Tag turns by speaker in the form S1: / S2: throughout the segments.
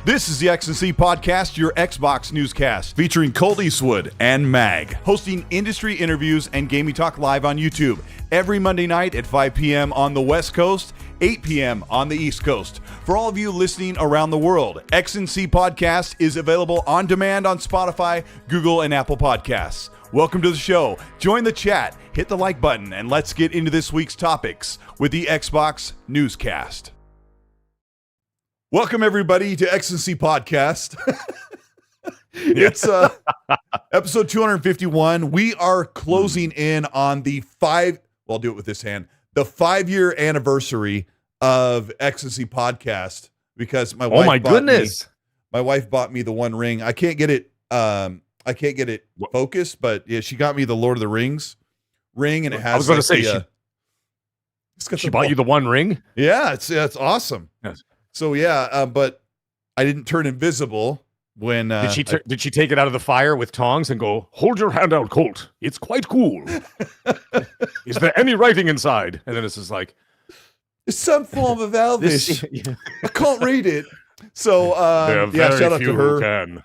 S1: This is the X&C Podcast, your Xbox newscast, featuring Colteastwood and Mag, hosting industry interviews and gaming talk live on YouTube every Monday night at 5 p.m. on the West Coast, 8 p.m. on the East Coast. For all of you listening around the world, X&C Podcast is available on demand on Spotify, Google, and Apple Podcasts. Welcome to the show. Join the chat, hit the like button, and let's get into this week's topics with the Xbox newscast. Welcome, everybody, to X&C Podcast. It's episode 251. We are closing in on the I'll do it with this hand, the 5-year anniversary of X&C Podcast, because my wife bought me the One Ring. I can't get it focused, but yeah, she got me the Lord of the Rings ring, and it has.
S2: I was going to say she bought you the One Ring.
S1: Yeah, it's awesome.
S2: Yes.
S1: So yeah, but I didn't turn invisible when.
S2: Did she take it out of the fire with tongs and go, "Hold your hand out, Colt. It's quite cool. Is there any writing inside?" And then it's just like,
S1: it's some form of Elvish. I can't read it. So shout out to her.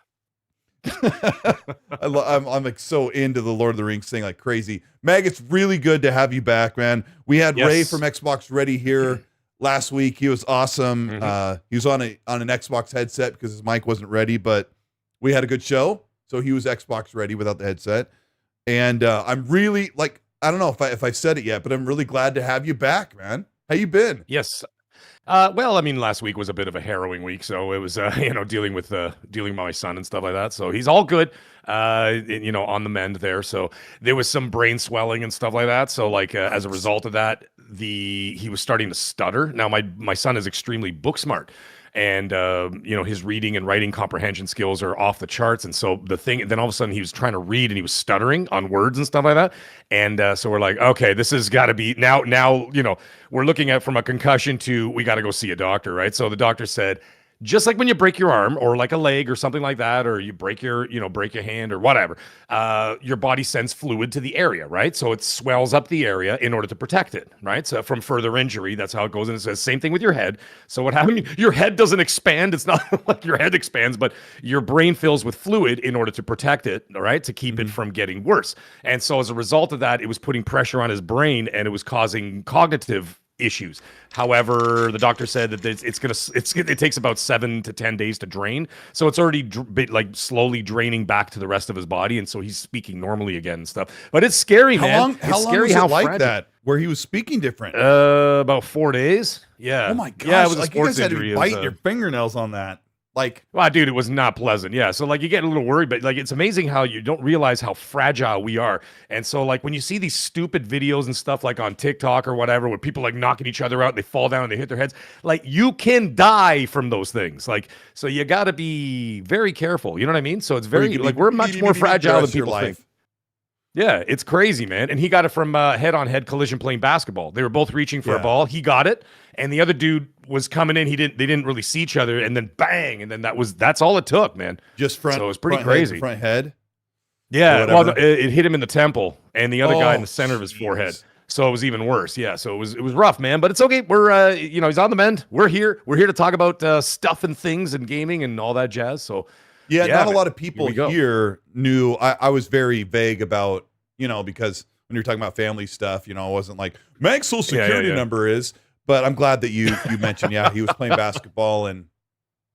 S1: I'm like so into the Lord of the Rings thing like crazy. Mag, it's really good to have you back, man. We had Ray from Xbox Ready here last week. He was awesome. He was on an Xbox headset because his mic wasn't ready, but we had a good show. So he was Xbox ready without the headset. And I'm really I don't know if I said it yet, but I'm really glad to have you back, man. How you been?
S2: Yes. Well, I mean, last week was a bit of a harrowing week, so it was, dealing with my son and stuff like that. So he's all good, on the mend there. So there was some brain swelling and stuff like that. So as a result of that, he was starting to stutter. Now my son is extremely book smart, and his reading and writing comprehension skills are off the charts. And so then all of a sudden he was trying to read and he was stuttering on words and stuff like that. And so we're like, okay, this has got to be now, we're looking at from a concussion to we got to go see a doctor, right? So the doctor said, just like when you break your arm or like a leg or something like that, or you break your hand or whatever, your body sends fluid to the area, right? So it swells up the area in order to protect it, right? So from further injury, that's how it goes. And it says same thing with your head. So what happens? Your head doesn't expand. It's not like your head expands, but your brain fills with fluid in order to protect it, all right? To keep it from getting worse. And so as a result of that, it was putting pressure on his brain and it was causing cognitive issues. However, the doctor said that it takes about 7 to 10 days to drain. So it's already slowly draining back to the rest of his body. And so he's speaking normally again and stuff. But it's scary, man.
S1: How long was it like that where he was speaking different?
S2: About 4 days. Yeah.
S1: Oh my gosh.
S2: Yeah, it was
S1: like
S2: a sports
S1: you guys had
S2: injury.
S1: to bite your fingernails on that.
S2: Well, dude, it was not pleasant. Yeah. So you get a little worried, but it's amazing how you don't realize how fragile we are. And so when you see these stupid videos and stuff on TikTok or whatever, where people knocking each other out and they fall down and they hit their heads, you can die from those things. So you got to be very careful. You know what I mean? So it's very we're much more fragile than people think. Yeah, it's crazy, man. And he got it from head-on-head collision playing basketball. They were both reaching for a ball. He got it, and the other dude was coming in. They didn't really see each other, and then bang, and then that's all it took, man.
S1: Just front.
S2: So it was pretty crazy.
S1: Front head.
S2: Yeah, well, it hit him in the temple, and the other guy in the center of his forehead. So it was even worse. Yeah, so it was rough, man. But it's okay. We're he's on the mend. We're here. We're here to talk about stuff and things and gaming and all that jazz. So.
S1: Yeah, not a lot of people here knew. I was very vague about, because when you're talking about family stuff, I wasn't like, Mag's social security number is, but I'm glad that you mentioned, he was playing basketball and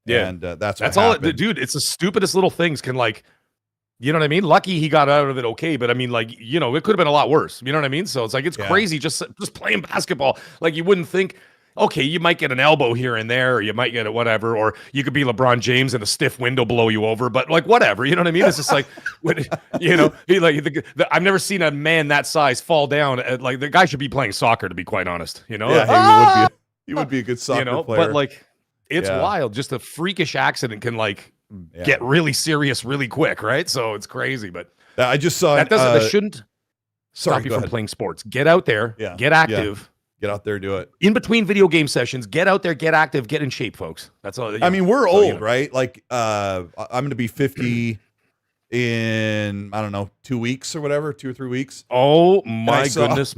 S1: that's all
S2: dude, it's the stupidest little things can you know what I mean? Lucky he got out of it okay, but I mean, it could have been a lot worse. You know what I mean? So it's crazy just playing basketball. You wouldn't think, okay, you might get an elbow here and there, or you might get it whatever, or you could be LeBron James and a stiff wind will blow you over, but whatever, you know what I mean? It's just I've never seen a man that size fall down. The guy should be playing soccer, to be quite honest.
S1: Yeah, he would be a good soccer player.
S2: But it's wild. Just a freakish accident can get really serious really quick, right? So it's crazy, but
S1: I just saw
S2: that shouldn't stop you from playing sports. Get out there, get active.
S1: Yeah. Get out there, do it.
S2: In between video game sessions, get out there, get active, get in shape, folks. That's all.
S1: I mean, we're old, right? I'm going to be 50 in, I don't know, 2 weeks or whatever, 2 or 3 weeks.
S2: Oh, my goodness.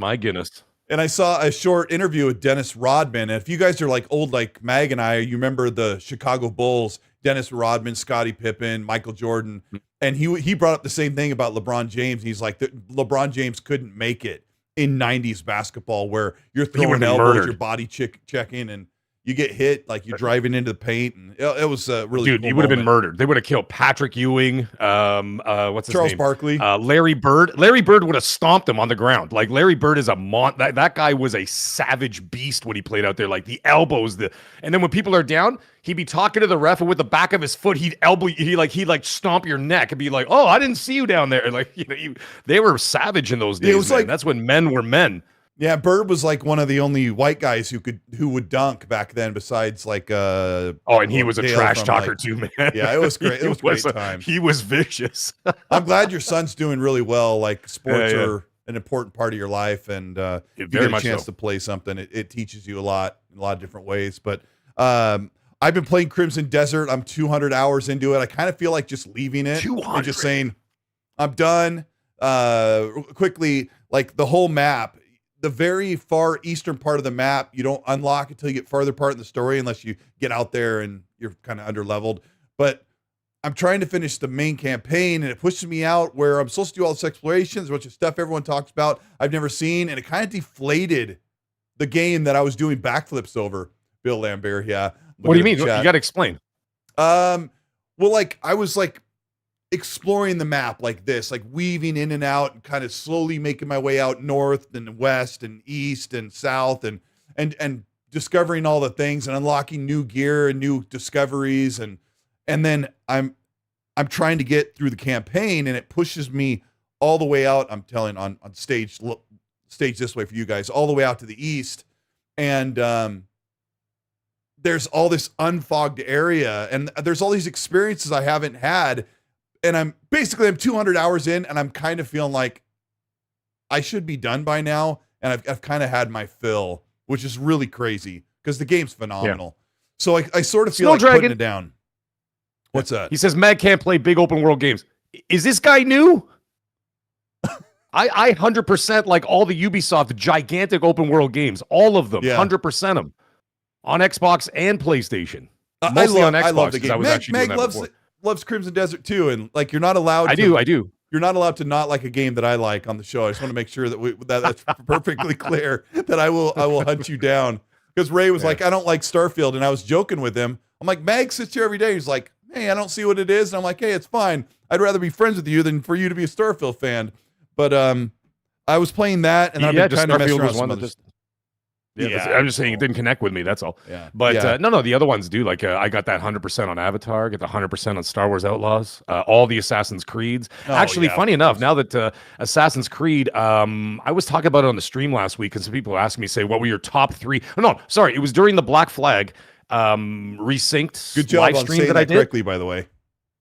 S1: And I saw a short interview with Dennis Rodman. And if you guys are like old, like Mag and I, you remember the Chicago Bulls, Dennis Rodman, Scottie Pippen, Michael Jordan. And he brought up the same thing about LeBron James. He's like, LeBron James couldn't make it in 90s basketball where you're throwing elbows, your body checking, and you get hit, like you're driving into the paint. And it was really
S2: Dude,
S1: cool
S2: he would have been
S1: moment.
S2: murdered. They would have killed Patrick Ewing. What's his
S1: Charles
S2: name?
S1: Barkley.
S2: Larry Bird. Larry Bird would have stomped him on the ground. Like Larry Bird is that guy was a savage beast when he played out there. Like the elbows, and then when people are down, he'd be talking to the ref, and with the back of his foot, he'd stomp your neck and be like, "Oh, I didn't see you down there." Like they were savage in those days.
S1: It was like
S2: that's when men were men.
S1: Yeah, Bird was like one of the only white guys who would dunk back then, besides like
S2: and he was a
S1: Dale
S2: trash
S1: from,
S2: talker
S1: like,
S2: too, man.
S1: Yeah, it was great. It was a great time.
S2: He was vicious.
S1: I'm glad your son's doing really well. Like sports are an important part of your life, and you get a chance to play something. It teaches you a lot in a lot of different ways. But I've been playing Crimson Desert. I'm 200 hours into it. I kind of feel like just leaving it and just saying I'm done. Quickly, like the whole map. The very far eastern part of the map, you don't unlock until you get farther part in the story, unless you get out there and you're kind of under leveled. But I'm trying to finish the main campaign, and it pushes me out where I'm supposed to do all this explorations, which is stuff everyone talks about I've never seen, and it kind of deflated the game that I was doing backflips over. Bill Lambert, yeah.
S2: What do you mean? You got to explain.
S1: Well, like I was like exploring the map like this, like weaving in and out and kind of slowly making my way out north and west and east and south and discovering all the things and unlocking new gear and new discoveries. And then I'm trying to get through the campaign, and it pushes me all the way out. I'm telling on stage this way for you guys, all the way out to the east. And, there's all this unfogged area, and there's all these experiences I haven't had. And I'm 200 hours in, and I'm kind of feeling like I should be done by now. And I've kind of had my fill, which is really crazy because the game's phenomenal. Yeah. So I sort of feel like putting it down. What's that?
S2: He says Mag can't play big open world games. Is this guy new? I 100% like all the Ubisoft gigantic open world games, all of them, 100% of them on Xbox and PlayStation. Mostly on Xbox.
S1: I love the game.
S2: I was actually
S1: Mag loves Crimson Desert too, and like you're not allowed. I
S2: do.
S1: You're not allowed to not like a game that I like on the show. I just want to make sure that that's perfectly clear. That I will hunt you down, because Ray was like, I don't like Starfield, and I was joking with him. I'm like, Mag sits here every day. He's like, hey, I don't see what it is, and I'm like, hey, it's fine. I'd rather be friends with you than for you to be a Starfield fan. But I was playing that, and I've been kind of messing around with some others.
S2: I'm just saying it didn't connect with me. That's all.
S1: Yeah.
S2: But no, the other ones do. Like I got that 100% on Avatar, get the 100% on Star Wars Outlaws, all the Assassin's Creeds. Actually, funny enough, now that Assassin's Creed, I was talking about it on the stream last week, and some people asked me, say, what were your top 3? Oh, no, sorry, it was during the Black Flag resynced
S1: Good job
S2: live
S1: on
S2: stream
S1: saying
S2: that I did.
S1: correctly, by the way.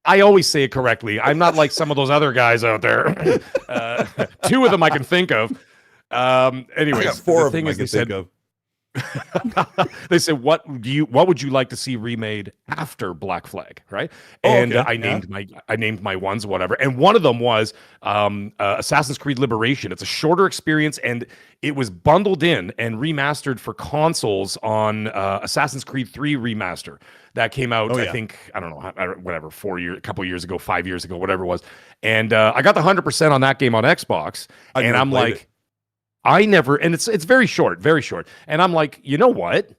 S2: I always say it correctly. I'm not like some of those other guys out there. 2 of them I can think of. Anyways,
S1: I got 4 of them I
S2: they
S1: can
S2: said,
S1: think of.
S2: They said, what would you like to see remade after Black Flag, right? And I named my ones, whatever, and one of them was Assassin's Creed Liberation. It's a shorter experience, and it was bundled in and remastered for consoles on Assassin's Creed 3 remaster that came out. I think, I don't know, whatever, 5 years ago, whatever it was. And I got the 100% on that game on Xbox, and I'm like, and it's very short. And I'm like, you know what?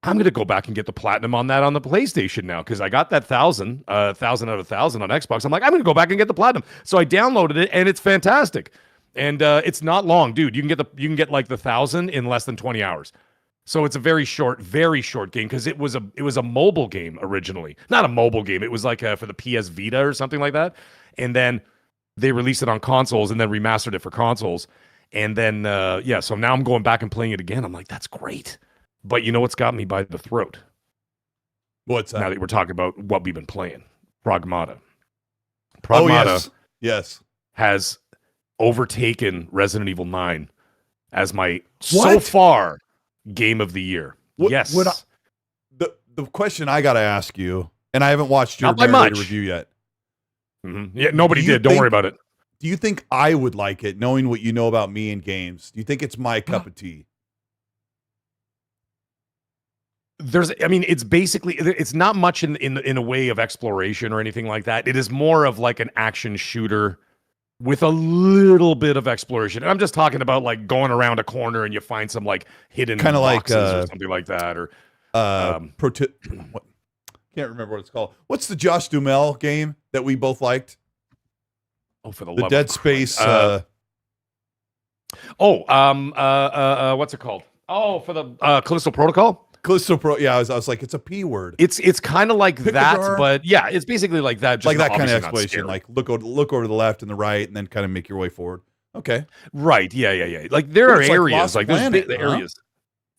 S2: I'm going to go back and get the platinum on that on the PlayStation now, because I got that 1,000 out of 1,000 on Xbox. I'm like, I'm going to go back and get the platinum. So I downloaded it, and it's fantastic. And it's not long, dude. You can get like the 1,000 in less than 20 hours. So it's a very short game, because it was a mobile game originally. Not a mobile game. It was like for the PS Vita or something like that. And then they released it on consoles and then remastered it for consoles. And then, so now I'm going back and playing it again. I'm like, that's great. But you know what's got me by the throat?
S1: What's that?
S2: Now that we're talking about what we've been playing. Pragmata.
S1: Yes.
S2: Has overtaken Resident Evil 9 as my so far game of the year. Yes.
S1: The question I got to ask you, and I haven't watched your
S2: review
S1: yet.
S2: Mm-hmm. Yeah, nobody did. Don't worry about it.
S1: Do you think I would like it, knowing what you know about me and games? Do you think it's my cup of tea?
S2: It's basically, it's not much in a way of exploration or anything like that. It is more of like an action shooter with a little bit of exploration. And I'm just talking about like going around a corner and you find some like hidden
S1: kind of
S2: boxes
S1: like
S2: or something like that. Or
S1: what, can't remember what it's called. What's the Josh Duhamel game that we both liked?
S2: Oh, for the
S1: Dead
S2: Christ.
S1: Space.
S2: What's it called? Oh, for the Callisto Protocol.
S1: Callisto Pro. Yeah, I was like, it's a P word.
S2: It's kind of like that, but yeah, it's basically like that. Just
S1: like that kind of exploration. Like look over to the left and the right, and then kind of make your way forward. Okay.
S2: Right. Yeah. Like there are areas like there's areas.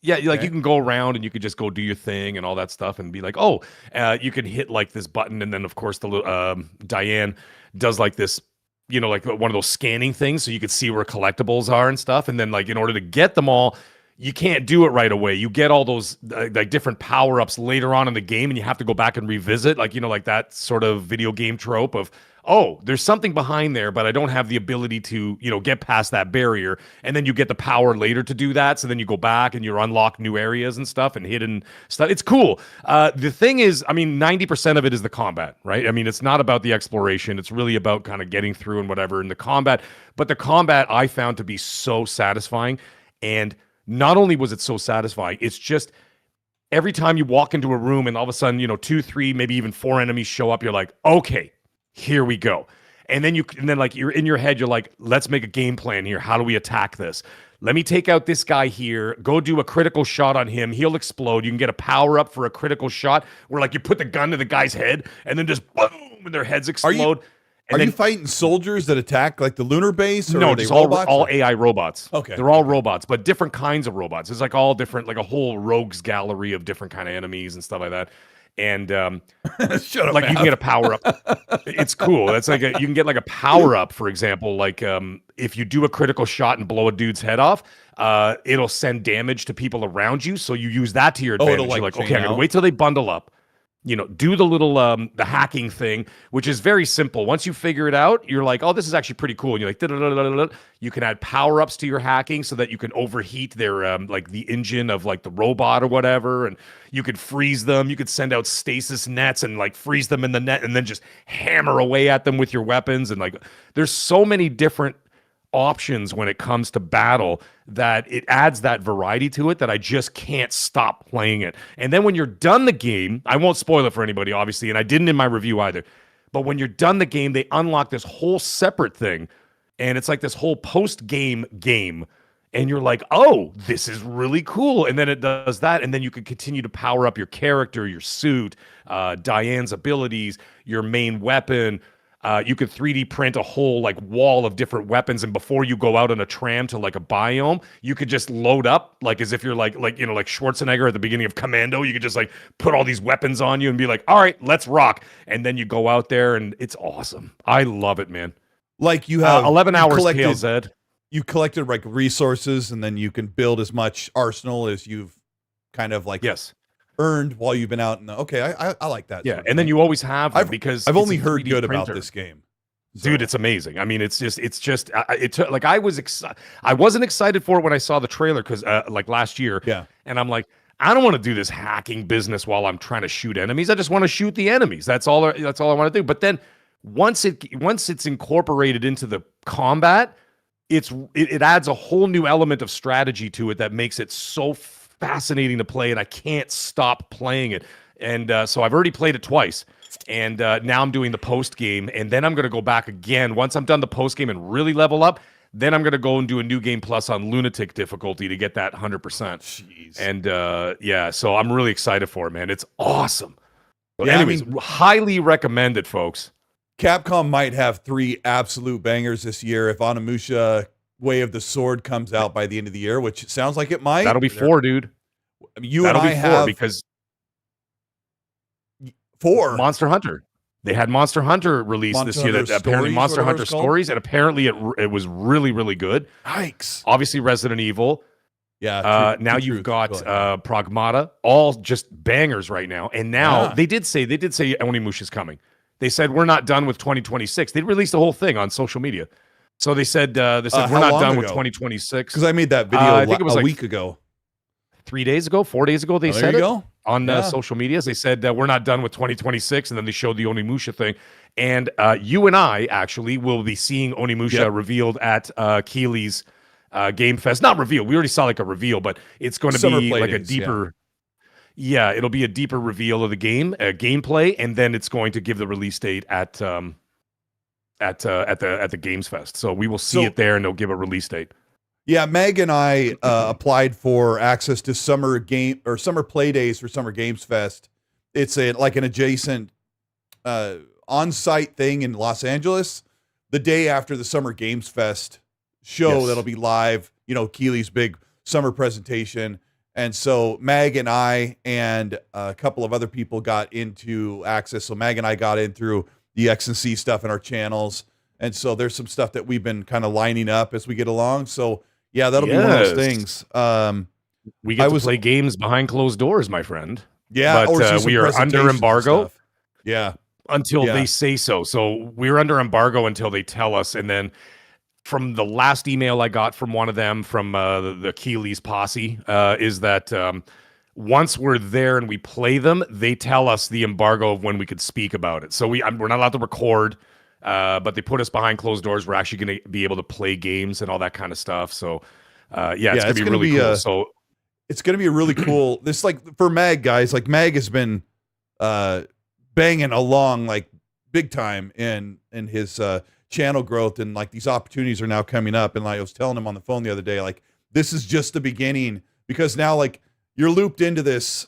S2: Yeah, like you can go around and you could just go do your thing and all that stuff and be like, oh, you can hit like this button, and then of course the Diane does like this, like one of those scanning things, so you could see where collectibles are and stuff, and then like in order to get them all, you can't do it right away. You get all those like different power-ups later on in the game, and you have to go back and revisit, like like that sort of video game trope of, oh, there's something behind there, but I don't have the ability to, get past that barrier. And then you get the power later to do that. So then you go back and you unlock new areas and stuff and hidden stuff. It's cool. The thing is, 90% of it is the combat, right? It's not about the exploration. It's really about kind of getting through and whatever in the combat. But the combat I found to be so satisfying. And not only was it so satisfying, it's just every time you walk into a room and all of a sudden, 2, 3, maybe even 4 enemies show up, you're like, okay, here we go. And then like you're in your head, you're like, let's make a game plan here. How do we attack this? Let me take out this guy here, go do a critical shot on him. He'll explode. You can get a power up for a critical shot where like you put the gun to the guy's head and then just boom, and their heads explode.
S1: Are you fighting soldiers that attack like the lunar base? Or
S2: no,
S1: are they
S2: just
S1: robots?
S2: all AI robots.
S1: Okay.
S2: They're all robots, but different kinds of robots. It's like all different, like a whole rogues gallery of different kind of enemies and stuff like that. And
S1: shut up,
S2: like you can get a power up. It's cool. That's like you can get like a power up, for example, like if you do a critical shot and blow a dude's head off, it'll send damage to people around you. So you use that to your advantage. You're like, okay, I'm gonna wait till they bundle up. Do the little the hacking thing, which is very simple. Once you figure it out, you're like, oh, this is actually pretty cool. And you're like, da-da-da-da-da-da. You can add power-ups to your hacking so that you can overheat their like the engine of like the robot or whatever, and you could freeze them. You could send out stasis nets and like freeze them in the net and then just hammer away at them with your weapons. And like there's so many different options when it comes to battle that it adds that variety to it that I just can't stop playing it. And then when you're done the game, I won't spoil it for anybody, obviously, and I didn't in my review either, but when you're done the game, they unlock this whole separate thing, and it's like this whole post-game game, and you're like, oh, this is really cool. And then it does that, and then you can continue to power up your character, your suit, Diane's abilities, your main weapon. You could 3D print a whole like wall of different weapons, and before you go out on a tram to like a biome, you could just load up like as if you're like Schwarzenegger at the beginning of Commando. You could just like put all these weapons on you and be like, all right, let's rock. And then you go out there, and it's awesome. I love it, man.
S1: Like you have
S2: 11 hours KLZ.
S1: You collected like resources, and then you can build as much arsenal as you've kind of like earned while you've been out. Okay, I like that.
S2: Yeah, and then you always have them because
S1: I've only heard good about this game.
S2: So. Dude, it's amazing. It's just like I wasn't excited for it when I saw the trailer because like last year.
S1: Yeah,
S2: and I'm like, I don't want to do this hacking business while I'm trying to shoot enemies. I just want to shoot the enemies. That's all I want to do. But then once it's incorporated into the combat, it adds a whole new element of strategy to it that makes it so fascinating to play, and I can't stop playing it. And so I've already played it twice, and now I'm doing the post game, and then I'm going to go back again once I'm done the post game and really level up. Then I'm going to go and do a new game plus on lunatic difficulty to get that 100%.
S1: Jeez.
S2: And so I'm really excited for it, man. It's awesome. But anyways, highly recommend it, folks.
S1: Capcom might have 3 absolute bangers this year if Onimusha Way of the Sword comes out by the end of the year, which sounds like it might.
S2: That'll be 4, dude.
S1: That'll be 4
S2: because
S1: 4
S2: Monster Hunter. They had Monster Hunter released this year. That apparently Monster Hunter Stories, and apparently it was really, really good.
S1: Yikes!
S2: Obviously, Resident Evil.
S1: Yeah.
S2: Now you've got Pragmata, all just bangers right now. And now they did say Onimusha's coming. They said we're not done with 2026. They released the whole thing on social media. So they said we're
S1: How
S2: not
S1: long
S2: done with
S1: ago?
S2: 2026.
S1: Because I made that video
S2: I think it was
S1: a
S2: like
S1: week ago.
S2: 3 days ago, 4 days ago, they
S1: Oh, there
S2: said
S1: you
S2: it
S1: go.
S2: on
S1: Yeah.
S2: social medias. They said we're not done with 2026, and then they showed the Onimusha thing. And you and I actually will be seeing Onimusha revealed at Keeley's Game Fest. Not revealed. We already saw like a reveal, but it's going to
S1: Summer
S2: be
S1: play
S2: like a
S1: days,
S2: deeper. Yeah, it'll be a deeper reveal of the game, gameplay, and then it's going to give the release date at the Games Fest. So we will see it there, and they'll give a release date.
S1: Yeah, Meg and I applied for access to summer play days for Summer Games Fest. It's like an adjacent on-site thing in Los Angeles. The day after the Summer Games Fest show that'll be live, Keeley's big summer presentation. And so Mag and I and a couple of other people got into access. So Mag and I got in through the X&C stuff in our channels. And so there's some stuff that we've been kind of lining up as we get along. So yeah, that'll be one of those things.
S2: We get to play games behind closed doors, my friend.
S1: Yeah,
S2: but we are under embargo.
S1: Yeah.
S2: Until they say so. So we're under embargo until they tell us. And then from the last email I got from one of them, from the Keeley's posse, is that once we're there and we play them, they tell us the embargo of when we could speak about it. So we're not allowed to record, but they put us behind closed doors. We're actually going to be able to play games and all that kind of stuff. So it's going to be really cool. So
S1: it's going to be a really cool. This, like, for Mag, guys, like Mag has been banging along like big time in his channel growth, and like these opportunities are now coming up. And like I was telling him on the phone the other day, like this is just the beginning, because now like you're looped into this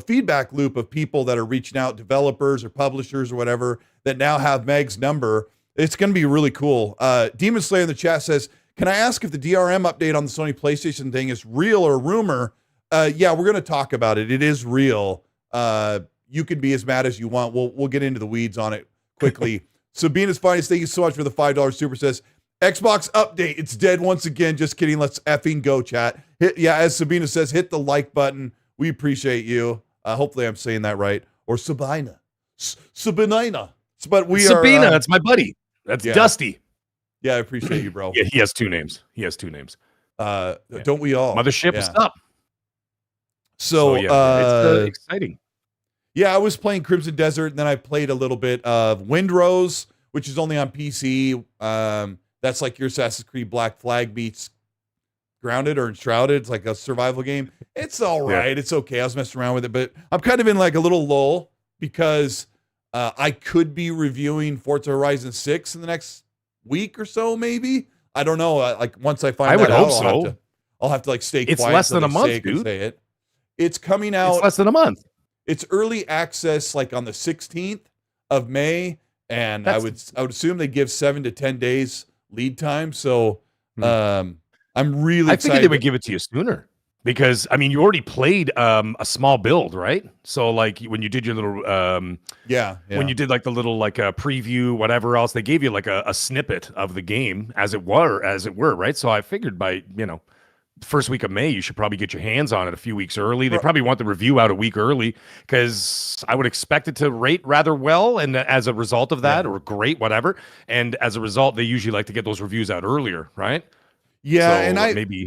S1: feedback loop of people that are reaching out, developers or publishers or whatever, that now have Meg's number. It's going to be really cool. Demon Slayer in the chat says, can I ask if the DRM update on the Sony PlayStation thing is real or rumor? Yeah, we're going to talk about it. It is real. You can be as mad as you want. We'll get into the weeds on it quickly. Sabina's Finest, thank you so much for the $5 super, says, Xbox update, it's dead once again. Just kidding. Let's effing go, chat. As Sabina says, hit the like button. We appreciate you. Hopefully I'm saying that right. Or Sabina. Sabina. But
S2: Sabina, that's my buddy. That's Dusty.
S1: Yeah, I appreciate you, bro.
S2: Yeah, he has two names.
S1: Don't we all?
S2: Mothership is up.
S1: So
S2: it's exciting.
S1: Yeah, I was playing Crimson Desert, and then I played a little bit of Windrose, which is only on PC. That's like your Assassin's Creed Black Flag meets Grounded or Enshrouded. It's like a survival game. It's all right. Yeah. It's okay. I was messing around with it, but I'm kind of in like a little lull because I could be reviewing Forza Horizon 6 in the next week or so, maybe. I don't know. Like once I find that out, I'll have to like stay quiet.
S2: It's less than a month, dude.
S1: Say it. It's coming out.
S2: It's less than a month.
S1: It's early access, like on the 16th of May, and I would assume they give 7 to 10 days lead time. So I'm really excited.
S2: I figured they would give it to you sooner, because I mean you already played a small build, right? So like when you did your little when you did like the little like a preview, whatever else, they gave you like a snippet of the game as it were, right? So I figured by first week of May, you should probably get your hands on it a few weeks early. They probably want the review out a week early, because I would expect it to rate rather well. And as a result of that, or great, whatever. And as a result, they usually like to get those reviews out earlier, right?
S1: Yeah, so, and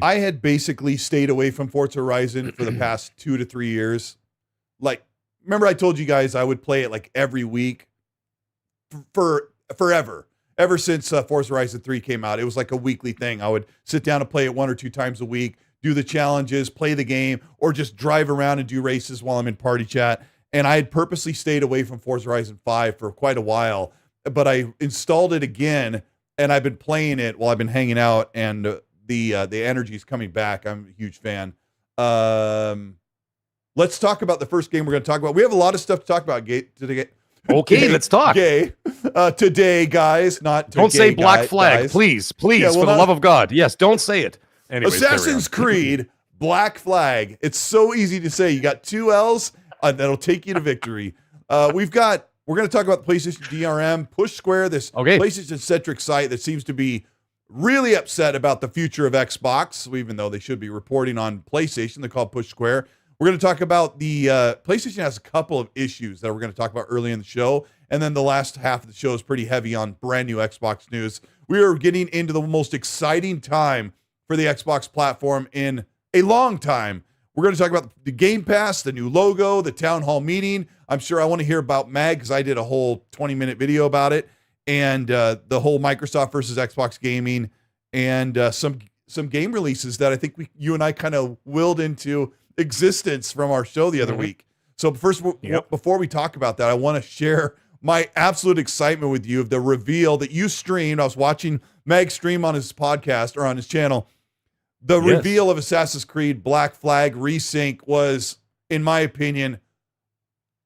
S1: I had basically stayed away from Forza Horizon for the past 2 to 3 years. Like, remember I told you guys I would play it like every week for forever. Ever since Forza Horizon 3 came out, it was like a weekly thing. I would sit down and play it 1 or 2 times a week, do the challenges, play the game, or just drive around and do races while I'm in party chat. And I had purposely stayed away from Forza Horizon 5 for quite a while, but I installed it again, and I've been playing it while I've been hanging out, and the energy is coming back. I'm a huge fan. Let's talk about the first game we're going to talk about. We have a lot of stuff to talk about today.
S2: Okay, let's talk.
S1: Today, guys. Don't
S2: say Black Flag, guys. Please, for the love of God. Yes, don't say it. Anyways,
S1: Assassin's Creed Black Flag. It's so easy to say. You got 2 L's, that'll take you to victory. We're going to talk about the PlayStation DRM, Push Square, this PlayStation-centric site that seems to be really upset about the future of Xbox, even though they should be reporting on PlayStation. They call it Push Square. We're going to talk about the PlayStation has a couple of issues that we're going to talk about early in the show. And then the last half of the show is pretty heavy on brand new Xbox news. We are getting into the most exciting time for the Xbox platform in a long time. We're going to talk about the Game Pass, the new logo, the town hall meeting. I'm sure I want to hear about Mag because I did a whole 20-minute video about it, and the whole Microsoft versus Xbox gaming, and some game releases that I think you and I kind of willed into existence from our show the other week. So first, before we talk about that, I want to share my absolute excitement with you of the reveal that you streamed. I was watching Meg stream on his podcast or on his channel. The reveal of Assassin's Creed Black Flag Resync was, in my opinion,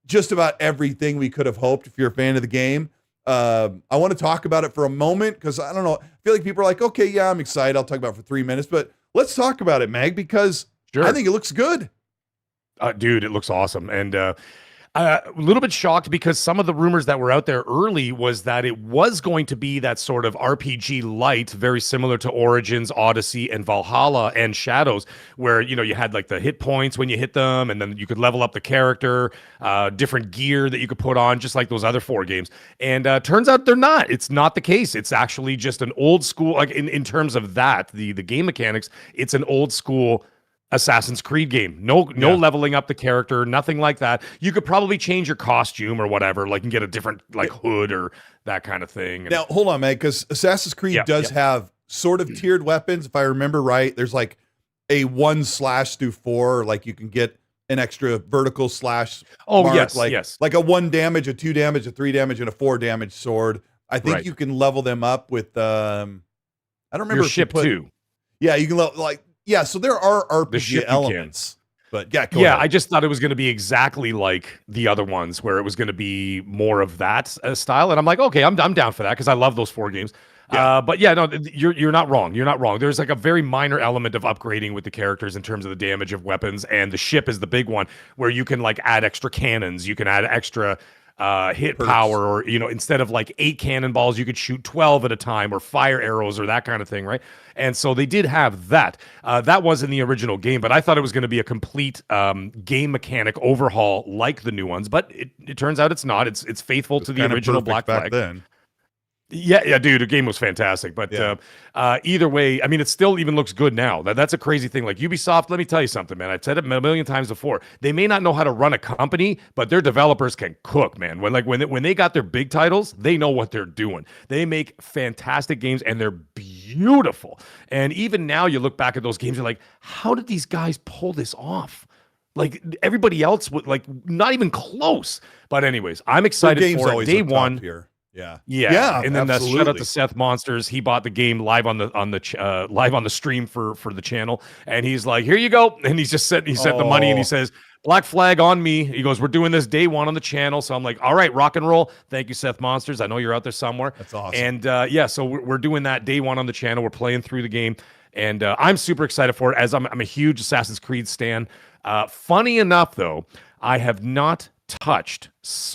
S1: just about everything we could have hoped if you're a fan of the game. I want to talk about it for a moment because I don't know. I feel like people are like, okay, yeah, I'm excited. I'll talk about it for 3 minutes, but let's talk about it, Meg, because I think it looks good.
S2: Dude, it looks awesome. And a little bit shocked because some of the rumors that were out there early was that it was going to be that sort of RPG light, very similar to Origins, Odyssey, and Valhalla and Shadows, where, you know, you had like the hit points when you hit them, and then you could level up the character, different gear that you could put on, just like those other 4 games. And turns out they're not. It's not the case. It's actually just an old school, like in terms of that, the game mechanics, it's an old school Assassin's Creed game. No leveling up the character, nothing like that. You could probably change your costume or whatever, like and get a different like hood or that kind of thing. And,
S1: now, hold on, Meg, because Assassin's Creed does have sort of tiered weapons. If I remember right, there's like a 1 slash through 4, like you can get an extra vertical slash.
S2: Oh,
S1: mark,
S2: yes.
S1: Like a 1 damage, a 2 damage, a 3 damage, and a 4 damage sword. I think you can level them up with I don't remember
S2: your
S1: if
S2: ship too.
S1: Yeah, you can so there are RPG elements. But go ahead.
S2: I just thought it was going to be exactly like the other ones, where it was going to be more of that style. And I'm like, okay, I'm down for that because I love those 4 games. But yeah, no, you're not wrong. You're not wrong. There's like a very minor element of upgrading with the characters in terms of the damage of weapons, and the ship is the big one where you can like add extra cannons, you can add extra hit power, or, you know, instead of like 8 cannonballs, you could shoot 12 at a time, or fire arrows, or that kind of thing, right? And so they did have that. That was in the original game, but I thought it was going to be a complete game mechanic overhaul like the new ones, but it turns out it's not. It's faithful to the original Black Flag.
S1: Then.
S2: Yeah, dude, the game was fantastic. But either way, I mean, it still even looks good now. That's a crazy thing. Like Ubisoft, let me tell you something, man. I've said it a million times before. They may not know how to run a company, but their developers can cook, man. When they got their big titles, they know what they're doing. They make fantastic games, and they're beautiful. And even now, you look back at those games, you're like, how did these guys pull this off? Like everybody else would, like, not even close. But anyways, I'm excited for it. Day one.
S1: Here.
S2: Yeah. And then shout out to Seth Monsters. He bought the game live on the stream for the channel, and he's like, "Here you go." And he sent the money, and he says, "Black Flag on me." He goes, "We're doing this day one on the channel." So I'm like, "All right, rock and roll." Thank you, Seth Monsters. I know you're out there somewhere.
S1: That's awesome.
S2: And so we're doing that day one on the channel. We're playing through the game, and I'm super excited for it, as I'm a huge Assassin's Creed stan. Funny enough, though, I have not touched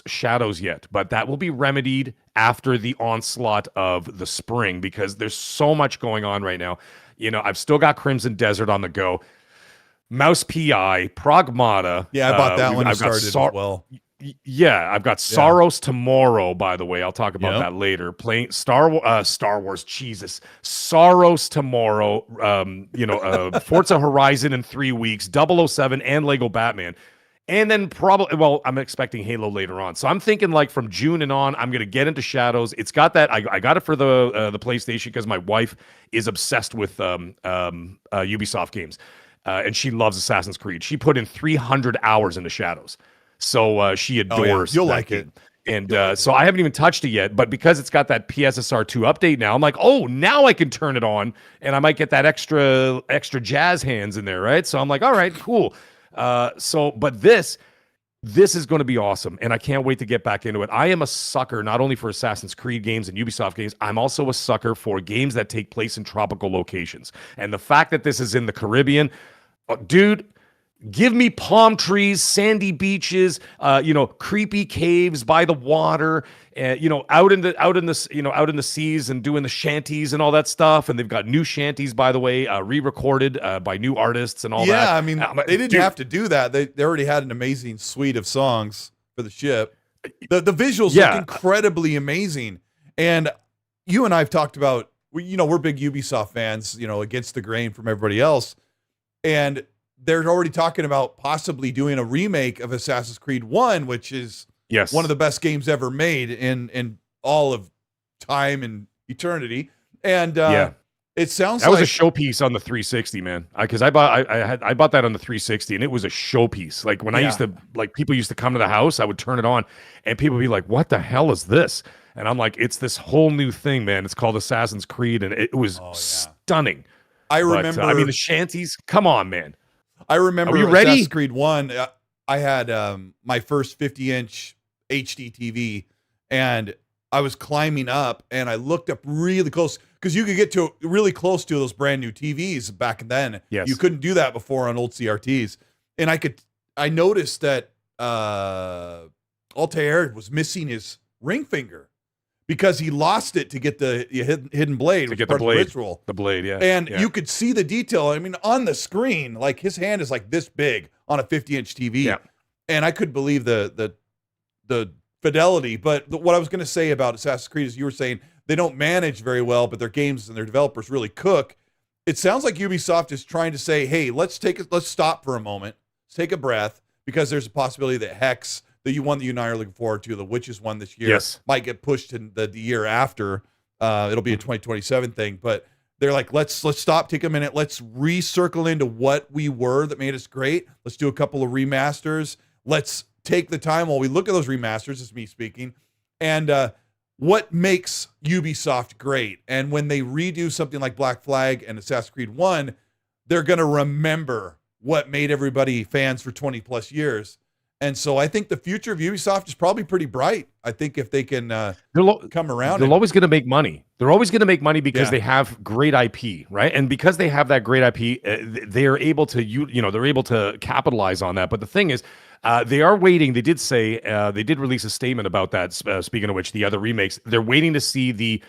S2: Shadows yet, but that will be remedied after the onslaught of the spring, because there's so much going on right now. You know, I've still got Crimson Desert on the go, Mouse PI, Pragmata.
S1: Yeah, I bought that one. I started as well.
S2: Yeah, I've got Sorrows Tomorrow, by the way. I'll talk about that later. Playing Star Wars, Jesus. Sorrows Tomorrow, Forza Horizon in 3 weeks, 007, and Lego Batman. And then I'm expecting Halo later on. So I'm thinking like from June and on, I'm going to get into Shadows. It's got that. I got it for the PlayStation because my wife is obsessed with Ubisoft games. And she loves Assassin's Creed. She put in 300 hours into Shadows. So she adores
S1: You'll like
S2: game. And so I haven't even touched it yet. But because it's got that PSSR 2 update now, I'm like, oh, now I can turn it on. And I might get that extra jazz hands in there, right? So I'm like, all right, cool. But this is going to be awesome, and I can't wait to get back into it. I am a sucker not only for Assassin's Creed games and Ubisoft games, I'm also a sucker for games that take place in tropical locations. And the fact that this is in the Caribbean, dude, give me palm trees, sandy beaches, creepy caves by the water, out in the seas, and doing the shanties and all that stuff. And they've got new shanties, by the way, re-recorded by new artists and all that.
S1: Yeah, I mean, they didn't have to do that. They already had an amazing suite of songs for the ship. The visuals look incredibly amazing. And you and I have talked about, we're big Ubisoft fans, against the grain from everybody else. And they're already talking about possibly doing a remake of Assassin's Creed 1, which is one of the best games ever made in all of time and eternity. And it sounds
S2: that was a showpiece on the 360, man. Because I bought that on the 360, and it was a showpiece. Like when I used to, people used to come to the house, I would turn it on, and people would be like, "What the hell is this?" And I'm like, "It's this whole new thing, man. It's called Assassin's Creed," and it was stunning.
S1: I remember.
S2: The shanties. Come on, man.
S1: I remember.
S2: Are you ready?
S1: Assassin's Creed 1. I had my first 50-inch HD TV, and I was climbing up, and I looked up really close because you could get to really close to those brand new TVs back then.
S2: Yes.
S1: You couldn't do that before on old CRTs, and I noticed that Altair was missing his ring finger because he lost it to get the hidden blade.
S2: To get the blade. The blade, yeah.
S1: And you could see the detail. I mean, on the screen, like his hand is like this big on a 50-inch TV.
S2: Yeah.
S1: And I couldn't believe the fidelity. But what I was going to say about Assassin's Creed is you were saying they don't manage very well, but their games and their developers really cook. It sounds like Ubisoft is trying to say, hey, let's stop for a moment. Let's take a breath, because there's a possibility that Hex, the one that you and I are looking forward to, the Witches one this year, might get pushed in the year after. It'll be a 2027 thing, but they're like, let's stop, take a minute, let's recircle into what we were that made us great. Let's do a couple of remasters. Let's take the time while we look at those remasters, is me speaking, and what makes Ubisoft great. And when they redo something like Black Flag and Assassin's Creed 1, they're going to remember what made everybody fans for 20 plus years. And so I think the future of Ubisoft is probably pretty bright. I think if they can come around.
S2: They're always going to make money. They're always going to make money because they have great IP, right? And because they have that great IP, they're able to, they're able to capitalize on that. But the thing is, they are waiting. They did say, they did release a statement about that. Speaking of which, the other remakes, they're waiting to see the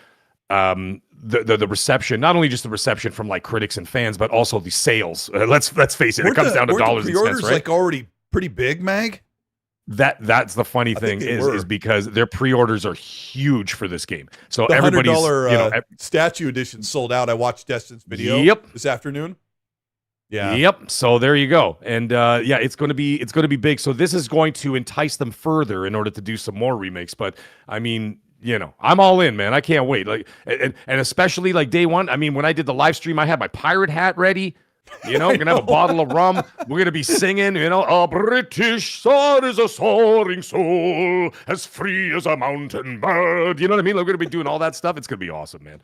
S2: reception, not only just the reception from like critics and fans, but also the sales. Let's face it, it comes down to dollars and cents, right?
S1: Like already pretty big, Mag.
S2: That's the funny thing is because their pre-orders are huge for this game. So
S1: the
S2: everybody's
S1: $100 statue edition sold out. I watched Destin's video this afternoon. Yeah.
S2: Yep. So there you go. And it's going to be big. So this is going to entice them further in order to do some more remakes. But I mean, I'm all in, man. I can't wait. Like, and especially like day one. I mean, when I did the live stream, I had my pirate hat ready. We're gonna have a bottle of rum. We're gonna be singing. A British sword is a soaring soul, as free as a mountain bird. You know what I mean? We're gonna be doing all that stuff. It's gonna be awesome, man.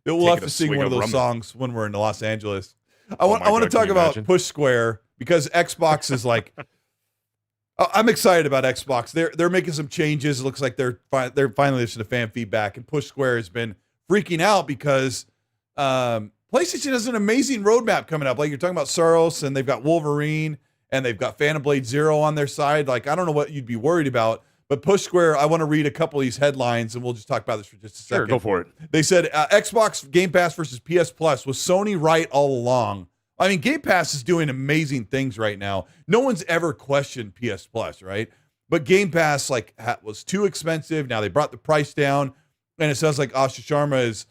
S1: We'll have to sing one of those songs when we're in Los Angeles. I want to talk about Push Square, because Xbox is like, I'm excited about Xbox. They're making some changes. It looks like they're finally listening to fan feedback, and Push Square has been freaking out because PlayStation has an amazing roadmap coming up. Like you're talking about Soros, and they've got Wolverine, and they've got Phantom Blade Zero on their side. Like, I don't know what you'd be worried about, but Push Square, I want to read a couple of these headlines, and we'll just talk about this for just a second.
S2: Sure, go for it.
S1: They said Xbox Game Pass versus PS Plus. Was Sony right all along? I mean, Game Pass is doing amazing things right now. No one's ever questioned PS Plus, right? But Game Pass was too expensive. Now they brought the price down, and it sounds like Asha Sharma has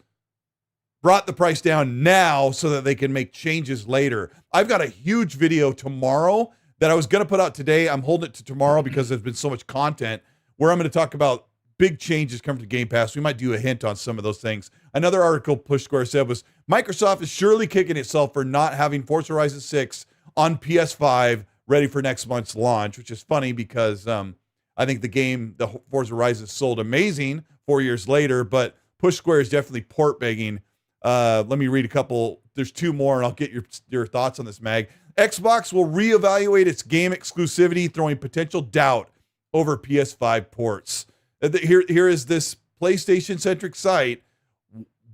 S1: brought the price down now so that they can make changes later. I've got a huge video tomorrow that I was going to put out today. I'm holding it to tomorrow because there's been so much content where I'm going to talk about big changes coming to Game Pass. We might do a hint on some of those things. Another article Push Square said was Microsoft is surely kicking itself for not having Forza Horizon 6 on PS5 ready for next month's launch, which is funny because I think the Forza Horizon sold amazing 4 years later, but Push Square is definitely port begging. Let me read a couple. There's two more, and I'll get your thoughts on this, Mag. Xbox will reevaluate its game exclusivity, throwing potential doubt over PS5 ports. Here is this PlayStation-centric site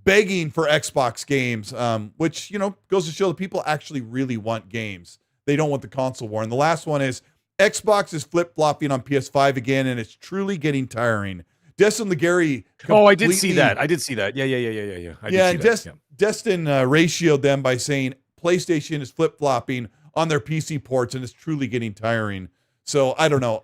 S1: begging for Xbox games, which, goes to show that people actually really want games. They don't want the console war. And the last one is Xbox is flip-flopping on PS5 again, and it's truly getting tiring. Destin Legary.
S2: I did see that. Yeah.
S1: Destin ratioed them by saying PlayStation is flip-flopping on their PC ports, and it's truly getting tiring. So I don't know.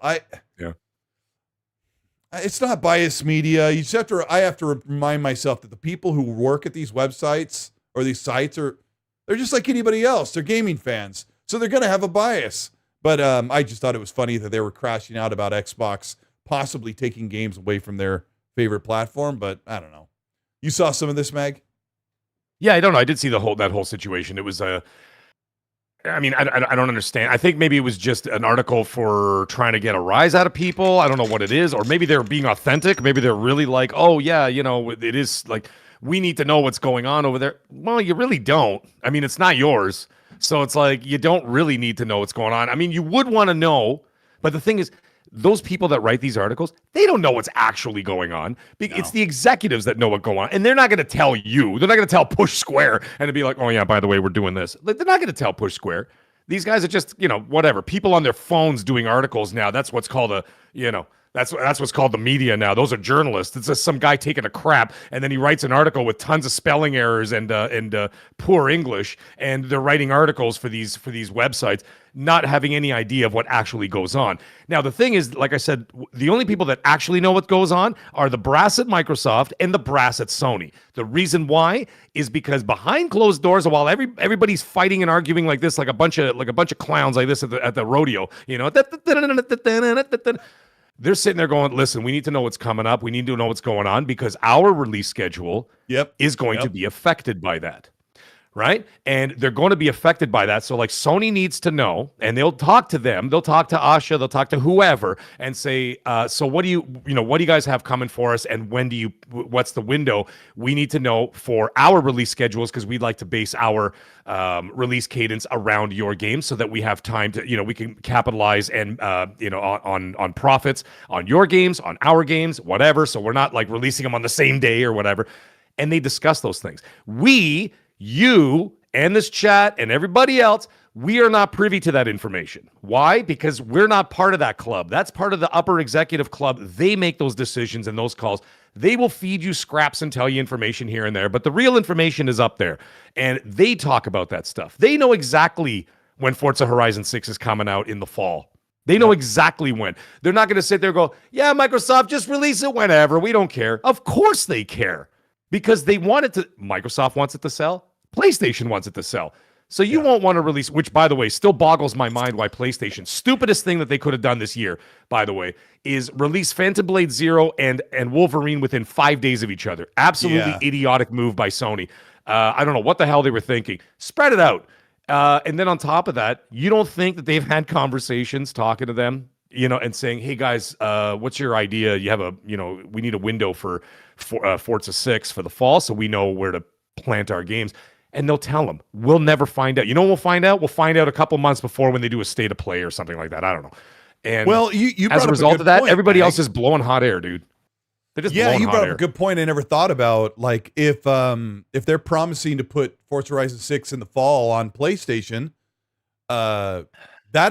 S1: It's not biased media. You just have to. I have to remind myself that the people who work at these websites or these sites they're just like anybody else. They're gaming fans, so they're going to have a bias. But I just thought it was funny that they were crashing out about Xbox possibly taking games away from their favorite platform. But I don't know. You saw some of this, Mag?
S2: Yeah, I don't know. I did see that whole situation. It was I mean, I don't understand. I think maybe it was just an article for trying to get a rise out of people. I don't know what it is. Or maybe they're being authentic. Maybe they're really like, oh, yeah, you know, it is like, we need to know what's going on over there. Well, you really don't. I mean, it's not yours. So it's like, you don't really need to know what's going on. I mean, you would want to know. But the thing is, those people that write these articles, they don't know what's actually going on. It's the executives that know what's going on. And they're not going to tell you. They're not going to tell Push Square and to be like, oh, yeah, by the way, we're doing this. Like, they're not going to tell Push Square. These guys are just, you know, whatever. People on their phones doing articles now. That's what's called a, you know, that's what's called the media now. Those are journalists. It's just some guy taking a crap, and then he writes an article with tons of spelling errors and poor English, and they're writing articles for these websites, not having any idea of what actually goes on. Now, the thing is, like I said, the only people that actually know what goes on are the brass at Microsoft and the brass at Sony. The reason why is because behind closed doors, while everybody's fighting and arguing like this, like a bunch of clowns like this at the rodeo, you know. They're sitting there going, listen, we need to know what's coming up. We need to know what's going on because our release schedule is going to be affected by that, right? And they're going to be affected by that. So like Sony needs to know, and they'll talk to them. They'll talk to Asha. They'll talk to whoever and say, so what do you guys have coming for us? And what's the window? We need to know for our release schedules because we'd like to base our release cadence around your game so that we have time to, we can capitalize and, on profits on your games, on our games, whatever. So we're not like releasing them on the same day or whatever. And they discuss those things. You and this chat and everybody else, we are not privy to that information. Why? Because we're not part of that club. That's part of the upper executive club. They make those decisions and those calls. They will feed you scraps and tell you information here and there, but the real information is up there. And they talk about that stuff. They know exactly when Forza Horizon 6 is coming out in the fall. They know exactly when. They're not going to sit there and go, yeah, Microsoft, just release it whenever. We don't care. Of course they care. Because they want it to, Microsoft wants it to sell, PlayStation wants it to sell. So you won't want to release, which by the way, still boggles my mind why PlayStation, stupidest thing that they could have done this year, by the way, is release Phantom Blade Zero and Wolverine within 5 days of each other. Absolutely idiotic move by Sony. I don't know what the hell they were thinking. Spread it out. And then on top of that, you don't think that they've had conversations talking to them, and saying, hey guys, what's your idea? You have we need a window for Forza 6 for the fall, so we know where to plant our games. And they'll tell them. We'll never find out. You know when we'll find out? We'll find out a couple months before when they do a state of play or something like that. I don't know. And
S1: well, you
S2: as a result of that,
S1: point,
S2: everybody else is blowing hot air, dude. They're just blowing hot air.
S1: You brought up a good point I never thought about. Like if they're promising to put Forza Horizon 6 in the fall on PlayStation, that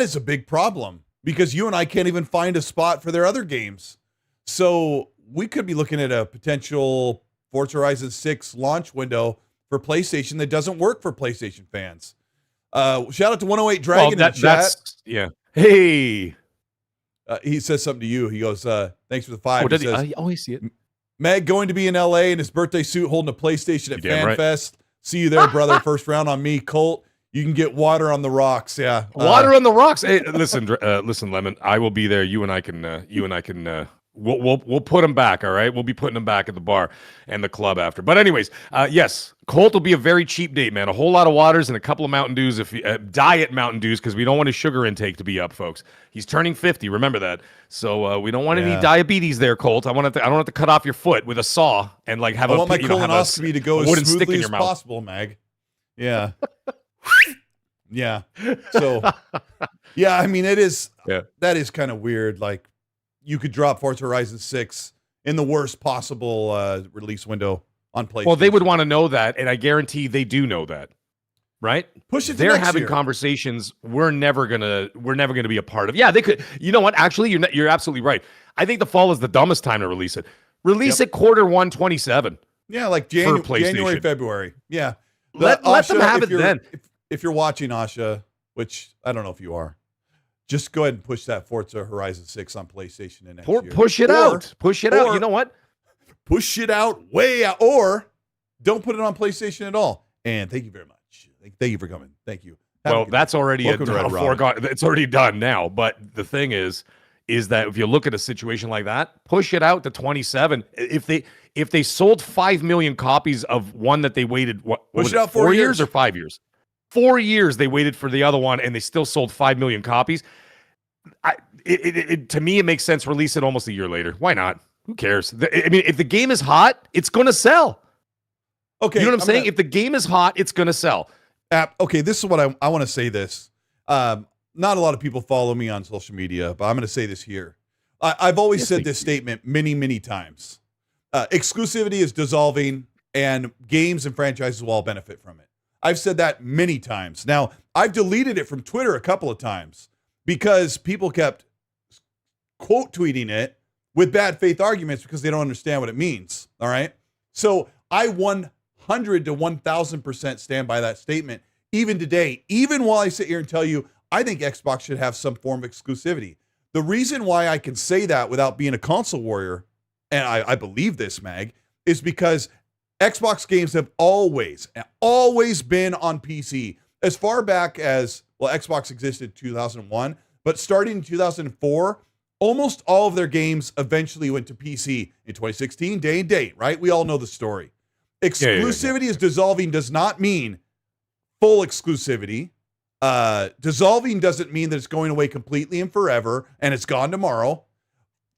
S1: is a big problem because you and I can't even find a spot for their other games. So we could be looking at a potential Forza Horizon 6 launch window for PlayStation that doesn't work for PlayStation fans. Shout out to 108 Dragon in the chat.
S2: Yeah. Hey.
S1: He says something to you. He goes, thanks for the 5.
S2: Oh,
S1: he says,
S2: I always see it.
S1: Meg going to be in LA in his birthday suit holding a PlayStation at FanFest. Right. See you there, brother. First round on me, Colt. You can get water on the rocks. Yeah.
S2: Water on the rocks. Hey, listen, Lemon. I will be there. You and I can We'll put them back, all right? We'll be putting them back at the bar and the club after. But anyways, yes, Colt will be a very cheap date, man. A whole lot of waters and a couple of Mountain Dews, diet Mountain Dews, because we don't want his sugar intake to be up, folks. He's turning 50, remember that. So we don't want any diabetes there, Colt. I don't have to cut off your foot with a saw and like have
S1: my colonoscopy to go as smoothly as possible, Mag. Yeah. Yeah. So, yeah, I mean, it is. Yeah. That is kind of weird. Like, you could drop Forza Horizon 6 in the worst possible release window on PlayStation.
S2: Well, they would want to know that, and I guarantee they do know that, right?
S1: Push it.
S2: They're having conversations we're never gonna be a part of. Yeah, they could. You know what? Actually, you're absolutely right. I think the fall is the dumbest time to release it. Release it Q1 27.
S1: Yeah, like January, February. Yeah,
S2: let them have it then.
S1: If you're watching, Asha, which I don't know if you are. just go ahead and push that Forza Horizon 6 on PlayStation in next year.
S2: Push it out. Push it out. You know what?
S1: Push it out way out, or don't put it on PlayStation at all. And thank you very much. Thank you for coming. Thank you.
S2: Well, that's already a foregone. It's already done now. But the thing is that if you look at a situation like that, push it out to 27. If they sold 5 million copies of one that they waited,
S1: push it out 4 years
S2: or 5 years? 4 years they waited for the other one, and they still sold 5 million copies. To me, it makes sense. Release it almost a year later. Why not? Who cares? I mean, if the game is hot, it's going to sell.
S1: Okay,
S2: you know what I'm saying? If the game is hot, it's going to sell.
S1: Okay, this is what I want to say this. Not a lot of people follow me on social media, but I'm going to say this here. I've always said this statement many, many times. Exclusivity is dissolving, and games and franchises will all benefit from it. I've said that many times. Now, I've deleted it from Twitter a couple of times because people kept quote tweeting it with bad faith arguments because they don't understand what it means. All right. So I 100 to 1000% stand by that statement. Even today, even while I sit here and tell you, I think Xbox should have some form of exclusivity. The reason why I can say that without being a console warrior, and I believe this, Mag, is because Xbox games have always been on PC. As far back as, well, Xbox existed in 2001, but starting in 2004, almost all of their games eventually went to PC in 2016, day and date, right? We all know the story. Exclusivity is dissolving does not mean full exclusivity. Dissolving doesn't mean that it's going away completely and forever and it's gone tomorrow.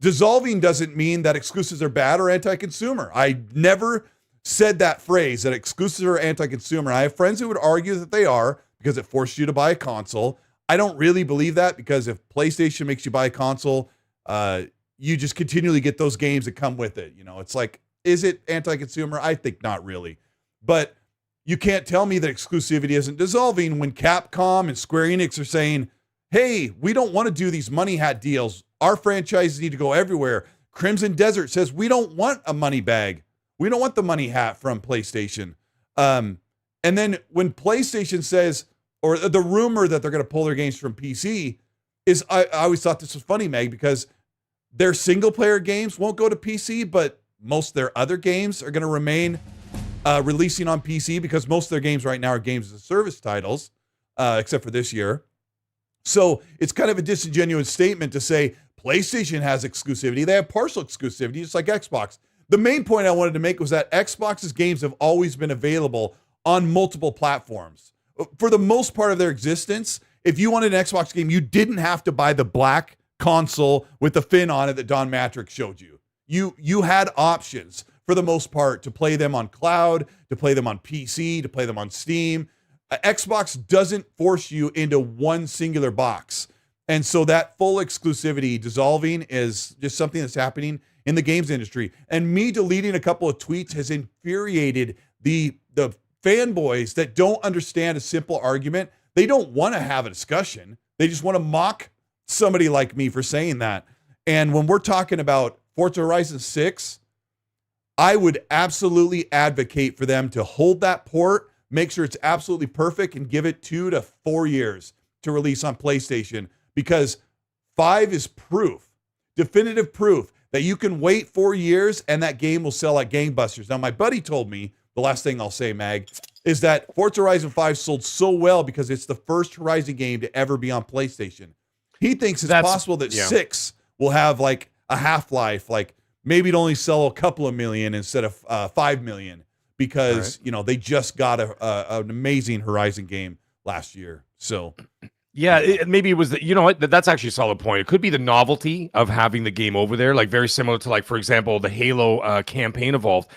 S1: Dissolving doesn't mean that exclusives are bad or anti-consumer. I never said that phrase, that exclusives are anti-consumer. I have friends who would argue that they are because it forced you to buy a console. I don't really believe that, because if PlayStation makes you buy a console, you just continually get those games that come with it. You know, it's like, is it anti-consumer? I think not really. But you can't tell me that exclusivity isn't dissolving when Capcom and Square Enix are saying, hey, we don't want to do these money hat deals. Our franchises need to go everywhere. Crimson Desert says, we don't want a money bag. We don't want the money hat from PlayStation. And then when PlayStation says, or the rumor that they're going to pull their games from PC is, I always thought this was funny, Meg, because their single player games won't go to PC, but most of their other games are going to remain releasing on PC, because most of their games right now are games as a service titles, except for this year. So it's kind of a disingenuous statement to say PlayStation has exclusivity. They have partial exclusivity, just like Xbox. The main point I wanted to make was that Xbox's games have always been available on multiple platforms. For the most part of their existence, if you wanted an Xbox game, you didn't have to buy the black console with the fin on it that Don Matrix showed you. You had options for the most part to play them on cloud, to play them on PC, to play them on Steam. Xbox doesn't force you into one singular box. And so that full exclusivity dissolving is just something that's happening in the games industry. And me deleting a couple of tweets has infuriated the fanboys that don't understand a simple argument. They don't want to have a discussion. They just want to mock somebody like me for saying that. And when we're talking about Forza Horizon 6, I would absolutely advocate for them to hold that port, make sure it's absolutely perfect, and give it 2 to 4 years to release on PlayStation, because 5 is proof, definitive proof, that you can wait 4 years and that game will sell like gangbusters. Now, my buddy told me, the last thing I'll say, Mag, is that Forza Horizon 5 sold so well because it's the first Horizon game to ever be on PlayStation. He thinks it's possible that 6 will have like a half-life, like maybe it only sell a couple of million instead of 5 million, because, you know, they just got an amazing Horizon game last year. So
S2: yeah, maybe it was you know what, that's actually a solid point. It could be the novelty of having the game over there, like very similar to, like, for example, the Halo campaign evolved.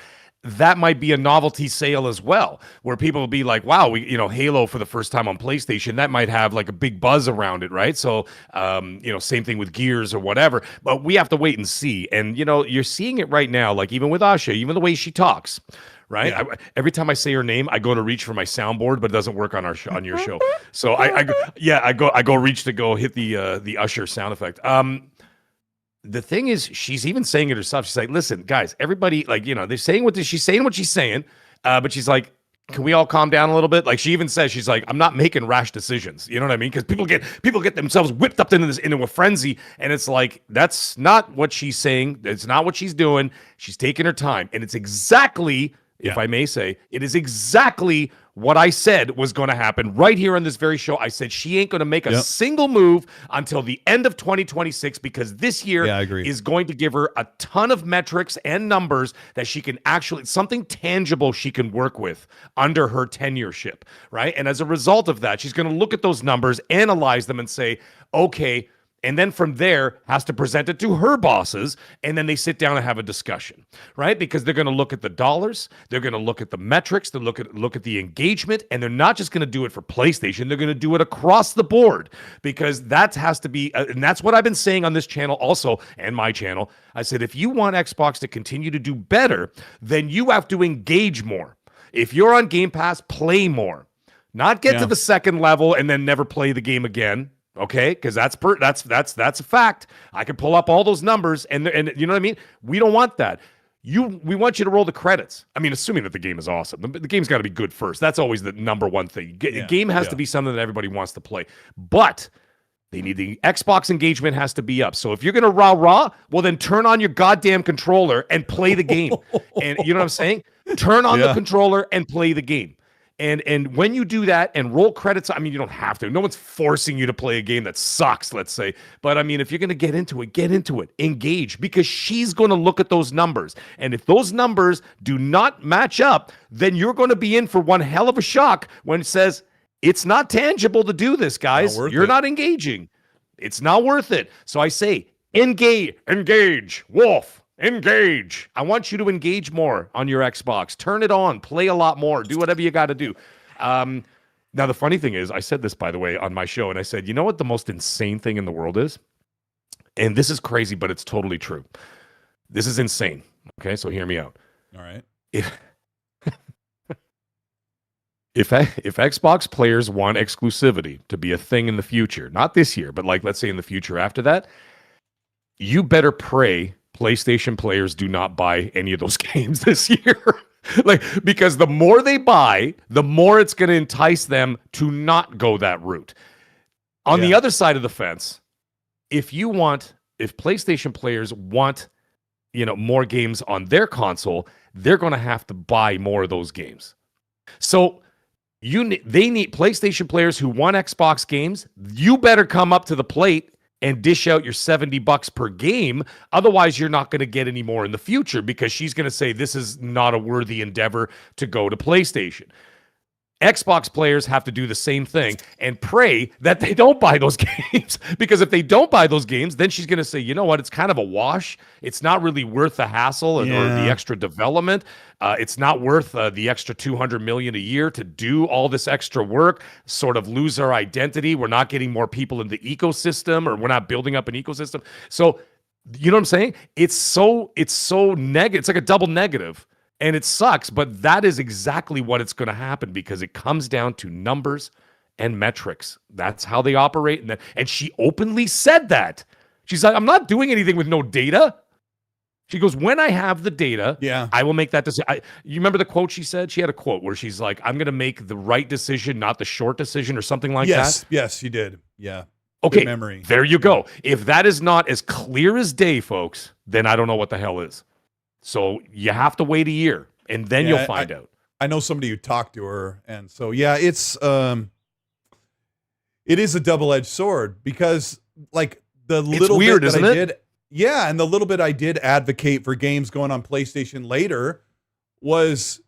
S2: That might be a novelty sale as well, where people will be like, wow, Halo for the first time on PlayStation, that might have like a big buzz around it, right? So, same thing with Gears or whatever, but we have to wait and see. And, you're seeing it right now, like even with Asha, even the way she talks, right? Yeah. Every time I say her name, I go to reach for my soundboard, but it doesn't work on on your show. So I go reach to go hit the Usher sound effect. The thing is, she's even saying it herself. She's like, listen, guys, everybody, like, they're saying she's saying what she's saying. But she's like, can we all calm down a little bit? Like she even says, she's like, I'm not making rash decisions. You know what I mean? Because people get themselves whipped up into a frenzy, and it's like that's not what she's saying. It's not what she's doing. She's taking her time, and it's exactly, if I may say, it is exactly what I said was going to happen right here on this very show. I said she ain't going to make a single move until the end of 2026 because this year is going to give her a ton of metrics and numbers that she can actually, something tangible she can work with under her tenureship, right? And as a result of that, she's going to look at those numbers, analyze them, and say, okay, and then from there has to present it to her bosses, and then they sit down and have a discussion, right? Because they're going to look at the dollars, they're going to look at the metrics, they look at the engagement, and they're not just going to do it for PlayStation, they're going to do it across the board, because that has to be, and that's what I've been saying on this channel also, and my channel. I said, if you want Xbox to continue to do better, then you have to engage more. If you're on Game Pass, play more. Not get to the second level and then never play the game again. Okay, because that's a fact. I can pull up all those numbers, and you know what I mean. We don't want that. We want you to roll the credits. I mean, assuming that the game is awesome. The game's got to be good first. That's always the number one thing. The game has to be something that everybody wants to play. But they need the Xbox engagement has to be up. So if you're gonna rah, well then turn on your goddamn controller and play the game. And you know what I'm saying? Turn on the controller and play the game. And when you do that and roll credits, I mean, you don't have to. No one's forcing you to play a game that sucks, let's say. But I mean, if you're going to get into it, engage, because she's going to look at those numbers. And if those numbers do not match up, then you're going to be in for one hell of a shock when it says, it's not tangible to do this, guys. You're not engaging. It's not worth it. So I say, engage, Wolf. Engage. I want you to engage more on your Xbox. Turn it on. Play a lot more. Do whatever you got to do. Now, the funny thing is, I said this, by the way, on my show, and I said, you know what the most insane thing in the world is? And this is crazy, but it's totally true. This is insane. Okay, so hear me out.
S1: All right.
S2: If Xbox players want exclusivity to be a thing in the future, not this year, but like let's say in the future after that, you better pray PlayStation players do not buy any of those games this year. Because the more they buy, the more it's going to entice them to not go that route. On the other side of the fence, if PlayStation players want, more games on their console, they're going to have to buy more of those games. So they need PlayStation players who want Xbox games. You better come up to the plate and dish out your $70 per game. Otherwise, you're not going to get any more in the future, because she's going to say this is not a worthy endeavor to go to PlayStation. Xbox players have to do the same thing and pray that they don't buy those games, because if they don't buy those games, then she's going to say, you know what, it's kind of a wash. It's not really worth the hassle or the extra development. It's not worth the extra $200 million a year to do all this extra work, sort of lose our identity. We're not getting more people in the ecosystem, or we're not building up an ecosystem. So, you know what I'm saying? It's so negative. It's like a double negative. And it sucks, but that is exactly what it's going to happen, because it comes down to numbers and metrics. That's how they operate. And she openly said that. She's like, I'm not doing anything with no data. She goes, when I have the data, I will make that decision. You remember the quote she said? She had a quote where she's like, I'm going to make the right decision, not the short decision, or something like that.
S1: Yes, she did. Yeah.
S2: Okay,
S1: good memory.
S2: There you go. If that is not as clear as day, folks, then I don't know what the hell is. So you have to wait a year, and then you'll find out.
S1: I know somebody who talked to her, and so it is a double-edged sword, because like the little
S2: weird,
S1: bit that
S2: isn't
S1: I
S2: it?
S1: did, and the little bit I did advocate for games going on PlayStation later was,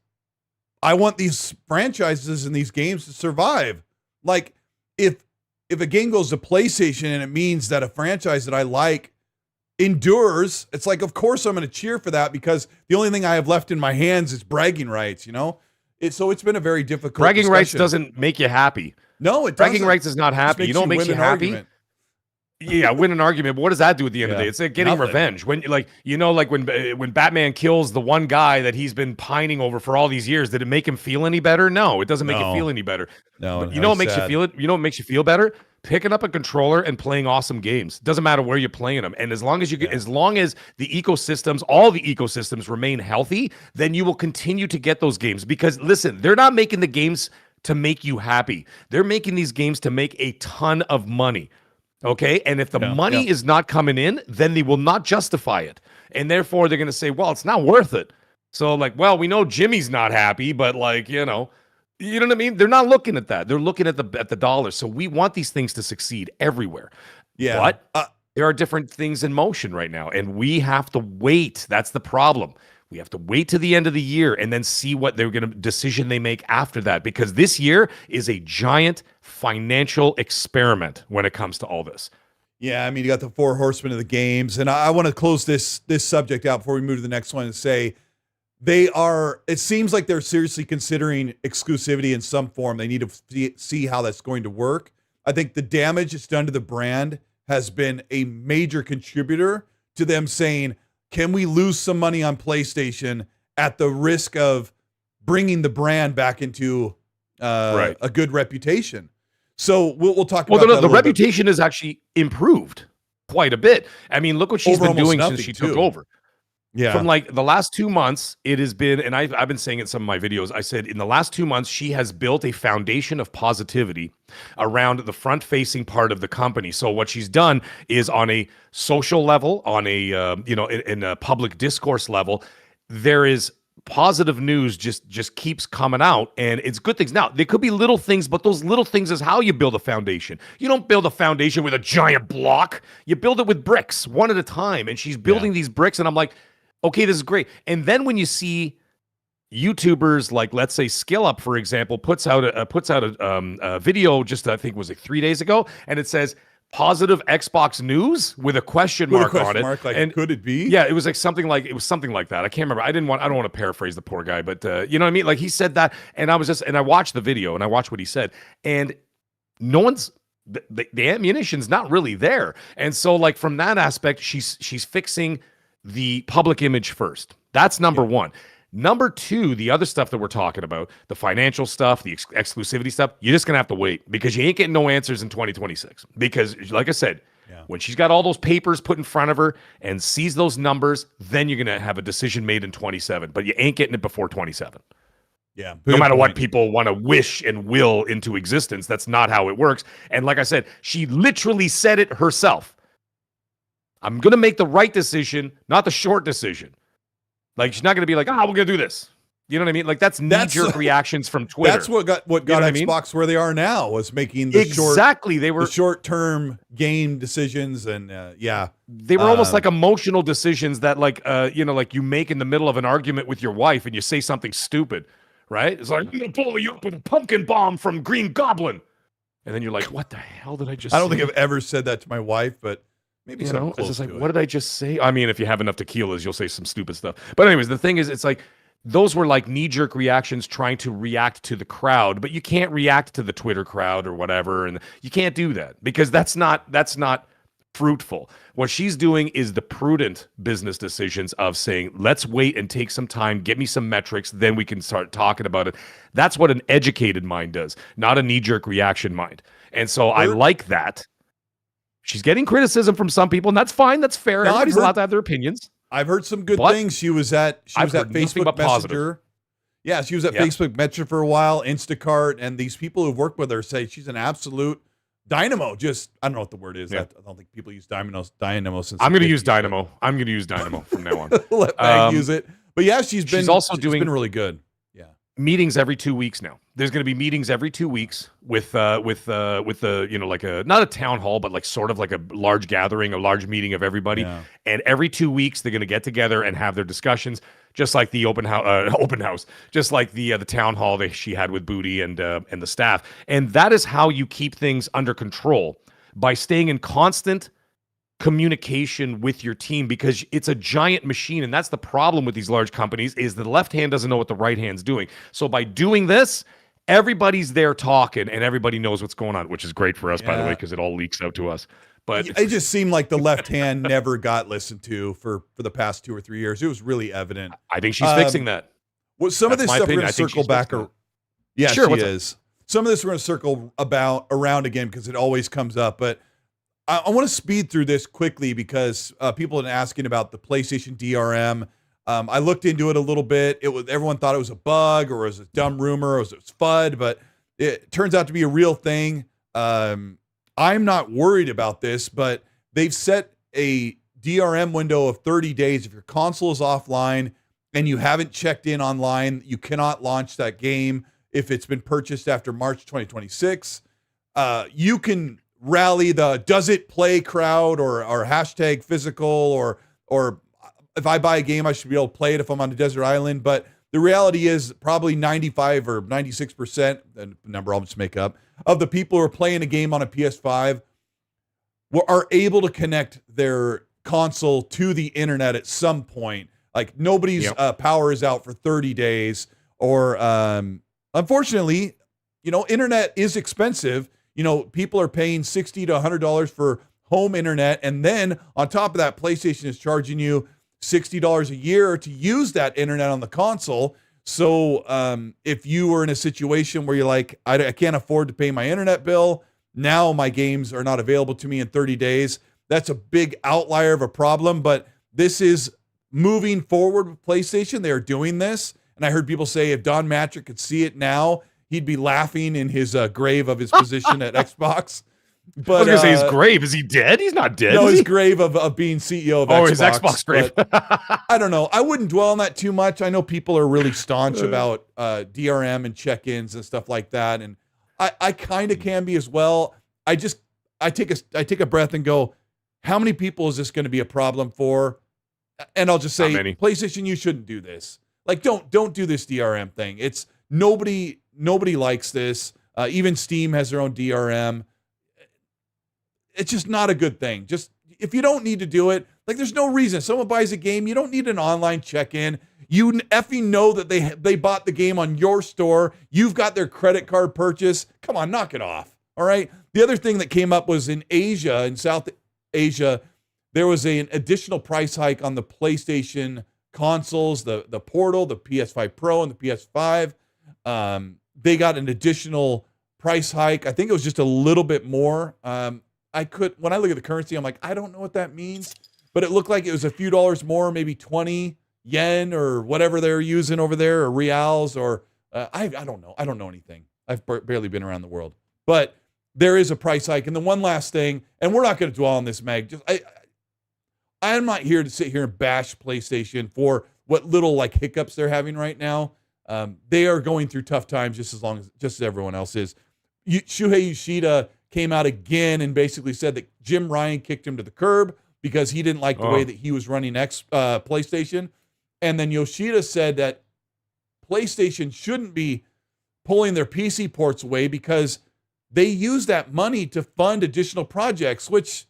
S1: I want these franchises and these games to survive. Like if a game goes to PlayStation and it means that a franchise that I like endures, it's like, of course I'm going to cheer for that, because the only thing I have left in my hands is bragging rights, So it's been a very difficult
S2: bragging
S1: discussion.
S2: rights doesn't make you happy.
S1: No, it doesn't.
S2: Bragging rights is not happy. You know what makes you happy?
S1: Argument.
S2: Yeah, win an argument. But what does that do at the end of the day? It's like getting revenge. When when Batman kills the one guy that he's been pining over for all these years, did it make him feel any better? No, it doesn't make you feel any better.
S1: No.
S2: But you know what makes you feel it? You know what makes you feel better? picking up a controller and playing awesome games. Doesn't matter where you're playing them. And as long as as long as the ecosystems, all the ecosystems remain healthy, then you will continue to get those games. Because listen, they're not making the games to make you happy. They're making these games to make a ton of money. Okay. And if the money is not coming in, then they will not justify it. And therefore they're going to say, well, it's not worth it. So like, well, we know Jimmy's not happy, but like, you know what I mean? They're not looking at that. They're looking at the dollars. So we want these things to succeed everywhere.
S1: Yeah.
S2: But there are different things in motion right now, and we have to wait. That's the problem. We have to wait to the end of the year and then see what decision they make after that, because this year is a giant financial experiment when it comes to all this.
S1: Yeah, I mean, you got the 4 horsemen of the games, and I want to close this subject out before we move to the next one and say, it seems like they're seriously considering exclusivity in some form. They need to see how that's going to work. I think the damage it's done to the brand has been a major contributor to them saying, can we lose some money on PlayStation at the risk of bringing the brand back into a good reputation? So we'll talk about that.
S2: The reputation has actually improved quite a bit. I mean, look what she's been doing since she took over.
S1: Yeah.
S2: From like the last 2 months, it has been, and I've been saying it in some of my videos, I said in the last 2 months, she has built a foundation of positivity around the front-facing part of the company. So what she's done is on a social level, on a, in a public discourse level, there is positive news just keeps coming out, and it's good things. Now, there could be little things, but those little things is how you build a foundation. You don't build a foundation with a giant block. You build it with bricks, one at a time, and she's building these bricks, and I'm like, okay, this is great. And then when you see YouTubers like, let's say, Skill Up, for example, puts out a video just, I think, was it 3 days ago, and it says positive Xbox news with a question mark on it.
S1: Like,
S2: and
S1: could it be?
S2: Yeah, it was something like that. I can't remember. I don't want to paraphrase the poor guy, but you know what I mean? Like, he said that, and I watched the video and I watched what he said, and no one's the ammunition's not really there. And so, like, from that aspect, she's fixing the public image first. That's number one. Number two, the other stuff that we're talking about, the financial stuff, the exclusivity stuff, you're just going to have to wait, because you ain't getting no answers in 2026. Because, like I said, when she's got all those papers put in front of her and sees those numbers, then you're going to have a decision made in 27. But you ain't getting it before 27.
S1: Yeah.
S2: No matter what people want to wish and will into existence, that's not how it works. And like I said, she literally said it herself. I'm going to make the right decision, not the short decision. Like, she's not going to be like, we're going to do this. You know what I mean? Like, that's knee-jerk reactions from Twitter.
S1: That's what got Xbox where they are now, was making the short-term game decisions, and
S2: they were almost like emotional decisions that, like, like you make in the middle of an argument with your wife, and you say something stupid, right? It's like, I'm going to blow you up with a pumpkin bomb from Green Goblin, and then you're like, what the hell did I just say?
S1: I don't think I've ever said that to my wife, but maybe
S2: it's just like, what did I just say? I mean, if you have enough tequilas, you'll say some stupid stuff. But anyways, the thing is, it's like, those were like knee-jerk reactions trying to react to the crowd, but you can't react to the Twitter crowd or whatever, and you can't do that, because that's not fruitful. What she's doing is the prudent business decisions of saying, let's wait and take some time, get me some metrics, then we can start talking about it. That's what an educated mind does, not a knee-jerk reaction mind. And so I like that. She's getting criticism from some people, and that's fine. That's fair. Everybody's allowed to have their opinions.
S1: I've heard some good things. She was at Facebook Messenger. Yeah, she was at Facebook Messenger for a while, Instacart, and these people who've worked with her say she's an absolute dynamo. Just, I don't know what the word is. I don't think people use dynamo since
S2: I'm going to use dynamo. I'm going to use dynamo from now on.
S1: Let Meg use it. But yeah, she's been doing really good. Yeah.
S2: Meetings every 2 weeks now. There's going to be meetings every 2 weeks with the like not a town hall, but like sort of like a large gathering, a large meeting of everybody. Yeah. And every 2 weeks they're going to get together and have their discussions, just like the open house, just like the town hall that she had with Booty and the staff. And that is how you keep things under control, by staying in constant communication with your team, because it's a giant machine. And that's the problem with these large companies, is the left hand doesn't know what the right hand's doing. So by doing this, everybody's there talking and everybody knows what's going on, which is great for us, by the way, because it all leaks out to us. But
S1: it just seemed like the left hand never got listened to for the past 2 or 3 years. It was really evident.
S2: I think she's fixing that.
S1: Well, some of this stuff we're going to circle back. She is. some of this we're going to circle around again because it always comes up, but I want to speed through this quickly because people have been asking about the PlayStation DRM. I looked into it a little bit. Everyone thought it was a bug or it was a dumb rumor or it was FUD, but it turns out to be a real thing. I'm not worried about this, but they've set a DRM window of 30 days. If your console is offline and you haven't checked in online, you cannot launch that game if it's been purchased after March 2026. You can rally the does it play crowd or hashtag physical or if I buy a game, I should be able to play it if I'm on a desert island. But the reality is probably 95 or 96%, the number I'll just make up, of the people who are playing a game on a PS5 are able to connect their console to the internet at some point. Like nobody's power is out for 30 days or unfortunately, internet is expensive. People are paying $60 to $100 for home internet. And then on top of that, PlayStation is charging you $60 a year to use that internet on the console. So if you were in a situation where you're like, I can't afford to pay my internet bill, now my games are not available to me in 30 days. That's a big outlier of a problem, but this is moving forward with PlayStation. They are doing this. And I heard people say if Don Matrick could see it now, he'd be laughing in his grave of his position at Xbox. But
S2: I was going to say his grave. Is he dead? He's not dead.
S1: No, his grave of being CEO of Xbox.
S2: Oh, his Xbox grave.
S1: I don't know. I wouldn't dwell on that too much. I know people are really staunch about DRM and check-ins and stuff like that. And I kind of can be as well. I take a breath and go, how many people is this going to be a problem for? And I'll just say, PlayStation, you shouldn't do this. Like, don't do this DRM thing. It's nobody likes this. Even Steam has their own DRM. It's just not a good thing. Just if you don't need to do it, like there's no reason. If someone buys a game, you don't need an online check-in. You effing know that they bought the game on your store. You've got their credit card purchase. Come on, knock it off. All right. The other thing that came up was in Asia, in South Asia, there was an additional price hike on the PlayStation consoles, the Portal, the PS5 Pro, and the PS5. They got an additional price hike. I think it was just a little bit more. When I look at the currency, I'm like, I don't know what that means, but it looked like it was a few dollars more, maybe 20 yen or whatever they're using over there, or reals, or I don't know. I don't know anything. I've barely been around the world, but there is a price hike. And the one last thing, and we're not going to dwell on this, Meg. I'm not here to sit here and bash PlayStation for what little like hiccups they're having right now. They are going through tough times just as everyone else is. Shuhei Yoshida came out again and basically said that Jim Ryan kicked him to the curb because he didn't like the way that he was running PlayStation. And then Yoshida said that PlayStation shouldn't be pulling their PC ports away because they use that money to fund additional projects, which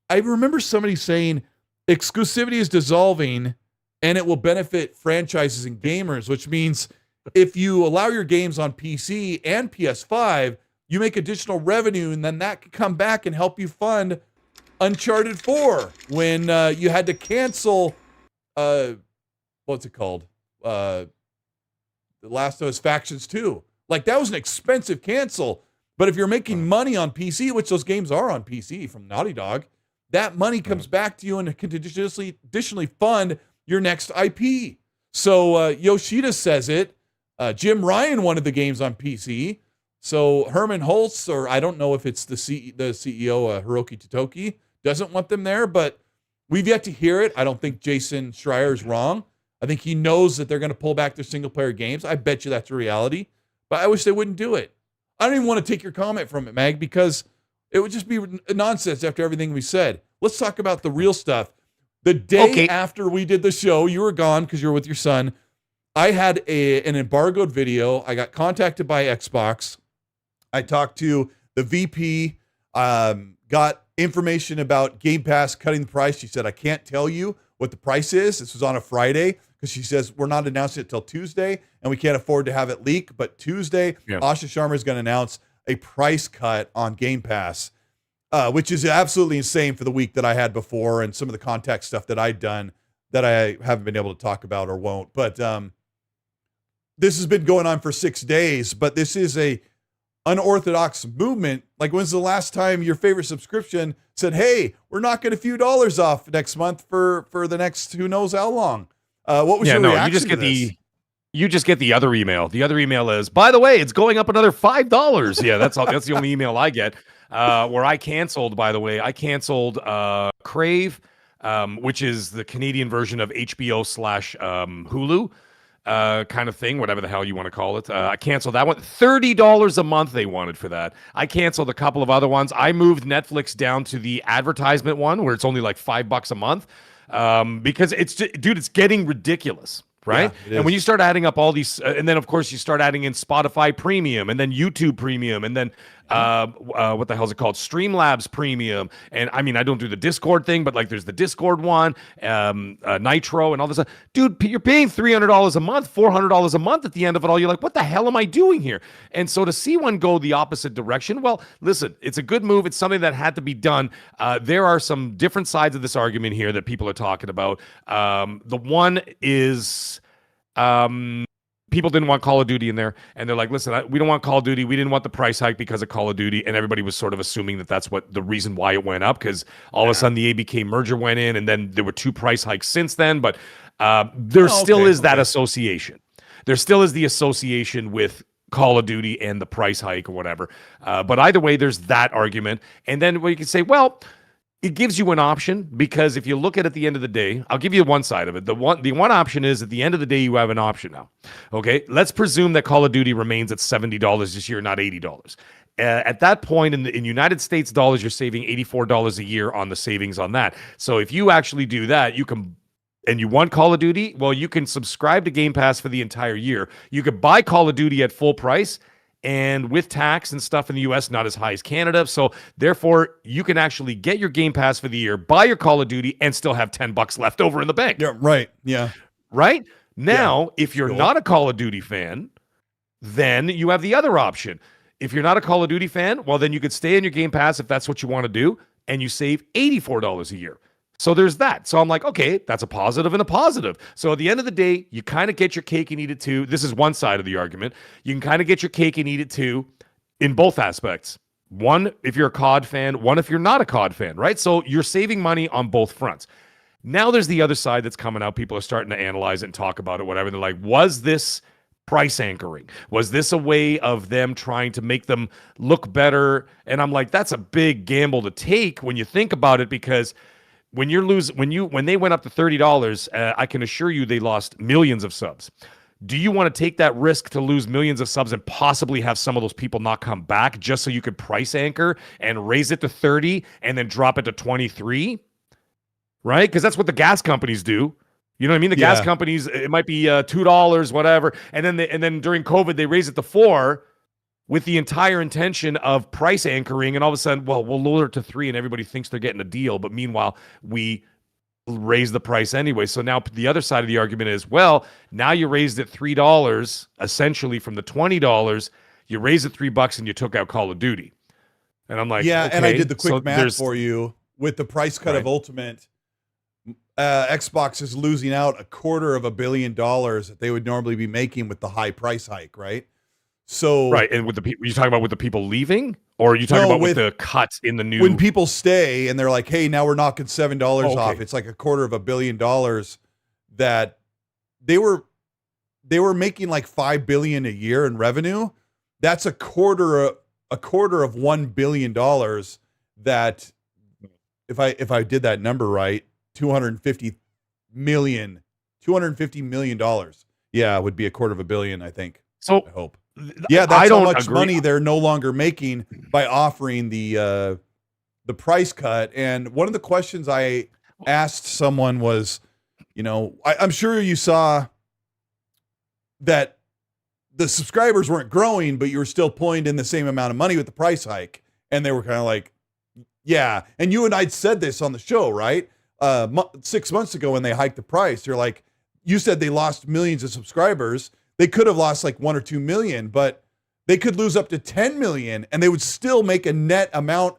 S1: I remember somebody saying exclusivity is dissolving and it will benefit franchises and gamers, which means if you allow your games on PC and PS5, you make additional revenue, and then that can come back and help you fund Uncharted 4 when you had to cancel, what's it called? The Last of Us Factions 2. Like, that was an expensive cancel. But if you're making money on PC, which those games are on PC from Naughty Dog, that money comes back to you and can additionally fund your next IP. So Yoshida says it. Jim Ryan wanted the games on PC. So Herman Holtz, or I don't know if it's the CEO, Hiroki Totoki, doesn't want them there, but we've yet to hear it. I don't think Jason Schreier is wrong. I think he knows that they're going to pull back their single-player games. I bet you that's a reality, but I wish they wouldn't do it. I don't even want to take your comment from it, Mag, because it would just be nonsense after everything we said. Let's talk about the real stuff. The day after we did the show, you were gone because you were with your son. I had an embargoed video. I got contacted by Xbox. I talked to the VP, got information about Game Pass cutting the price. She said, I can't tell you what the price is. This was on a Friday because she says we're not announcing it till Tuesday and we can't afford to have it leak. But Tuesday, Asha Sharma is going to announce a price cut on Game Pass, which is absolutely insane for the week that I had before and some of the contact stuff that I'd done that I haven't been able to talk about or won't. But this has been going on for 6 days, but this is unorthodox movement. Like, when's the last time your favorite subscription said, hey, we're knocking a few dollars off next month for the next who knows how long? What was your reaction to this?
S2: You just get the other email. The other email is, by the way, it's going up another $5. Yeah, that's all. That's the only email I get. Where I canceled, by the way, Crave, which is the Canadian version of HBO / Hulu. Kind of thing, whatever the hell you want to call it. I canceled that one. $30 a month they wanted for that. I canceled a couple of other ones. I moved Netflix down to the advertisement one where it's only like $5 a month because it's getting ridiculous. Right. Yeah, and when you start adding up all these, and then, of course, you start adding in Spotify Premium and then YouTube Premium and then what the hell is it called? Streamlabs Premium. And I mean, I don't do the Discord thing, but like there's the Discord one, Nitro and all this stuff. Dude, you're paying $300 a month, $400 a month at the end of it all. You're like, what the hell am I doing here? And so to see one go the opposite direction, well, listen, it's a good move. It's something that had to be done. There are some different sides of this argument here that people are talking about. The one is people didn't want Call of Duty in there, and they're like, listen, we don't want Call of Duty. We didn't want the price hike because of Call of Duty, and everybody was sort of assuming that that's what the reason why it went up, because all of a sudden the ABK merger went in, and then there were 2 price hikes since then, but there still is that association. There still is the association with Call of Duty and the price hike or whatever. But either way, there's that argument, and then you can say, well, it gives you an option, because if you look at the end of the day, I'll give you one side of it. The one option is at the end of the day, you have an option now. Okay, let's presume that Call of Duty remains at $70 this year, not $80. At that point, in United States dollars, you're saving $84 a year on the savings on that. So if you actually do that, you can, and you want Call of Duty, well, you can subscribe to Game Pass for the entire year. You could buy Call of Duty at full price, and with tax and stuff in the US, not as high as Canada. So therefore, you can actually get your Game Pass for the year, buy your Call of Duty, and still have $10 left over in the bank.
S1: Yeah, right. Yeah.
S2: Right? Now, if you're not a Call of Duty fan, then you have the other option. If you're not a Call of Duty fan, well, then you could stay in your Game Pass if that's what you want to do, and you save $84 a year. So there's that. So I'm like, okay, that's a positive and a positive. So at the end of the day, you kind of get your cake and eat it too. This is one side of the argument. You can kind of get your cake and eat it too in both aspects. One, if you're a COD fan, one, if you're not a COD fan, right? So you're saving money on both fronts. Now there's the other side that's coming out. People are starting to analyze it and talk about it, whatever. They're like, was this price anchoring? Was this a way of them trying to make them look better? And I'm like, that's a big gamble to take when you think about it, because when they went up to $30, I can assure you they lost millions of subs. Do you want to take that risk to lose millions of subs and possibly have some of those people not come back just so you could price anchor and raise it to 30 and then drop it to 23? Right? Because that's what the gas companies do. You know what I mean? The gas companies, it might be $2, whatever, and then during COVID they raise it to $4. With the entire intention of price anchoring, and all of a sudden, well, we'll lower it to 3 and everybody thinks they're getting a deal, but meanwhile, we raise the price anyway. So now the other side of the argument is, well, now you raised it $3, essentially from the $20, you raised it $3 and you took out Call of Duty. And I'm like,
S1: yeah,
S2: okay,
S1: and I did the quick math for you. With the price cut of Ultimate, Xbox is losing out $250 million that they would normally be making with the high price hike, right? So
S2: right, and with the people, you talking about with the people leaving, or are you talking about with the cuts in the new?
S1: When people stay and they're like, "Hey, now we're knocking $7 off," it's like $250 million that they were making like $5 billion a year in revenue. That's a quarter of $1 billion. That if I did that number right, $250 million. Yeah, it would be $250 million, I think.
S2: So
S1: I hope. Yeah, that's
S2: I don't
S1: how much
S2: agree.
S1: money they're no longer making by offering the price cut. And one of the questions I asked someone was, I'm sure you saw that the subscribers weren't growing, but you were still pulling in the same amount of money with the price hike. And they were kind of like, yeah. And you and I said this on the show, right? 6 months ago when they hiked the price, you're like, you said they lost millions of subscribers. They could have lost like 1 or 2 million, but they could lose up to 10 million and they would still make a net amount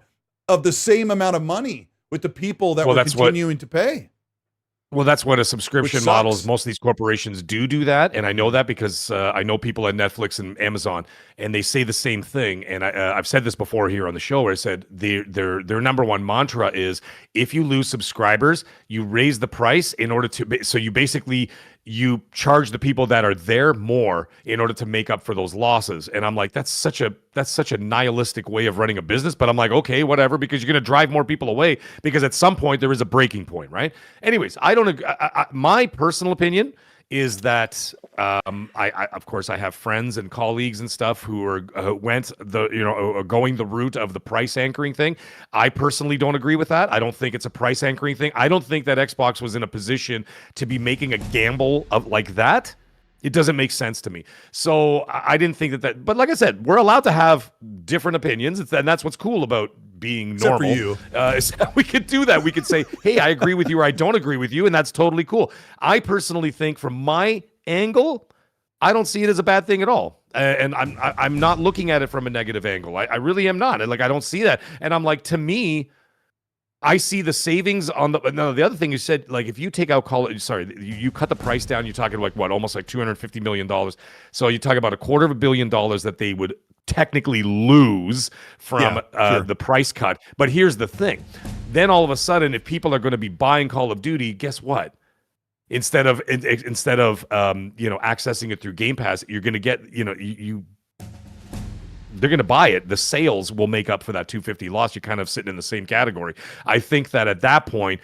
S1: of the same amount of money with the people that were continuing to pay.
S2: Well, that's what a subscription
S1: Which
S2: model is.
S1: sucks.
S2: Most of these corporations do that, and I know that because I know people at Netflix and Amazon, and they say the same thing. And I've said this before here on the show, where I said their number one mantra is if you lose subscribers, you raise the price in order to. So you charge the people that are there more in order to make up for those losses. And I'm like, that's such a nihilistic way of running a business. But I'm like, okay, whatever, because you're going to drive more people away because at some point there is a breaking point, right? Anyways, my personal opinion is that I of course I have friends and colleagues and stuff who are going the route of the price anchoring thing. I personally don't agree with that. I don't think it's a price anchoring thing. I don't think that Xbox was in a position to be making a gamble of like that. It doesn't make sense to me. So I didn't think that. But like I said, we're allowed to have different opinions, and that's what's cool about being normal.
S1: Except for you.
S2: We could do that. We could say, hey, I agree with you or I don't agree with you, and that's totally cool. I personally think from my angle, I don't see it as a bad thing at all. And I'm not looking at it from a negative angle. I really am not. Like, I don't see that. And I'm like, to me, I see the savings on the. No, the other thing you said, like, if you take out you cut the price down, you're talking like what, almost like $250 million. So you talk about $250 million that they would technically lose from the price cut. But here's the thing. Then all of a sudden, if people are going to be buying Call of Duty, guess what? Instead of accessing it through Game Pass, you're going to get, they're going to buy it. The sales will make up for that 250 loss. You're kind of sitting in the same category. I think that at that point,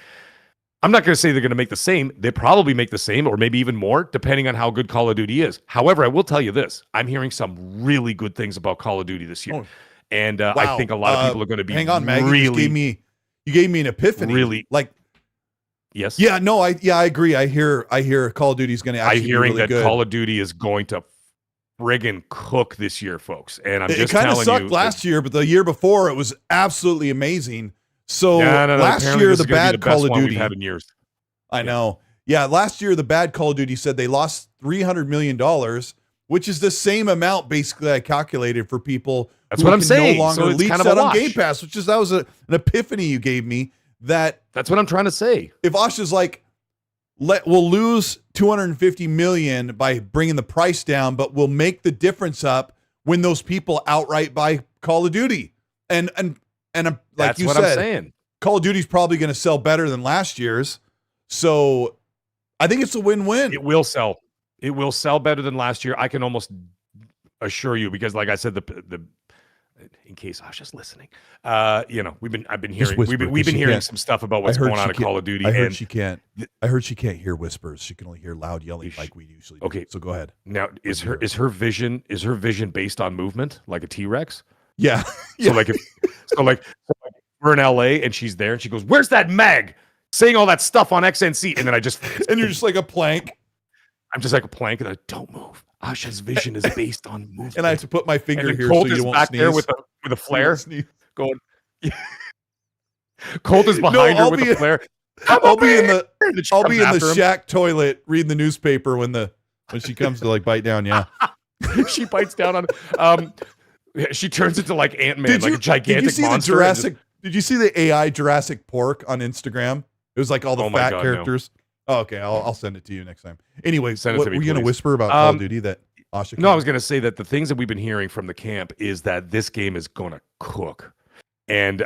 S2: I'm not going to say they're going to make the same. They probably make the same or maybe even more, depending on how good Call of Duty is. However, I will tell you this. I'm hearing some really good things about Call of Duty this year.
S1: Oh.
S2: And I think a lot of people are going to be
S1: hang on, Maggie, you gave me an epiphany.
S2: Really?
S1: Like,
S2: yes.
S1: Yeah, no, I agree. I hear Call of Duty is going to actually be really good.
S2: Call of Duty is going to friggin' cook this year, folks. And I'm just
S1: telling you. It kind of sucked last year, but the year before it was absolutely amazing. So last year, the bad Call of Duty
S2: we've had in years.
S1: I know. Yeah, last year, the bad Call of Duty said they lost $300 million, which is the same amount basically I calculated for people
S2: That's what I'm saying.
S1: No longer
S2: so it's
S1: lease
S2: kind of
S1: that
S2: a
S1: on
S2: wash.
S1: Game Pass, that was an epiphany you gave me. That's
S2: what I'm trying to say.
S1: If Asha's like, we'll lose $250 million by bringing the price down, but we'll make the difference up when those people outright buy Call of Duty. And like
S2: that's
S1: you
S2: what
S1: said,
S2: I'm saying.
S1: Call of Duty's probably going to sell better than last year's. So I think it's a win-win.
S2: It will sell. It will sell better than last year. I can almost assure you, because like I said, the in case Asha's listening, we've been hearing some stuff about what's going on at Call of Duty.
S1: I heard she can't hear whispers. She can only hear loud yelling like we usually do.
S2: Okay,
S1: so go ahead.
S2: Now, is her vision based on movement, like a T-Rex?
S1: Yeah.
S2: So like we're in LA and she's there and she goes, "Where's that Meg?" saying all that stuff on XNC, and then
S1: and you're just like a plank.
S2: I'm just like a plank, and I don't move. Asha's vision is based on movement.
S1: And I have to put my finger here
S2: Colt
S1: so you
S2: is
S1: won't
S2: back
S1: sneeze.
S2: there with a flare going. Colt is behind her with a flare.
S1: I'll be in the shack toilet reading the newspaper when she comes to like bite down. Yeah,
S2: she bites down on. She turns into like Ant-Man, like a gigantic monster.
S1: Did you see the AI Jurassic Pork on Instagram? It was like all the fat characters. No. Oh, okay, I'll send it to you next time. Anyway,
S2: send it to me,
S1: were you going to whisper about Call of Duty that Asha?
S2: No, I was going to say that the things that we've been hearing from the camp is that this game is going to cook. And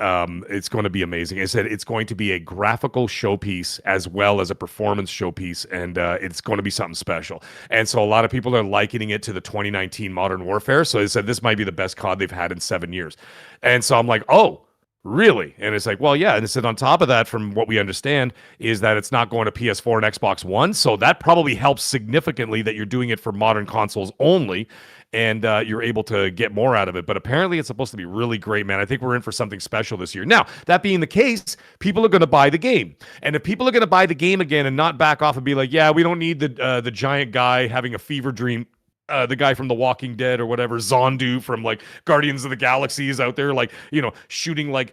S2: it's going to be amazing. I said it's going to be a graphical showpiece as well as a performance showpiece, and it's going to be something special. And so a lot of people are likening it to the 2019 Modern Warfare. So they said this might be the best COD they've had in 7 years. And so I'm like, oh, really? And it's like, well, yeah. And it said on top of that, from what we understand, is that it's not going to PS4 and Xbox One. So that probably helps significantly that you're doing it for modern consoles only. And you're able to get more out of it. But apparently it's supposed to be really great, man. I think we're in for something special this year. Now, that being the case, people are going to buy the game. And if people are going to buy the game again and not back off and be like, yeah, we don't need the giant guy having a fever dream, the guy from The Walking Dead or whatever, Zondu from like Guardians of the Galaxy is out there, like, shooting like,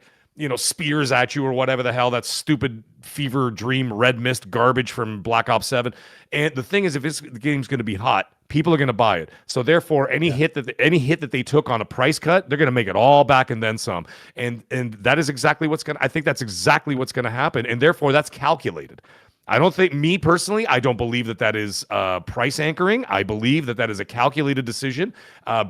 S2: spears at you or whatever the hell, that stupid fever dream red mist garbage from Black Ops 7. And the thing is, if the game's going to be hot, people are going to buy it. So therefore, any hit that they took on a price cut, they're going to make it all back and then some. And that is exactly I think that's exactly what's going to happen. And therefore, that's calculated. I don't think, me personally, I don't believe that is price anchoring. I believe that is a calculated decision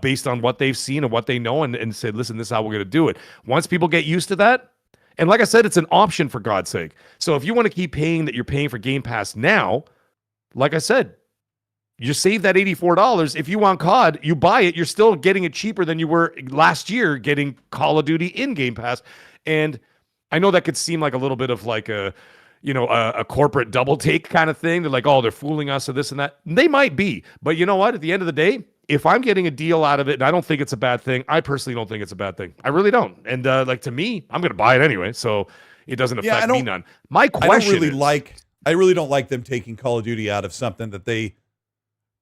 S2: based on what they've seen and what they know, and said, listen, this is how we're going to do it. Once people get used to that, and like I said, it's an option, for God's sake. So if you want to keep paying that you're paying for Game Pass now, like I said, you save that $84. If you want COD, you buy it. You're still getting it cheaper than you were last year getting Call of Duty in Game Pass. And I know that could seem like a little bit of like a corporate double take kind of thing. They're like, oh, they're fooling us or this and that. They might be. But you know what? At the end of the day, if I'm getting a deal out of it, and I don't think it's a bad thing, I personally don't think it's a bad thing. I really don't. And like, to me, I'm going to buy it anyway. So it doesn't affect me none. My question
S1: I really don't like them taking Call of Duty out of something that they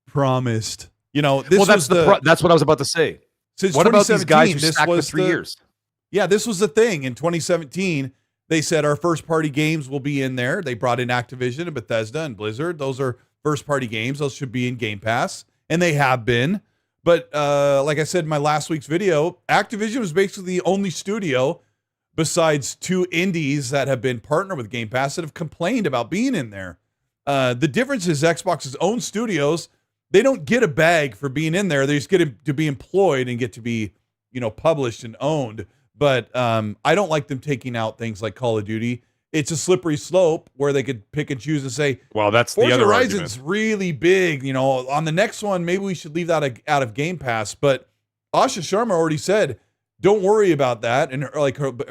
S1: promised.
S2: That's what I was about to say.
S1: Since
S2: what about these guys who stacked for 3 years?
S1: Yeah, this was the thing. In 2017, they said our first-party games will be in there. They brought in Activision and Bethesda and Blizzard. Those are first-party games. Those should be in Game Pass, and they have been. But like I said in my last week's video, Activision was basically the only studio besides 2 indies that have been partnered with Game Pass that have complained about being in there. The difference is Xbox's own studios, they don't get a bag for being in there. They just get to be employed and get to be, published and owned. But I don't like them taking out things like Call of Duty. It's a slippery slope where they could pick and choose and say,
S2: well, that's
S1: Forza
S2: the other
S1: Horizon's
S2: argument.
S1: really big. On the next one, maybe we should leave that out of Game Pass. But Asha Sharma already said, don't worry about that. And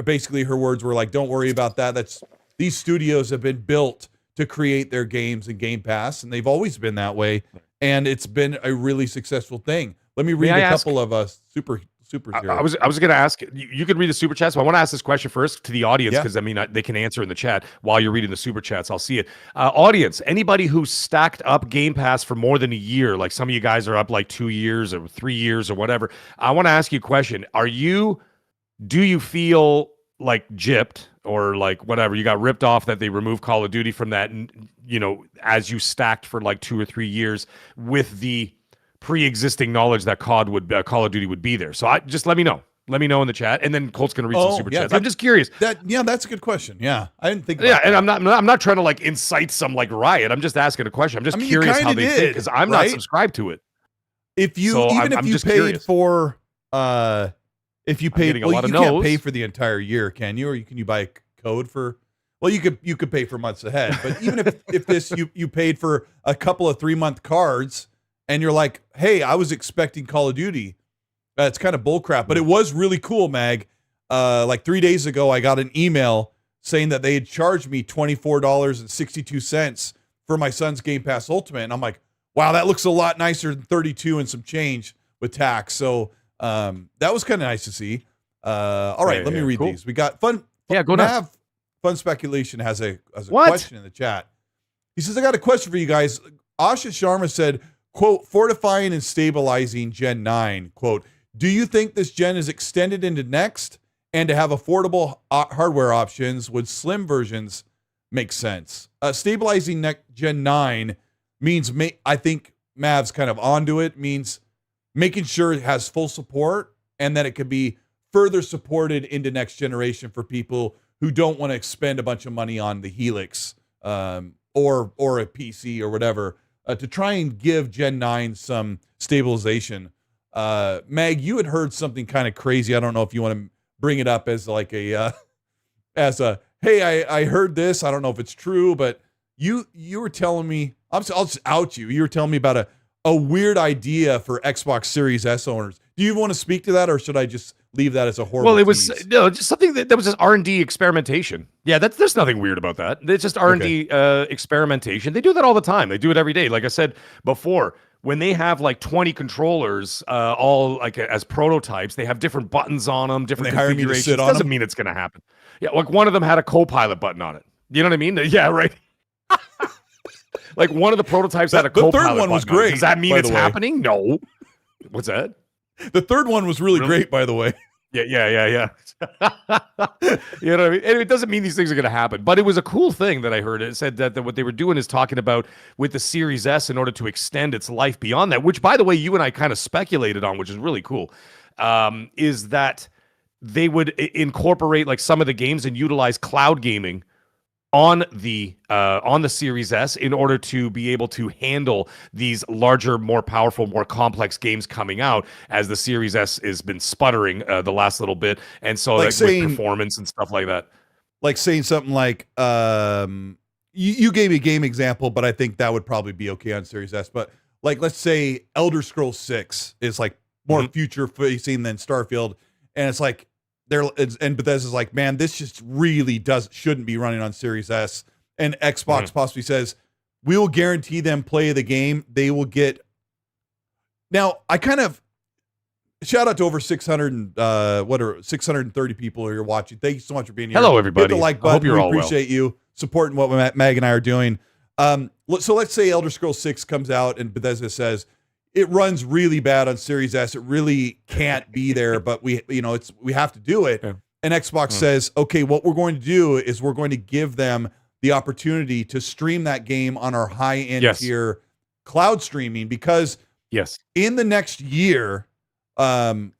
S1: basically her words were like, don't worry about that. These studios have been built to create their games in Game Pass, and they've always been that way. And it's been a really successful thing. Let me read a couple of super here.
S2: I was going to ask, you could read the super chats, but I want to ask this question first to the audience, because they can answer in the chat while you're reading the super chats. I'll see it. Audience, anybody who stacked up Game Pass for more than a year, like some of you guys are up like 2 years or 3 years or whatever. I want to ask you a question. Do you feel like gypped or like whatever, you got ripped off that they removed Call of Duty from that, and as you stacked for like 2 or 3 years with the pre-existing knowledge that Call of Duty would be there? So just let me know. Let me know in the chat, and then Colt's going to read some super chats. I'm just curious.
S1: That's a good question. Yeah, I didn't think about that.
S2: And I'm not trying to like incite some like riot. I'm just asking a question. I'm just curious how they fit, because I'm not subscribed to it.
S1: If you paid for you can't pay for the entire year, can you? Or can you buy a code for? Well, you could pay for months ahead, but even if you paid for a couple of 3-month cards, and you're like, hey, I was expecting Call of Duty. It's kind of bullcrap, but it was really cool, Mag. Like 3 days ago, I got an email saying that they had charged me $24.62 for my son's Game Pass Ultimate, and I'm like, wow, that looks a lot nicer than $32 and some change with tax. So that was kind of nice to see. All right, let me read these. We got fun.
S2: Yeah, go down.
S1: Fun Speculation has a question in the chat. He says, I got a question for you guys. Asha Sharma said, quote, fortifying and stabilizing Gen 9, quote, do you think this gen is extended into next, and to have affordable hardware options, would slim versions make sense? Stabilizing Gen 9 means, I think Mav's kind of onto it, means making sure it has full support and that it could be further supported into next generation for people who don't want to expend a bunch of money on the Helix or a PC or whatever, to try and give Gen 9 some stabilization. Mag, you had heard something kind of crazy. I don't know if you want to bring it up as like hey, I heard this. I don't know if it's true, but you were telling me, I'll just out you. You were telling me about a weird idea for Xbox Series S owners. Do you want to speak to that, or should I just leave that as a horrible tease?
S2: Just something that was just R&D experimentation. Yeah, there's nothing weird about that. It's just R&D experimentation. They do that all the time. They do it every day. Like I said before, when they have like 20 controllers, all like as prototypes, they have different buttons on them, different configurations. It doesn't mean it's going to happen. Yeah, like one of them had a co-pilot button on it. You know what I mean? Yeah, right. Like one of the prototypes had a co-pilot button. The third one was great. Does that mean it's happening? No. What's that?
S1: The third one was really great, by the way.
S2: Yeah. You know what I mean? And it doesn't mean these things are going to happen, but it was a cool thing that I heard. It said that what they were doing is talking about with the Series S in order to extend its life beyond that, which, by the way, you and I kind of speculated on, which is really cool, is that they would incorporate like some of the games and utilize cloud gaming on the Series S in order to be able to handle these larger, more powerful, more complex games coming out, as the Series S has been sputtering the last little bit, and so
S1: Like
S2: with
S1: saying-
S2: performance and stuff like that.
S1: Like saying something like, you gave me a game example, but I think that would probably be okay on Series S. But like, let's say Elder Scrolls 6 is like more future facing than Starfield, and it's like and Bethesda's like, man, this just really shouldn't be running on Series S. And Xbox possibly says, we will guarantee them play the game. They will get. Now, I kind of shout out to over 630 people who are watching. Thank you so much for being here.
S2: Hello, everybody.
S1: Hit the like button.
S2: I hope you're
S1: we
S2: all well.
S1: appreciate you supporting what Mag and I are doing. So let's say Elder Scrolls 6 comes out and Bethesda says it runs really bad on Series S. It really can't be there, but we have to do it. Yeah. And Xbox says, okay, what we're going to do is we're going to give them the opportunity to stream that game on our high-end tier cloud streaming, because in the next year, I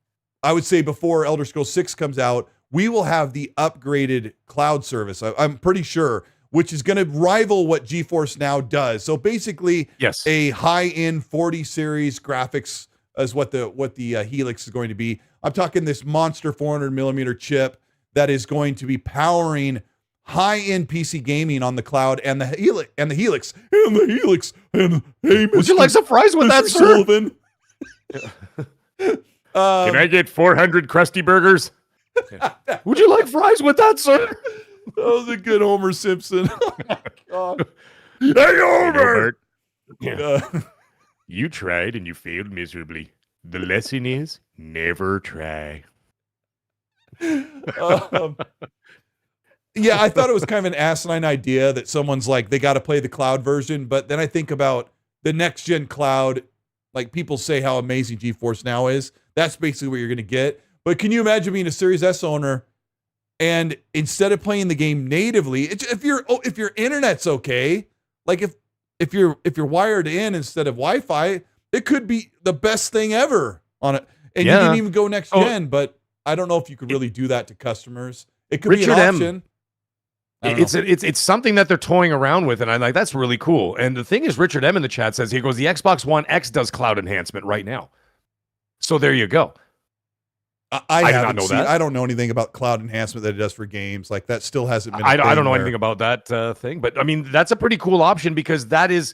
S1: would say before Elder Scrolls 6 comes out, we will have the upgraded cloud service. I'm pretty sure, which is going to rival what GeForce Now does. So basically, a high-end 40 series graphics is what the Helix is going to be. I'm talking this monster 400 millimeter chip that is going to be powering high-end PC gaming on the cloud, and the Helix. And hey,
S2: would you like some fries with that,
S1: Sullivan?
S2: Can I get 400 Krusty Burgers? Would you like fries with that, sir?
S1: That was a good Homer Simpson. Oh, God.
S2: Hey, Homer! You tried and you failed miserably. The lesson is never try.
S1: Yeah, I thought it was kind of an asinine idea that someone's like, they got to play the cloud version. But then I think about the next gen cloud. Like, people say how amazing GeForce Now is. That's basically what you're going to get. But can you imagine being a Series S owner and instead of playing the game natively, if your internet's okay, like if you're wired in instead of Wi-Fi, it could be the best thing ever on it. And you didn't even go next gen, but I don't know if you could really do that to customers. It could be an option.
S2: It's something that they're toying around with, and I'm like, that's really cool. And the thing is, Richard M in the chat says, he goes, the Xbox One X does cloud enhancement right now. So there you go.
S1: I did not know that. I don't know anything about cloud enhancement that it does for games. Like, that still hasn't been.
S2: I don't know anything about that thing, but I mean, that's a pretty cool option, because that is,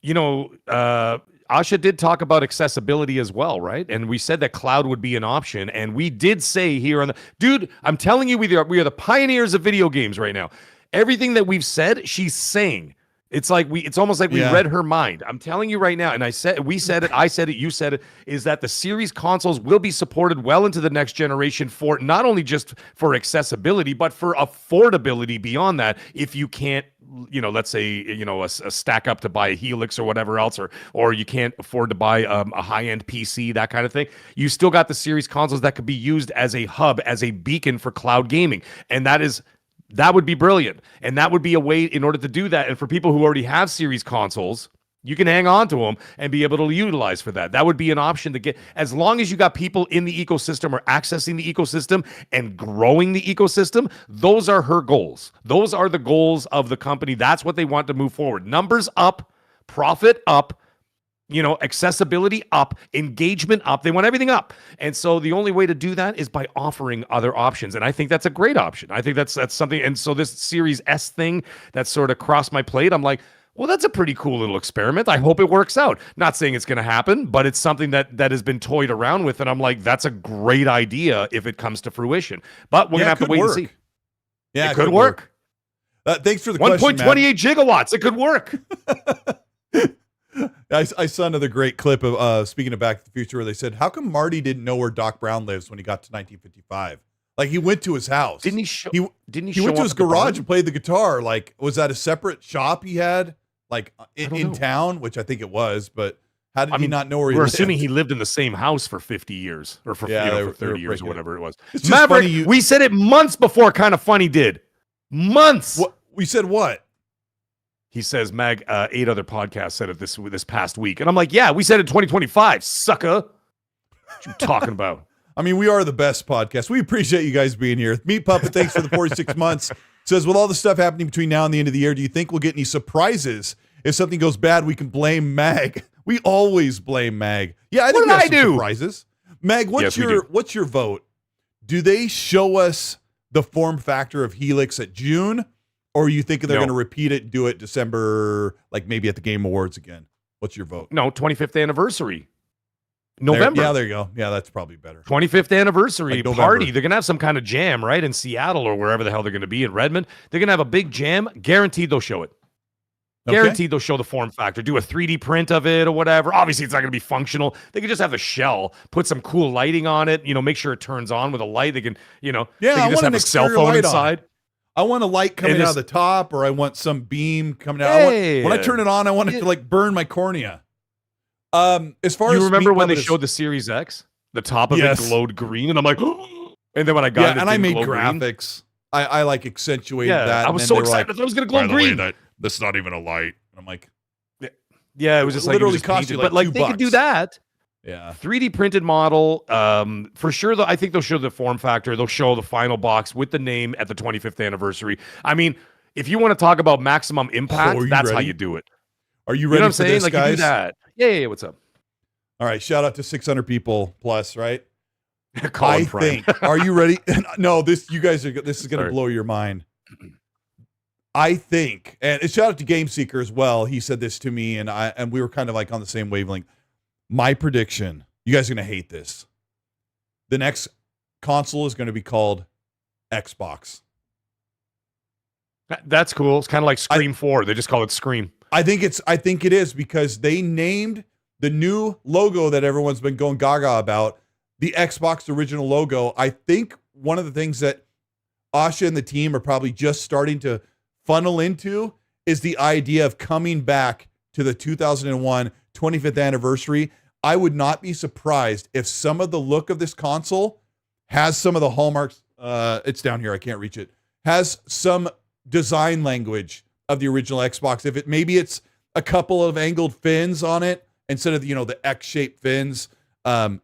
S2: Asha did talk about accessibility as well, right? And we said that cloud would be an option, and we did say here on the dude, I'm telling you, we are the pioneers of video games right now. Everything that we've said, she's saying. It's almost like we read her mind. I'm telling you right now, and we said it, I said it, you said it, is that the series consoles will be supported well into the next generation, for not only just for accessibility, but for affordability beyond that. If you can't, let's say, a stack up to buy a Helix or whatever else, or you can't afford to buy a high-end PC, that kind of thing, you still got the series consoles that could be used as a hub, as a beacon for cloud gaming. And that would be brilliant. And that would be a way in order to do that. And for people who already have series consoles, you can hang on to them and be able to utilize for that. That would be an option to get, as long as you got people in the ecosystem or accessing the ecosystem and growing the ecosystem. Those are her goals. Those are the goals of the company. That's what they want to move forward. Numbers up, profit up, accessibility up, engagement up. They want everything up. And so the only way to do that is by offering other options. And I think that's a great option. I think that's something. And so this Series S thing that sort of crossed my plate, I'm like, well, that's a pretty cool little experiment. I hope it works out. Not saying it's going to happen, but it's something that has been toyed around with. And I'm like, that's a great idea if it comes to fruition. But we're going to have to wait and see.
S1: Yeah,
S2: it could work.
S1: Thanks for the question,
S2: 1.28 gigawatts. It could work.
S1: I saw another great clip of speaking of Back to the Future, where they said, how come Marty didn't know where Doc Brown lives when he got to 1955? Like, he went to his house.
S2: Didn't he
S1: he went to his garage and played the guitar. Like, was that a separate shop he had, like, in town? Which I think it was, but how did he not know where he lived?
S2: We're assuming he lived in the same house for 50 years or for 30 years or whatever it was.
S1: Maverick,
S2: we said it months before Kind of Funny did. Months.
S1: What? We said what?
S2: He says, Mag, 8 other podcasts said it this past week. And I'm like, yeah, we said it 2025, sucker. What you talking about?
S1: I mean, we are the best podcast. We appreciate you guys being here. Meat Puppet, thanks for the 46 months. Says, with all the stuff happening between now and the end of the year, do you think we'll get any surprises? If something goes bad, we can blame Mag. We always blame Mag. Yeah, I think we have some surprises. Mag, what's your vote? Do they show us the form factor of Helix at June, or you think they're going to repeat it and do it December, like maybe at the Game Awards again? What's your vote?
S2: No, 25th anniversary. November.
S1: There you go. Yeah, that's probably better.
S2: 25th anniversary party. They're going to have some kind of jam, right? In Seattle or wherever the hell they're going to be, in Redmond. They're going to have a big jam. Guaranteed they'll show it. Guaranteed they'll show the form factor. Do a 3D print of it or whatever. Obviously, it's not going to be functional. They could just have the shell, put some cool lighting on it, make sure it turns on with a light. They can, they can just have a cell phone inside.
S1: I want a light coming out of the top, or I want some beam coming out. When I turn it on, I want it to like burn my cornea. As far as
S2: you remember when they showed the Series X, the top of it glowed green, and I'm like, and then when I got it,
S1: and I made graphics. I like accentuated that.
S2: I was so excited that it was going to glow green.
S1: This is not even a light. I'm like,
S2: yeah, it was just
S1: literally
S2: like
S1: cost you like
S2: $2, but like they could do that.
S1: Yeah,
S2: 3D printed model. For sure, though, I think they'll show the form factor. They'll show the final box with the name at the 25th anniversary. I mean, if you want to talk about maximum impact, that's how you do it.
S1: Are you ready?
S2: You know what I'm saying?
S1: This,
S2: like
S1: guys?
S2: You do that. Yeah. What's up?
S1: All right. Shout out to 600 people plus, right?
S2: I think.
S1: Are you ready? No, this is going to blow your mind. I think, and shout out to Game Seeker as well. He said this to me, and we were kind of like on the same wavelength. My prediction, you guys are going to hate this. The next console is going to be called Xbox.
S2: That's cool. It's kind of like Scream 4. They just call it Scream.
S1: I think it is because they named the new logo that everyone's been going gaga about, the Xbox original logo. I think one of the things that Asha and the team are probably just starting to funnel into is the idea of coming back to the 2001 25th anniversary. I would not be surprised if some of the look of this console has some of the hallmarks. It's down here. I can't reach it. Has some design language of the original Xbox. If maybe it's a couple of angled fins on it instead of the X-shaped fins.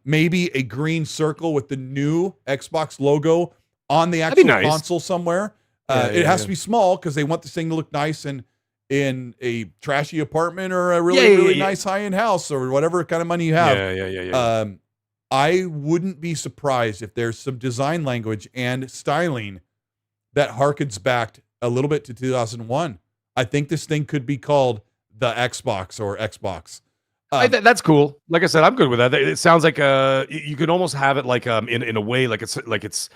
S1: Maybe a green circle with the new Xbox logo on the actual console somewhere. It has to be small because they want this thing to look nice and in a trashy apartment or a really nice high-end house or whatever kind of money you have.
S2: Yeah.
S1: I wouldn't be surprised if there's some design language and styling that harkens back a little bit to 2001. I think this thing could be called the Xbox or Xbox.
S2: That's cool. Like I said, I'm good with that. It sounds like you could almost have it like in a way like it's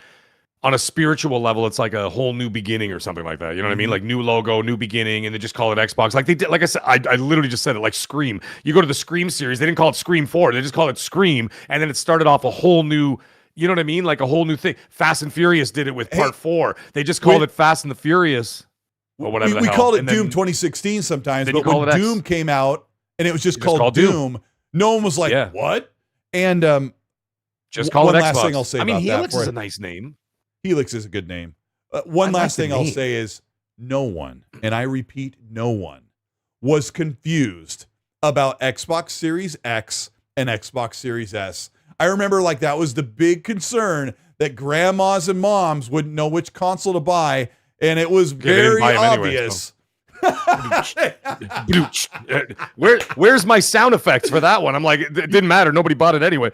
S2: on a spiritual level. It's like a whole new beginning or something like that. You know what I mean? Like new logo, new beginning, and they just call it Xbox. Like they did. Like I said, I literally just said it. Like Scream. You go to the Scream series. They didn't call it Scream 4. They just called it Scream, and then it started off a whole new. You know what I mean? Like a whole new thing. Fast and Furious did it with Part 4. They just called it Fast and the Furious. Or whatever.
S1: We called it Doom 2016 sometimes, but when Doom came out and it was just called Doom, no one was like, what? And
S2: just call it Xbox.
S1: One last thing I'll say about that.
S2: Helix is a nice name.
S1: Helix is a good name. One last thing I'll say is no one, and I repeat, no one, was confused about Xbox Series X and Xbox Series S. I remember like that was the big concern that grandmas and moms wouldn't know which console to buy. And it was very obvious.
S2: Anyway, so. Where's my sound effects for that one? I'm like, it didn't matter. Nobody bought it anyway.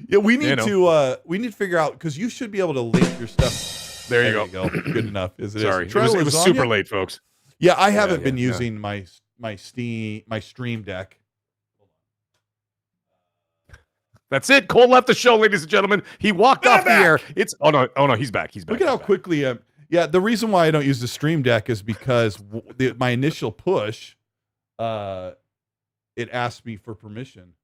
S1: Yeah, we need to figure out because you should be able to link your stuff.
S2: There you go.
S1: Good enough.
S2: Sorry, it was super late, folks.
S1: Yeah, I haven't been using my Stream Deck.
S2: That's it. Cole left the show, ladies and gentlemen. He walked off the air. It's oh no, he's back. He's back.
S1: Look at how quickly. Yeah, the reason why I don't use the Stream Deck is because my initial push, it asked me for permission.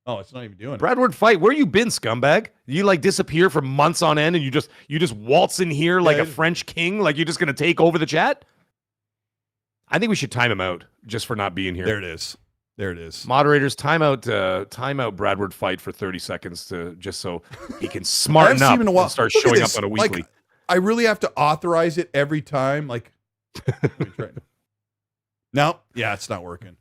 S1: Oh, it's not even doing it.
S2: Bradward Fight, where you been, scumbag? You like disappear for months on end, and you just waltz in here like a French king, like you're just gonna take over the chat? I think we should time him out just for not being here.
S1: There it is.
S2: Moderators, time out Bradward Fight for 30 seconds to just so he can smarten up and start showing up on a weekly.
S1: Like, I really have to authorize it every time. Like, no, it's not working.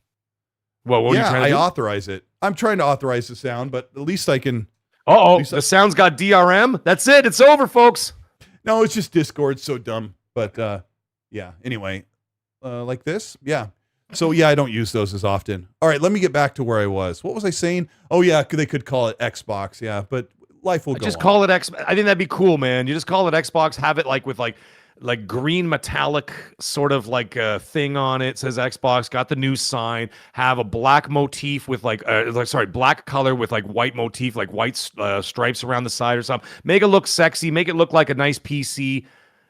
S2: Well, what are you trying to do?
S1: I authorize it. I'm trying to authorize the sound, but at least I can.
S2: The sound's got DRM. That's it. It's over, folks.
S1: No, it's just Discord's so dumb. But yeah. Anyway, like this, yeah. So yeah, I don't use those as often. All right, let me get back to where I was. What was I saying? Oh yeah, they could call it Xbox. Yeah, but life will go
S2: Just
S1: on.
S2: call it X. I think that'd be cool, man. You just call it Xbox. Have it like with like green metallic sort of like a thing on it. Says Xbox. Got the new sign. Have a black motif with black color with like white motif, like white stripes around the side or something. Make it look sexy. Make it look like a nice PC.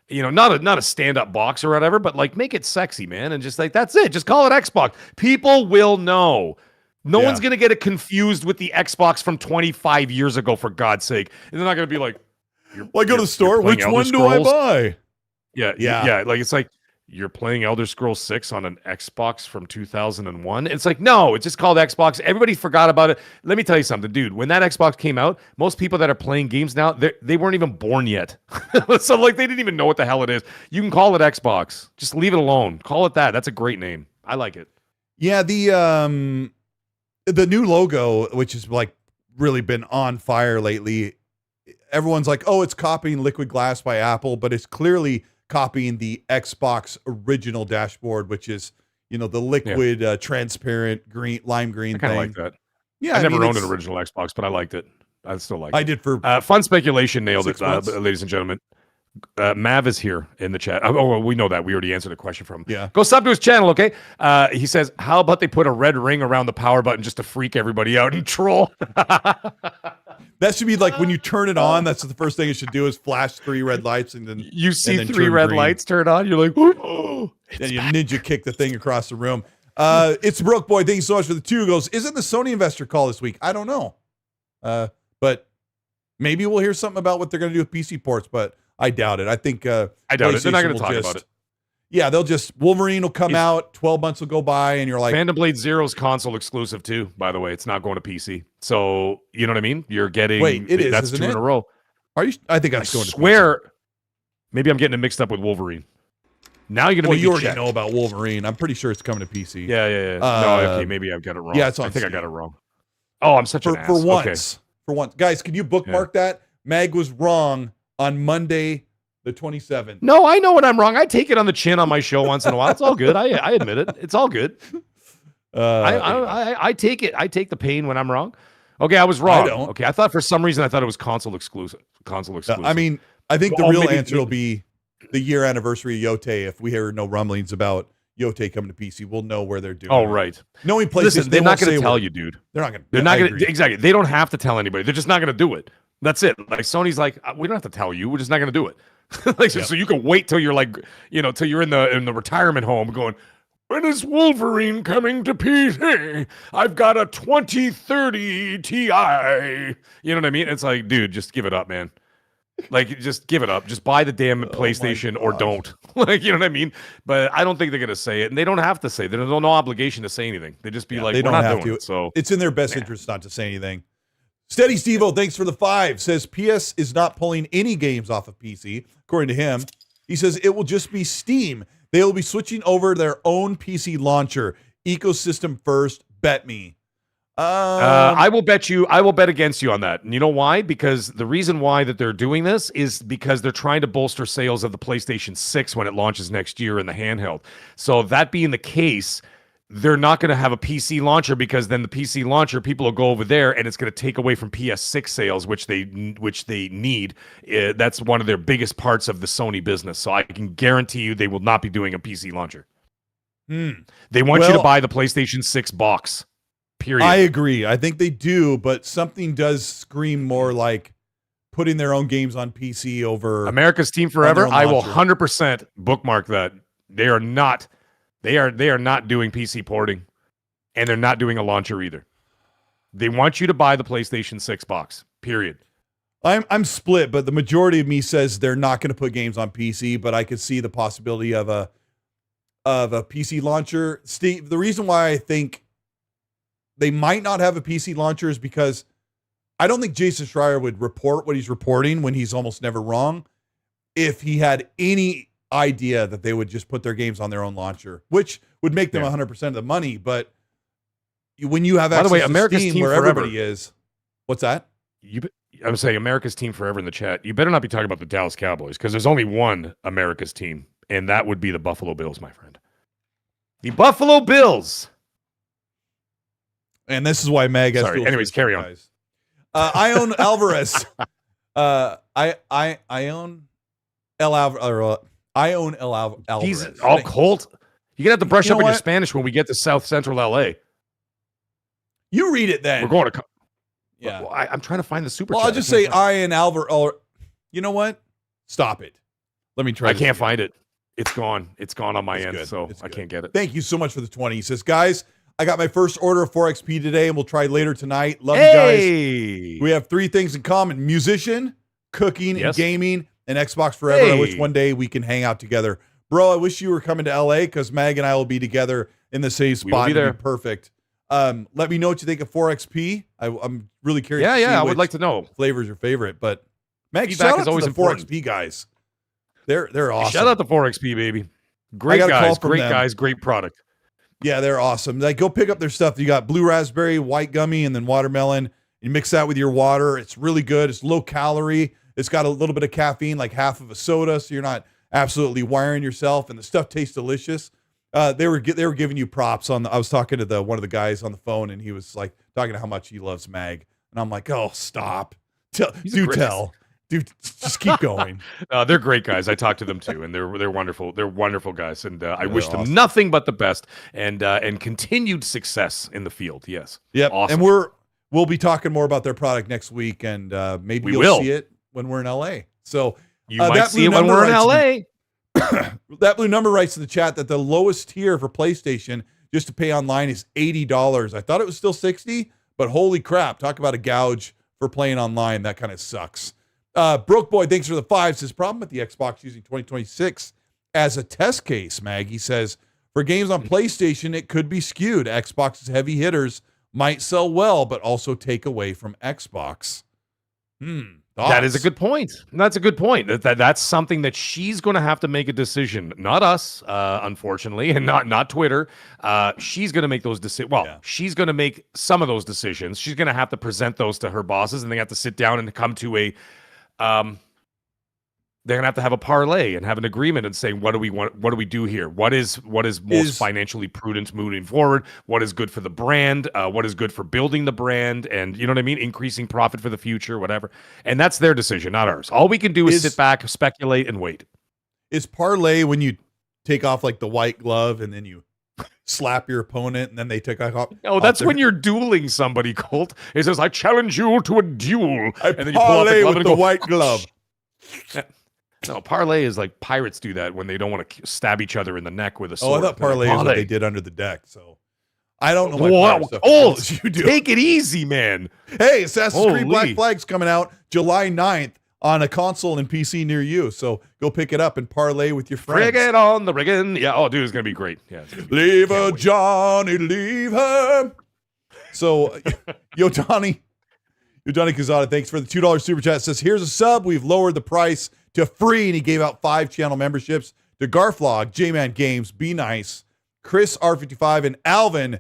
S2: You know, not a stand-up box or whatever, but like make it sexy, man. And just like that's it. Just call it Xbox. People will know. No one's going to get it confused with the Xbox from 25 years ago, for God's sake. And they're not going to be like,
S1: I go to the store, which one do I buy?
S2: Yeah. Like, it's like, you're playing Elder Scrolls 6 on an Xbox from 2001? It's like, no, it's just called Xbox. Everybody forgot about it. Let me tell you something, dude. When that Xbox came out, most people that are playing games now, they weren't even born yet. So, like, they didn't even know what the hell it is. You can call it Xbox. Just leave it alone. Call it that. That's a great name. I like it.
S1: Yeah, the new logo, which has like really been on fire lately, everyone's like, oh, it's copying Liquid Glass by Apple, but it's clearly copying the Xbox original dashboard, which is, you know, the liquid, transparent lime green thing.
S2: I kind of like that.
S1: Yeah,
S2: I never owned an original Xbox, but I liked it. I still like it.
S1: I did for
S2: Fun Speculation nailed it,
S1: 6 months.
S2: ladies and gentlemen. Mav is here in the chat. Oh, well, we know that. We already answered a question from him.
S1: Yeah.
S2: Go sub to his channel, okay? He says, how about they put a red ring around the power button just to freak everybody out and troll?
S1: That should be like when you turn it on, that's the first thing it should do is flash 3 red lights and then
S2: you see
S1: then
S2: 3
S1: turn
S2: red
S1: green.
S2: Lights turn on. You're like, oh,
S1: and you ninja kick the thing across the room. It's Broke Boy. Thank you so much for the 2. Goes, isn't the Sony investor call this week? I don't know. But maybe we'll hear something about what they're going to do with PC ports, but I doubt it. I think
S2: I doubt it. They're not going
S1: PlayStation
S2: to talk
S1: will
S2: about it.
S1: Yeah, they'll just Wolverine will come out, 12 months will go by, and you're like,
S2: Phantom Blade Zero's console exclusive too, by the way. It's not going to PC. So, you know what I mean? You're getting
S1: Wait, it is,
S2: that's
S1: isn't
S2: 2
S1: it?
S2: in a row.
S1: Are you? I think I'm
S2: I
S1: going to
S2: swear, maybe I'm getting it mixed up with Wolverine. Now you're gonna
S1: Well,
S2: make
S1: you
S2: me
S1: already
S2: check.
S1: know about Wolverine. I'm pretty sure it's coming to PC.
S2: Yeah. No, okay, maybe I've got it wrong.
S1: Yeah, it's on
S2: I think I
S1: Steam.
S2: got it wrong. Oh, I'm such an ass.
S1: For once.
S2: Okay.
S1: For once. Guys, can you bookmark that? Mag was wrong on Monday, the 27th.
S2: No, I know when I'm wrong. I take it on the chin on my show once in a while. It's all good. I admit it. It's all good. I take it. I take the pain when I'm wrong. Okay, I was wrong.
S1: I don't.
S2: Okay, I thought for some reason it was console exclusive.
S1: I mean, I think the real answer will be the year anniversary of Yote. If we hear no rumblings about Yote coming to PC, we'll know where they're doing.
S2: Oh, right.
S1: Knowing PlayStation,
S2: Listen, they're not going to tell you, dude.
S1: They're not going to.
S2: They're not going to. Exactly. They don't have to tell anybody. They're just not going to do it. That's it. Like Sony's like, we don't have to tell you. We're just not going to do it. So you can wait till you're like, till you're in the retirement home going, when is Wolverine coming to PC? I've got a 2030 Ti. You know what I mean? It's like, dude, just give it up, man. Like, just give it up. Just buy the damn PlayStation or don't. Like, you know what I mean? But I don't think they're going to say it. And they don't have to say it. There's no obligation to say anything. They just be like,
S1: they
S2: we're
S1: don't
S2: not
S1: have
S2: doing
S1: to.
S2: it. So
S1: it's in their best interest not to say anything. Steady Stevo, thanks for the 5. Says PS is not pulling any games off of PC. According to him, he says it will just be Steam. They will be switching over their own PC launcher. Ecosystem first. Bet me.
S2: I will bet you. I will bet against you on that. And you know why? Because the reason why that they're doing this is because they're trying to bolster sales of the PlayStation 6 when it launches next year in the handheld. So that being the case, they're not going to have a PC launcher because then the PC launcher, people will go over there and it's going to take away from PS6 sales, which they need. That's one of their biggest parts of the Sony business. So I can guarantee you they will not be doing a PC launcher. They want you to buy the PlayStation 6 box. Period.
S1: I agree. I think they do, but something does scream more like putting their own games on PC over
S2: America's Team Forever. I will 100% bookmark that. They are not doing PC porting, and they're not doing a launcher either. They want you to buy the PlayStation 6 box. Period.
S1: I'm split, but the majority of me says they're not going to put games on PC, but I could see the possibility of a PC launcher. Steve, the reason why I think they might not have a PC launcher is because I don't think Jason Schreier would report what he's reporting when he's almost never wrong if he had any idea that they would just put their games on their own launcher, which would make them 100% of the money. But when you have access to
S2: America's
S1: Steam
S2: Team
S1: where
S2: Forever.
S1: everybody is, what's that?
S2: I'm saying America's Team Forever in the chat. You better not be talking about the Dallas Cowboys because there's only one America's team and that would be the Buffalo Bills, my friend. The Buffalo Bills.
S1: And this is why Mag has.
S2: Sorry. Anyways, carry on.
S1: I own Alvarez. I own El Alvarez. I own El Alvarez.
S2: He's all Colt. You're gonna have to brush up on your Spanish when we get to South Central LA.
S1: You read it then.
S2: We're going to.
S1: Yeah,
S2: well, I'm trying to find the super.
S1: Well,
S2: chat.
S1: I'll just say I and Alvarez. You know what? Stop it. Let me try.
S2: I can't find it. It's gone. It's gone on my end,
S1: good.
S2: so I can't get it.
S1: Thank you so much for the 20. He says, guys, I got my first order of 4XP today, and we'll try later tonight. Love you guys. We have 3 things in common: musician, cooking, and gaming, and Xbox forever. I wish one day we can hang out together. Bro, I wish you were coming to LA because Mag and I will be together in the same spot. It'll be perfect. Let me know what you think of 4XP. I'm really curious.
S2: Yeah, I would like to know.
S1: Flavor's your favorite, but Mag,
S2: feedback
S1: shout out
S2: is always
S1: to the
S2: important.
S1: 4XP guys. They're awesome.
S2: Shout out to 4XP, baby. Great guys, great product.
S1: Yeah, they're awesome. Like, go pick up their stuff. You got blue raspberry, white gummy, and then watermelon. You mix that with your water. It's really good. It's low calorie. It's got a little bit of caffeine, like half of a soda, so you're not absolutely wiring yourself. And the stuff tastes delicious. They were giving you props on. I was talking to one of the guys on the phone, and he was like talking to how much he loves Mag, and I'm like, oh, stop. Tell. Dude, just keep going.
S2: They're great guys. I talked to them too, and they're wonderful. They're wonderful guys, and I wish them
S1: awesome.
S2: nothing but the best and continued success in the field. Yes.
S1: Yep.
S2: Awesome.
S1: And we'll be talking more about their product next week, and maybe you'll see it when we're in LA. So
S2: you might see it when we're in LA.
S1: That blue number writes in the chat that the lowest tier for PlayStation just to pay online is $80. I thought it was still $60, but holy crap! Talk about a gouge for playing online. That kind of sucks. Broke Boy, thanks for the 5. Says problem with the Xbox using 2026 as a test case. Maggie says for games on PlayStation, it could be skewed. Xbox's heavy hitters might sell well, but also take away from Xbox.
S2: That is a good point. That's a good point. That's something that she's going to have to make a decision. Not us, unfortunately, and not Twitter. She's going to make those decisions. Well, she's going to make some of those decisions. She's going to have to present those to her bosses, and they have to sit down and come to a they're gonna have to have a parlay and have an agreement and say, what do we want? What do we do here? What is most financially prudent moving forward? What is good for the brand? What is good for building the brand? And you know what I mean? Increasing profit for the future, whatever. And that's their decision, not ours. All we can do is sit back, speculate, and wait.
S1: Is parlay when you take off like the white glove and then you slap your opponent and then they take off?
S2: Oh, that's when you're dueling somebody, Colt. It says, I challenge you to a duel.
S1: And then you pull out the glove with the white glove.
S2: No, parlay is like pirates do that when they don't want to stab each other in the neck with a sword.
S1: Oh, I thought parlay is what they did under the deck. So I don't know
S2: what you do. Take it easy, man.
S1: Hey, Assassin's Creed Black Flag's coming out July 9th on a console and PC near you. So go pick it up and parlay with your friends.
S2: Friggin' on the riggin'. Yeah, oh, dude, it's going to be great. Yeah,
S1: leave her, Johnny, leave her. So, Yotani Kazada, thanks for the $2 super chat. Says, here's a sub. We've lowered the price to free, and he gave out 5 channel memberships to Garflog, J-Man Games, Be Nice, Chris R55, and Alvin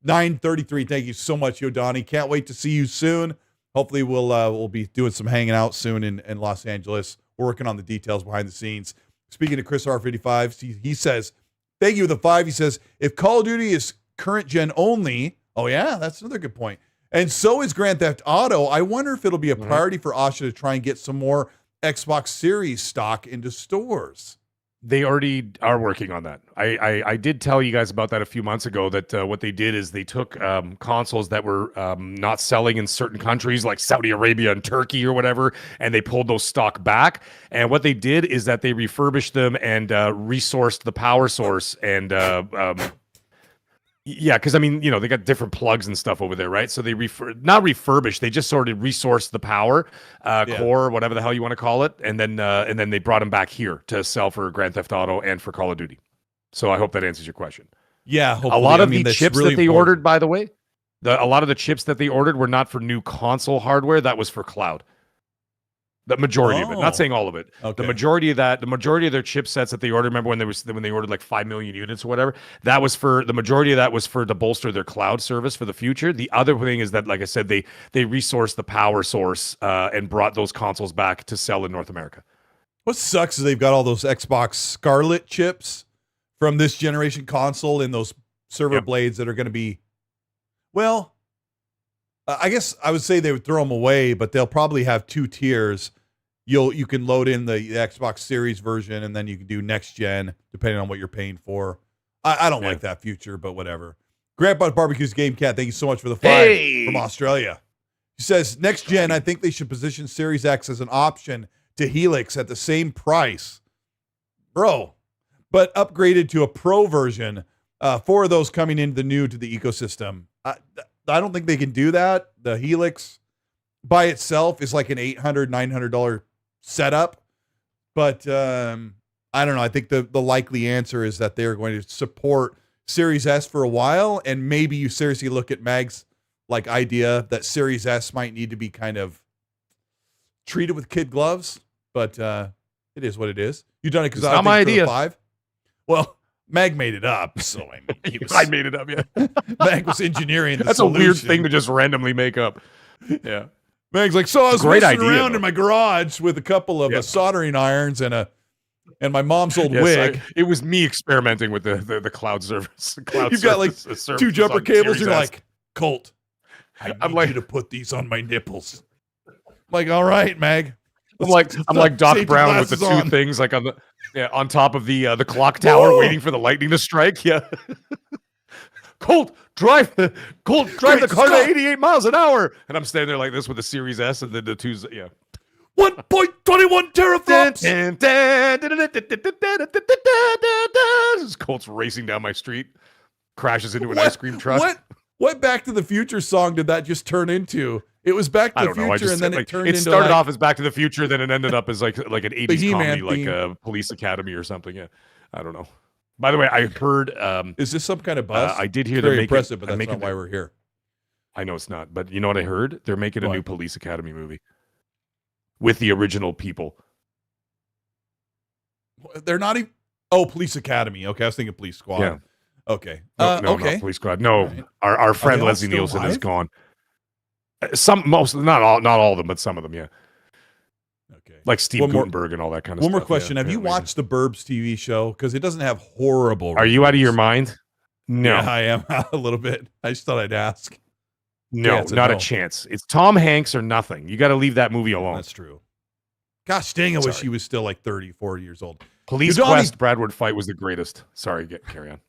S1: 933. Thank you so much, Yodani. Can't wait to see you soon. Hopefully we'll be doing some hanging out soon in Los Angeles. We're working on the details behind the scenes. Speaking to Chris R55, he says, thank you for the 5. He says, if Call of Duty is current gen only, oh yeah, that's another good point. And so is Grand Theft Auto. I wonder if it'll be a priority for Asha to try and get some more Xbox Series stock into stores.
S2: They already are working on that. I did tell you guys about that a few months ago, that what they did is they took consoles that were not selling in certain countries like Saudi Arabia and Turkey or whatever, and they pulled those stock back. And what they did is that they refurbished them and resourced the power source and yeah, because I mean, you know, they got different plugs and stuff over there, right? So they not refurbished, they just sort of resourced the power core, whatever the hell you want to call it, and then they brought them back here to sell for Grand Theft Auto and for Call of Duty. So I hope that answers your question.
S1: Yeah, hopefully.
S2: A lot of the chips really that they ordered, by the way, a lot of the chips that they ordered were not for new console hardware. That was for cloud. The majority of it, not saying all of it. Okay. The majority of their chipsets that they ordered, remember when they ordered like 5 million units or whatever, that was for, the majority of that was for to bolster their cloud service for the future. The other thing is that, like I said, they resourced the power source and brought those consoles back to sell in North America.
S1: What sucks is they've got all those Xbox Scarlett chips from this generation console in those server blades that are going to be, well, I guess I would say they would throw them away, but they'll probably have 2 tiers. You can load in the Xbox Series version, and then you can do next gen depending on what you're paying for. I don't like that future, but whatever. Grandpa Barbecue's Game Cat, thank you so much for the 5 from Australia. He says, next gen, I think they should position Series X as an option to Helix at the same price. Bro, but upgraded to a Pro version. 4 of those coming into the ecosystem. I don't think they can do that. The Helix by itself is like an $800, $900 setup. But I don't know. I think the likely answer is that they're going to support Series S for a while. And maybe you seriously look at Mag's like idea that Series S might need to be kind of treated with kid gloves. But it is what it is. You done it because
S2: not my idea.
S1: 5? Well, Mag made it up, so I mean,
S2: I made it up. Yeah,
S1: Mag was engineering.
S2: That's
S1: solution.
S2: a weird thing to just randomly make up. Yeah,
S1: Mag's like, so I was
S2: great
S1: messing
S2: idea,
S1: around in my garage with a couple of soldering irons and my mom's old wig.
S2: It was me experimenting with the cloud service.
S1: You've got like 2 jumper cables. You're like, Colt, I'm like to put these on my nipples. I'm like, all right, Mag.
S2: I'm like Doc Brown with the 2 things like on top of the clock tower, waiting for the lightning to strike. Yeah. Colt, drive the car to 88 miles an hour, and I'm standing there like this with the Series S and then the 2s. Yeah.
S1: 1.21 teraflops.
S2: Colt's racing down my street, crashes into an ice cream truck.
S1: What Back to the Future song did that just turn into? It was Back to the Future, and then it turned into.
S2: It started off as Back to the Future, then it ended up as like an 80s comedy, like a Police Academy or something. Yeah, I don't know. By the way, I heard.
S1: Is this some kind of buzz?
S2: I did hear
S1: they're
S2: making.
S1: Impressive, but that's not why we're here.
S2: I know it's not, but you know what I heard? They're making a new Police Academy movie with the original people.
S1: They're not even. Oh, Police Academy. Okay, I was thinking Police Squad. Yeah. Okay.
S2: No,
S1: okay.
S2: Not Police Squad. No, right. Our friend Leslie Nielsen is gone. Not all of them, but some of them, yeah. Okay. Like Steve Gutenberg and all that kind of stuff.
S1: One more question. Have you watched the Burbs TV show? Because it doesn't have horrible
S2: reviews. Are you out of your mind? No.
S1: Yeah, I am a little bit. I just thought I'd ask.
S2: No, not a chance. It's Tom Hanks or nothing. You got to leave that movie alone.
S1: That's true. Gosh dang, I wish he was still like 30, 40 years old.
S2: Police Quest Brad Wood Fight was the greatest. Sorry, carry on.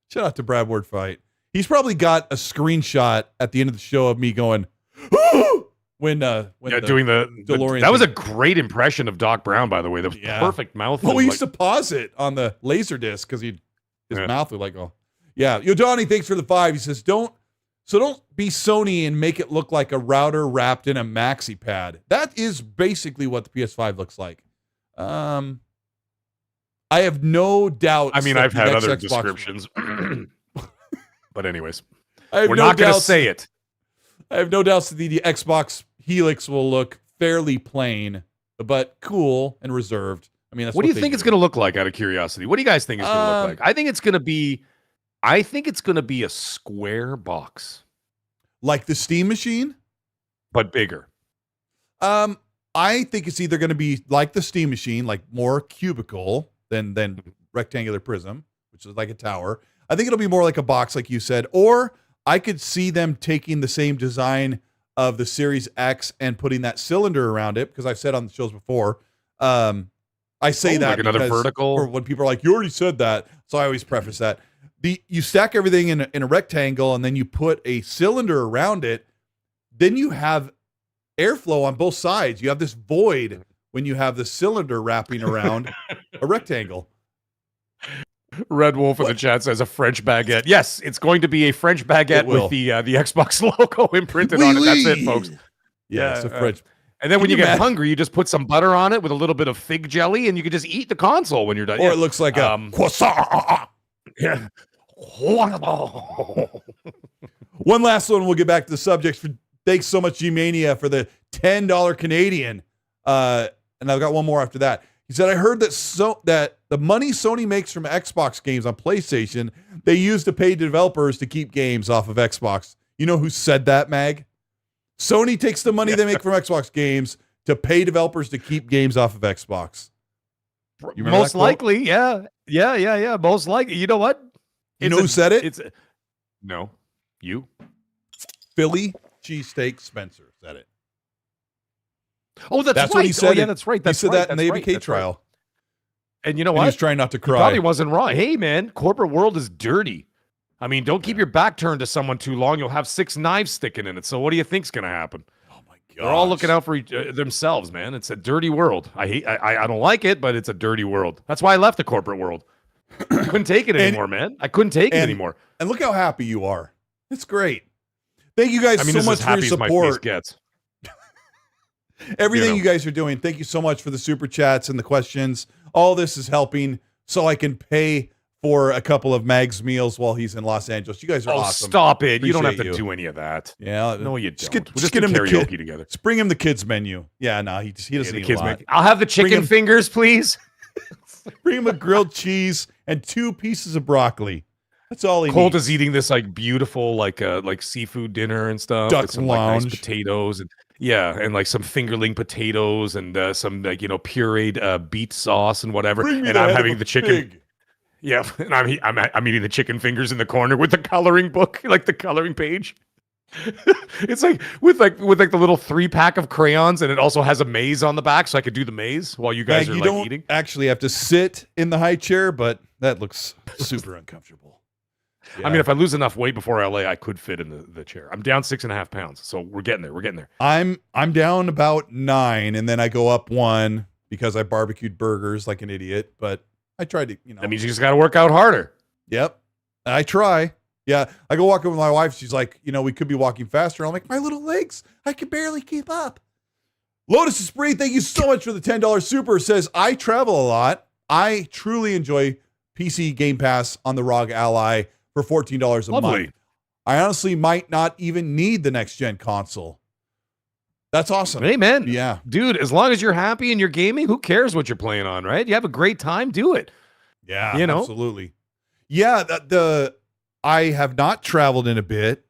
S1: Shout out to Brad Ward Fight. He's probably got a screenshot at the end of the show of me going, when
S2: doing the DeLorean. That was a great impression of Doc Brown, by the way. The perfect mouth.
S1: Well, we used to pause it on the laser disc because his mouth would like, oh, yeah. Yo, Donnie, thanks for the 5. He says, don't be Sony and make it look like a router wrapped in a maxi pad. That is basically what the PS5 looks like. I have no doubt.
S2: I mean, I've had other descriptions. But anyways, we're not going to say it.
S1: I have no doubts that the Xbox Helix will look fairly plain, but cool and reserved. I mean, that's
S2: what do you think it's going to look like, out of curiosity? What do you guys think it's going to look like? I think it's going to be a square box.
S1: Like the Steam machine?
S2: But bigger.
S1: I think it's either going to be like the Steam machine, like more cubical than rectangular prism, which is like a tower. I think it'll be more like a box, like you said, or I could see them taking the same design of the Series X and putting that cylinder around it, because I've said on the shows before, I say that
S2: like another vertical,
S1: or when people are like, you already said that. So I always preface that. You stack everything in a rectangle and then you put a cylinder around it. Then you have airflow on both sides. You have this void when you have the cylinder wrapping around a rectangle.
S2: Red Wolf in the chat says a French baguette. Yes, it's going to be a French baguette with the Xbox logo imprinted on it. That's it, folks.
S1: Yeah, it's a French.
S2: And then when you get hungry, you just put some butter on it with a little bit of fig jelly, and you can just eat the console when you're done.
S1: Or it looks like a croissant.
S2: Yeah.
S1: One last one. We'll get back to the subject. Thanks so much, G-Mania, for the $10 Canadian. And I've got one more after that. He said, I heard that the money Sony makes from Xbox games on PlayStation, they use to pay developers to keep games off of Xbox. You know who said that, Mag? Sony takes the money they make from Xbox games to pay developers to keep games off of Xbox.
S2: Most likely, yeah. Most likely. You know what?
S1: You know who said it?
S2: No, you.
S1: Philly cheesesteak Spencer said it.
S2: Oh, that's right.
S1: What he said.
S2: Oh, yeah, that's right.
S1: He said that in the ABK trial.
S2: Right. And you know what?
S1: He was trying not to cry.
S2: He probably wasn't wrong. Hey, man, corporate world is dirty. I mean, don't keep your back turned to someone too long. You'll have 6 knives sticking in it. So what do you think's going to happen?
S1: Oh, my God.
S2: They're all looking out for themselves, man. It's a dirty world. I don't like it, but it's a dirty world. That's why I left the corporate world. I couldn't take it anymore, man. I couldn't take it anymore.
S1: And look how happy you are. It's great. Thank you guys so much for your support. Everything you guys are doing. Thank you so much for the super chats and the questions. All this is helping so I can pay for a couple of Mag's meals while he's in Los Angeles. You guys are awesome.
S2: Stop it. You don't have to do any of that.
S1: Yeah.
S2: No, you don't.
S1: Just get him karaoke together. Just bring him the kids menu. Yeah, no, he doesn't need a lot.
S2: I'll have the chicken fingers, please.
S1: Bring him a grilled cheese and 2 pieces of broccoli. That's all he needs.
S2: Colt is eating this like beautiful like seafood dinner and stuff.
S1: Duck
S2: with some
S1: lounge.
S2: like nice potatoes and like some fingerling potatoes and some like pureed beet sauce and whatever. And I'm having the chicken.
S1: Pig.
S2: Yeah, and I'm eating the chicken fingers in the corner with the coloring book, like the coloring page. It's like with the little 3-pack of crayons, and it also has a maze on the back, so I could do the maze while you guys are
S1: you
S2: like
S1: don't
S2: eating.
S1: Actually have to sit in the high chair, but that looks super uncomfortable. Yeah.
S2: I mean, if I lose enough weight before LA, I could fit in the chair. I'm down 6.5 pounds, so we're getting there.
S1: I'm down about 9, and then I go up 1 because I barbecued burgers like an idiot. But I tried to,
S2: That means you just got to work out harder.
S1: Yep, I try. Yeah, I go walking with my wife. She's like, we could be walking faster. I'm like, my little legs, I can barely keep up. Lotus Esprit, thank you so much for the $10 super. Says, I travel a lot. I truly enjoy PC Game Pass on the ROG Ally for $14 a month. I honestly might not even need the next gen console. That's awesome.
S2: Amen.
S1: Yeah.
S2: Dude, as long as you're happy and you're gaming, who cares what you're playing on, right? You have a great time, do it.
S1: Yeah, absolutely. Yeah, I have not traveled in a bit.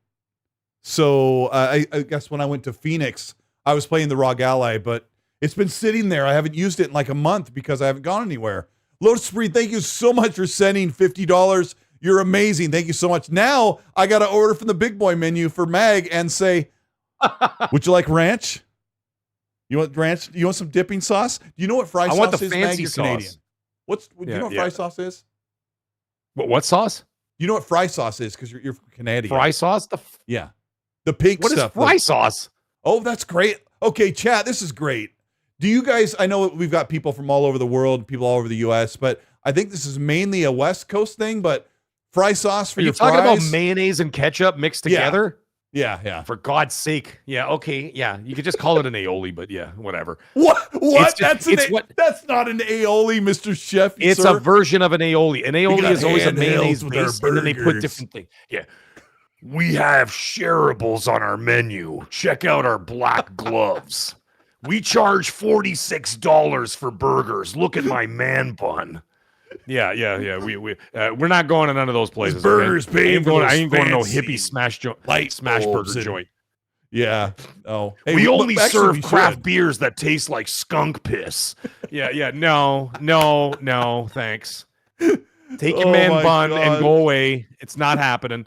S1: So I guess when I went to Phoenix, I was playing the ROG Ally, but it's been sitting there. I haven't used it in like a month because I haven't gone anywhere. Lotus Spree, thank you so much for sending $50. You're amazing. Thank you so much. Now I got to order from the big boy menu for Mag and say, would you like ranch? You want ranch? You want some dipping sauce? Do you know what fry sauce is?
S2: I want the fancy
S1: You're
S2: sauce.
S1: Canadian. Do you know what fry sauce is?
S2: What sauce?
S1: You know what fry sauce is because you're Canadian.
S2: Fry sauce?
S1: Yeah. The pig stuff.
S2: What is fry sauce?
S1: Oh, that's great. Okay, chat, this is great. Do you guys, I know we've got people from all over the world, people all over the U.S., but I think this is mainly a West Coast thing, but fry sauce for your fries.
S2: Are you talking about mayonnaise and ketchup mixed together?
S1: Yeah.
S2: For God's sake. Yeah, okay. Yeah, you could just call it an aioli, but yeah, whatever.
S1: What? That's not an aioli, Mr. Chef.
S2: It's
S1: sir.
S2: A version of an aioli. An aioli is always a mayonnaise base, and then they put different things. Yeah. We have shareables on our menu. Check out our black gloves. We charge $46 for burgers. Look at my man bun. Yeah. We're not going to none of those places.
S1: Burgers,
S2: I ain't going to no hippie smash burger joint.
S1: Yeah. Oh,
S2: hey, we only serve craft beers that taste like skunk piss. Yeah. No. Thanks. Take your man bun and go away. It's not happening.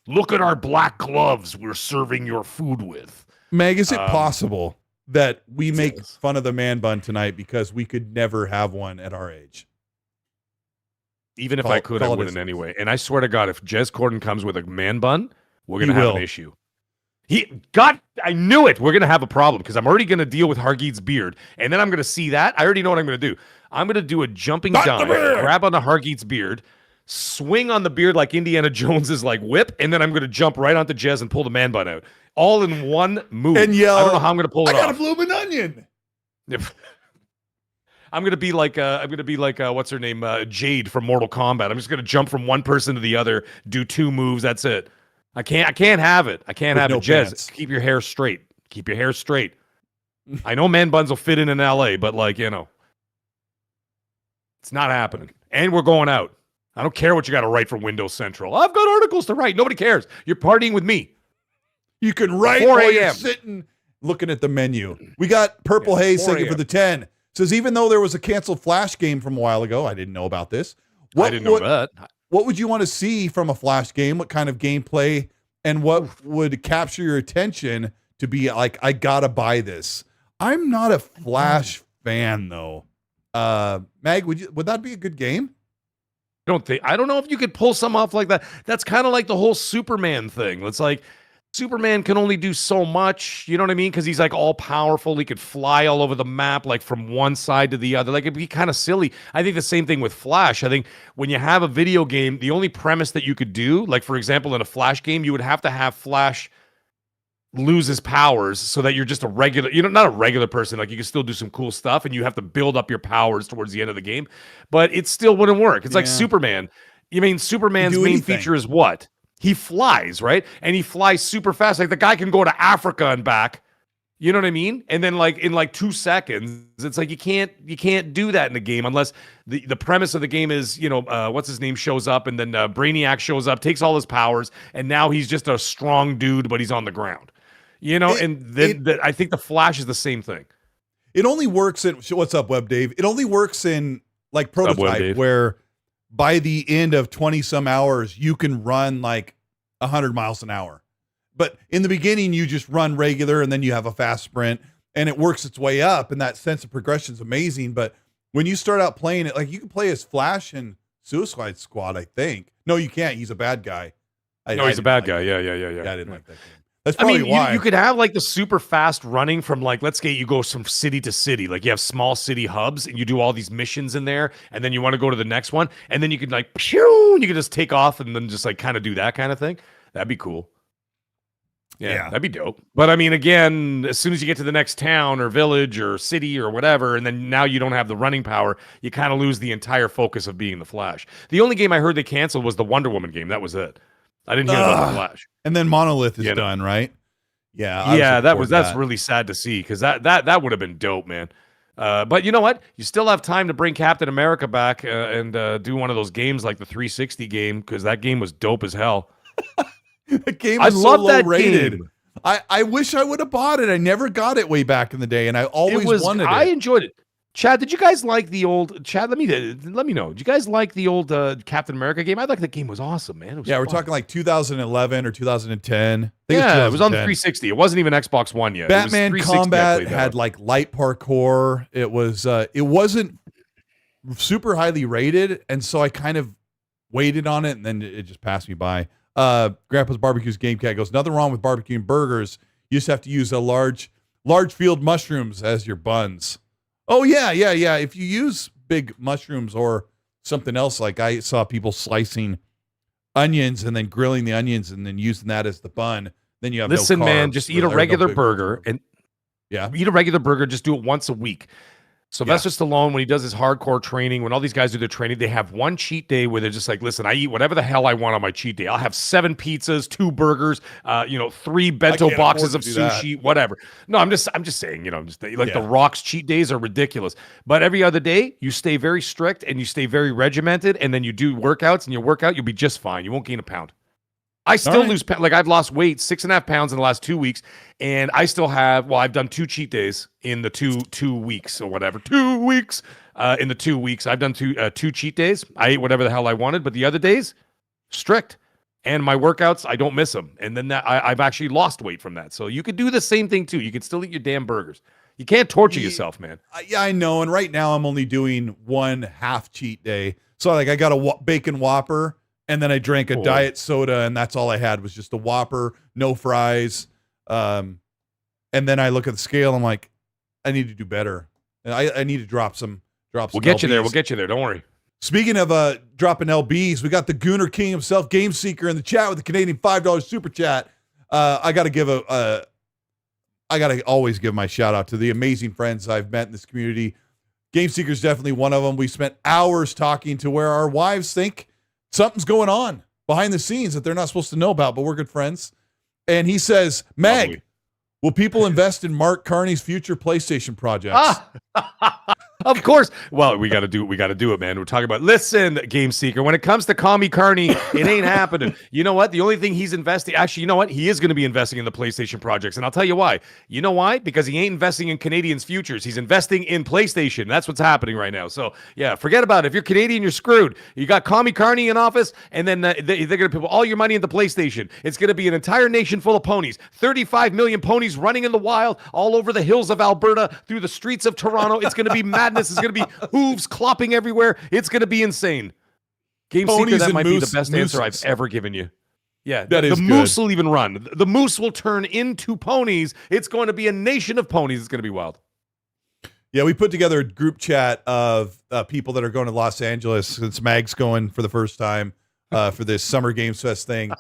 S2: Look at our black gloves we're serving your food with.
S1: Meg, is it possible that we make fun of the man bun tonight because we could never have one at our age?
S2: Even if I could, I wouldn't anyway. And I swear to God, if Jez Corden comes with a man bun, we're going to have an issue. I knew it. We're going to have a problem because I'm already going to deal with Hargeet's beard. And then I'm going to see that. I already know what I'm going to do. I'm going to do a jumping dive, grab on the Hargeet's beard, swing on the beard like Indiana Jones's like whip, and then I'm going to jump right onto Jez and pull the man bun out. All in one move.
S1: And yell,
S2: I don't know how I'm going to pull it off.
S1: I got a blooming onion.
S2: I'm gonna be like what's her name, Jade from Mortal Kombat. I'm just gonna jump from one person to the other, do 2 moves. That's it. I can't have it. I can't have it. Jez, keep your hair straight. Keep your hair straight. I know man buns will fit in LA, but it's not happening. And we're going out. I don't care what you got to write for Windows Central. I've got articles to write. Nobody cares. You're partying with me.
S1: You can write while you're sitting looking at the menu. We got Purple Haze thank you for the 10. Says, even though there was a canceled Flash game from a while ago, I didn't know about this.
S2: I didn't know that.
S1: What would you want to see from a Flash game? What kind of gameplay and what would capture your attention to be like, I gotta buy this? I'm not a Flash fan though. Mag, would that be a good game?
S2: I don't know if you could pull some off like that. That's kind of like the whole Superman thing. It's like Superman can only do so much, you know what I mean? Because he's like all powerful. He could fly all over the map, like from one side to the other. Like it'd be kind of silly. I think the same thing with Flash. I think when you have a video game, the only premise that you could do, like for example, in a Flash game, you would have to have Flash lose his powers so that you're just a regular, not a regular person. Like you can still do some cool stuff and you have to build up your powers towards the end of the game, but it still wouldn't work. It's like Superman. You mean Superman's main feature is what? He flies, right? And he flies super fast. Like the guy can go to Africa and back. You know what I mean? And then like in like 2 seconds, it's like you can't do that in a game unless the premise of the game is, what's his name shows up and then Brainiac shows up, takes all his powers, and now he's just a strong dude, but he's on the ground. I think the Flash is the same thing.
S1: It only works in what's up, Web Dave? It only works in like Prototype where by the end of 20 some hours, you can run like 100 miles an hour. But in the beginning, you just run regular and then you have a fast sprint and it works its way up. And that sense of progression is amazing. But when you start out playing it, like you can play as Flash and Suicide Squad, I think. No, you can't. He's a bad guy.
S2: He's a bad guy. Yeah.
S1: I didn't like that game. That's probably why.
S2: You could have like the super fast running from like, let's say you go from city to city. Like you have small city hubs and you do all these missions in there. And then you want to go to the next one. And then you could like, pew, and you could just take off and then just like kind of do that kind of thing. That'd be cool. Yeah, that'd be dope. But I mean, again, as soon as you get to the next town or village or city or whatever, and then now you don't have the running power, you kind of lose the entire focus of being the Flash. The only game I heard they canceled was the Wonder Woman game. That was it. I didn't hear about the Flash.
S1: And then Monolith is done, right?
S2: Yeah. That's really sad to see because that would have been dope, man. But you know what? You still have time to bring Captain America back and do one of those games like the 360 game because that game was dope as hell.
S1: The game was so low rated. I wish I would have bought it. I never got it way back in the day, and I always wanted it.
S2: I enjoyed it. Chad, did you guys like the old Chad? Let me know. Did you guys like the old Captain America game? I thought the game was awesome, man.
S1: We're talking like 2011 or 2010.
S2: It was on the 360. It wasn't even Xbox One yet.
S1: Batman Combat had like light parkour. It wasn't super highly rated, and so I kind of waited on it, and then it just passed me by. Grandpa's Barbecue's Game Cat goes, nothing wrong with barbecuing burgers. You just have to use a large field mushrooms as your buns. Oh, yeah. If you use big mushrooms or something else, like I saw people slicing onions and then grilling the onions and then using that as the bun, then you have
S2: Listen,
S1: no carbs,
S2: man, just eat a regular burger and
S1: eat
S2: a regular burger. Just do it once a week. Sylvester Stallone, when he does his hardcore training, when all these guys do their training, they have one cheat day where they're just like, listen, I eat whatever the hell I want on my cheat day. I'll have 7 pizzas, 2 burgers, 3 bento boxes of sushi, whatever. No, I'm just saying, The Rock's cheat days are ridiculous. But every other day, you stay very strict and you stay very regimented, and then you do workouts, and you work out, you'll be just fine. You won't gain a pound. I still lose, like I've lost weight, 6.5 pounds in the last 2 weeks, and I still have, I've done 2 cheat days in the two weeks or whatever. 2 weeks in the 2 weeks. I've done two cheat days. I ate whatever the hell I wanted, but the other days, strict. And my workouts, I don't miss them. And then I've actually lost weight from that. So you could do the same thing too. You can still eat your damn burgers. You can't torture yourself, man.
S1: Yeah, I know. And right now I'm only doing 1/2 cheat day. So like I got a bacon Whopper. And then I drank a diet soda, and that's all I had was just a Whopper, no fries. And then I look at the scale, I'm like, I need to do better. And I need to drop some.
S2: We'll get you there. We'll get you there. Don't worry.
S1: Speaking of dropping LBs, we got the Gooner King himself, Game Seeker, in the chat with the Canadian $5 super chat. I got to always give my shout out to the amazing friends I've met in this community. Game Seeker is definitely one of them. We spent hours talking to where our wives think something's going on behind the scenes that they're not supposed to know about, but we're good friends. And he says, Meg, will people invest in Mark Carney's future PlayStation projects?
S2: Of course. Well, we got to do it, man. We're talking about, listen, Game Seeker, when it comes to Kami Carney, it ain't happening. You know what? The only thing he's investing, actually, you know what? He is going to be investing in the PlayStation projects. And I'll tell you why. You know why? Because he ain't investing in Canadians' futures. He's investing in PlayStation. That's what's happening right now. So, yeah, forget about it. If you're Canadian, you're screwed. You got Kami Carney in office, and then they're going to put all your money into PlayStation. It's going to be an entire nation full of ponies. 35 million ponies running in the wild all over the hills of Alberta, through the streets of Toronto. It's going to be madness. It's going to be hooves clopping everywhere. It's going to be insane. Game Seeker, that might be the best answer I've ever given you. Yeah, the moose will even run. The moose will turn into ponies. It's going to be a nation of ponies. It's going to be wild.
S1: Yeah, we put together a group chat of people that are going to Los Angeles since Mag's going for the first time for this Summer Games Fest thing.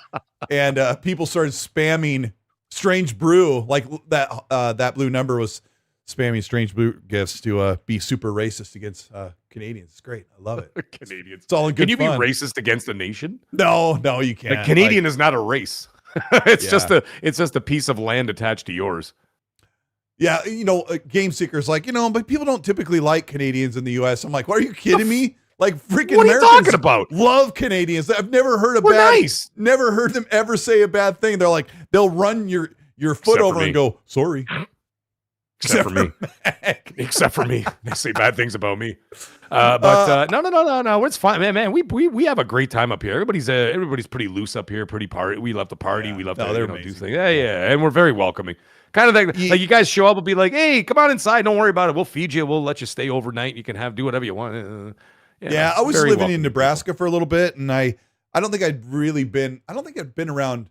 S1: And people started spamming Strange Brew, like that blue number was spamming Strange Brew gifts to be super racist against Canadians. It's great. I love it.
S2: Canadians.
S1: It's all in good
S2: Can you
S1: fun.
S2: be racist against a nation?
S1: No, you can't.
S2: A Canadian is not a race. It's just a piece of land attached to yours.
S1: Yeah, Game Seeker's like, but people don't typically like Canadians in the U.S. I'm like, what, are you kidding me? Like, freaking
S2: what are you
S1: Americans
S2: talking about?
S1: Love Canadians. I've never heard never heard them ever say a bad thing. They're like, they'll run your foot over and go, sorry.
S2: Except for me. Except for me. They say bad things about me. But no. It's fine, man. We have a great time up here. Everybody's pretty loose up here, pretty party. We love to party. We love to do things. Yeah. And we're very welcoming. Kind of like you guys show up and be like, hey, come on inside. Don't worry about it. We'll feed you. We'll let you stay overnight. You can do whatever you want.
S1: I was living in Nebraska for a little bit, and I don't think I'd been around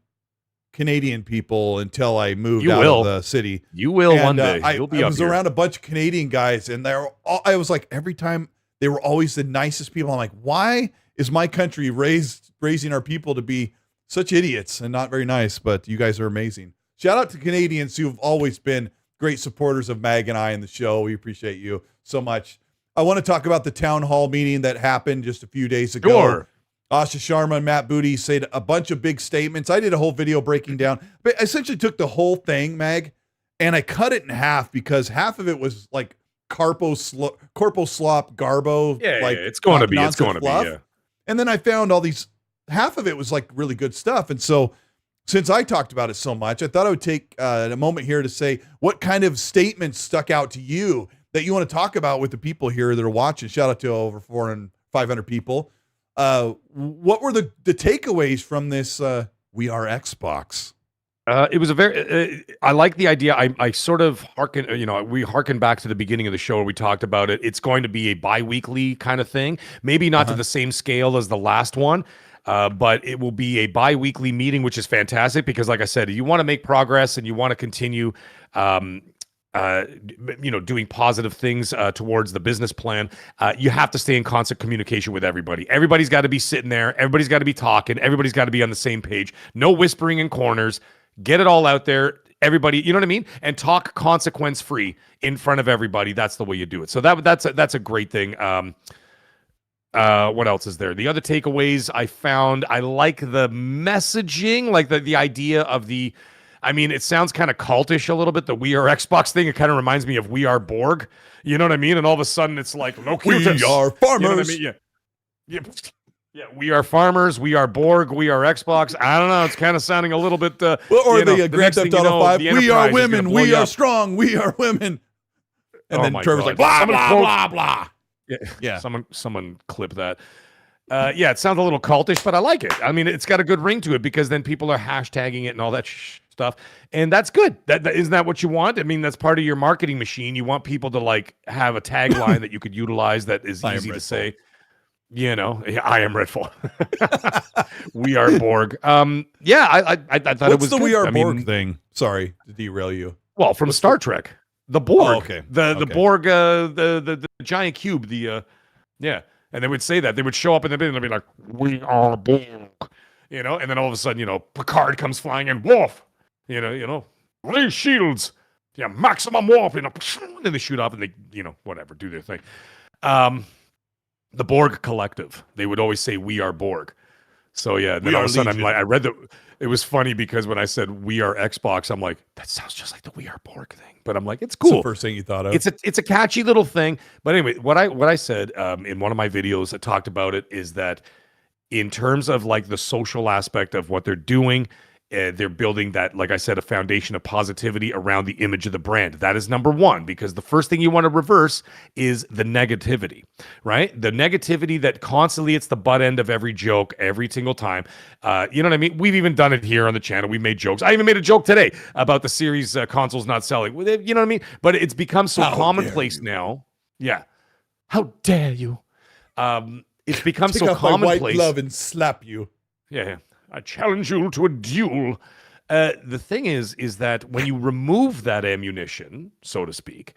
S1: Canadian people until I moved out of the city.
S2: You will one day.
S1: I was around a bunch of Canadian guys, and I was like, every time they were always the nicest people. I'm like, why is my country raising our people to be such idiots and not very nice? But you guys are amazing. Shout out to Canadians who've always been great supporters of Mag and I in the show. We appreciate you so much. I want to talk about the town hall meeting that happened just a few days ago.
S2: Sure.
S1: Asha Sharma and Matt Booty said a bunch of big statements. I did a whole video breaking down, but I essentially took the whole thing, Mag, and I cut it in half because half of it was like corpo slop garbo.
S2: Yeah, it's going to be. It's going to be. Yeah.
S1: And then I found half of it was like really good stuff. And so since I talked about it so much, I thought I would take a moment here to say what kind of statements stuck out to you that you want to talk about with the people here that are watching. Shout out to over 400, 500 people. What were the takeaways from this We Are Xbox?
S2: It was a very, I like the idea. I sort of we harken back to the beginning of the show where we talked about it. It's going to be a bi-weekly kind of thing. Maybe not to the same scale as the last one, but it will be a bi-weekly meeting, which is fantastic because, like I said, you want to make progress and you want to continue doing positive things towards the business plan, you have to stay in constant communication with everybody. Everybody's got to be sitting there. Everybody's got to be talking. Everybody's got to be on the same page. No whispering in corners. Get it all out there. Everybody, you know what I mean? And talk consequence-free in front of everybody. That's the way you do it. So that's a great thing. What else is there? The other takeaways I found, I like the messaging, like the idea of it sounds kind of cultish a little bit, the We Are Xbox thing. It kind of reminds me of We Are Borg. You know what I mean? And all of a sudden it's like,
S1: we are farmers.
S2: You know what I mean? Yeah, we are farmers. We are Borg. We are Xbox. I don't know. It's kind of sounding a little bit.
S1: the Grand Theft Auto 5. We are women. We are strong. We are women. And then Trevor's like, blah, blah, blah, blah.
S2: Yeah. Someone clip that. It sounds a little cultish, but I like it. I mean, it's got a good ring to it because then people are hashtagging it and all that stuff. And that's good. Isn't that what you want? I mean, that's part of your marketing machine. You want people to have a tagline that you could utilize that is easy to say. I am Redfall. We are Borg. I thought it was
S1: the good. We are Borg thing? Sorry to derail you.
S2: Well, from Star Trek, the Borg.
S1: Oh, okay.
S2: The Borg, the giant cube. And they would say that they would show up in the building and they'd be like, "We are Borg," and then all of a sudden, Picard comes flying in, Worf, raise shields, maximum warp, and then they shoot off and they, whatever, do their thing. The Borg Collective. They would always say, "We are Borg." So yeah, then all of a sudden I'm like, I read it was funny because when I said "We Are Xbox," I'm like, that sounds just like the "We Are Borg" thing. But I'm like, it's cool.
S3: It's the first thing you thought of.
S2: It's a catchy little thing. But anyway, what I said in one of my videos that talked about it is that in terms of like the social aspect of what they're doing, they're building that, like I said, a foundation of positivity around the image of the brand. That is number one, because the first thing you want to reverse is the negativity, right? The negativity that constantly, it's the butt end of every joke every single time. You know what I mean? We've even done it here on the channel. We made jokes. I even made a joke today about the series consoles not selling. You know what I mean? But it's become so commonplace now. Yeah. How dare you? It's become
S3: Take
S2: so
S3: off
S2: commonplace.
S3: my white glove and slap you.
S2: Yeah. I challenge you to a duel. The thing is that when you remove that ammunition, so to speak,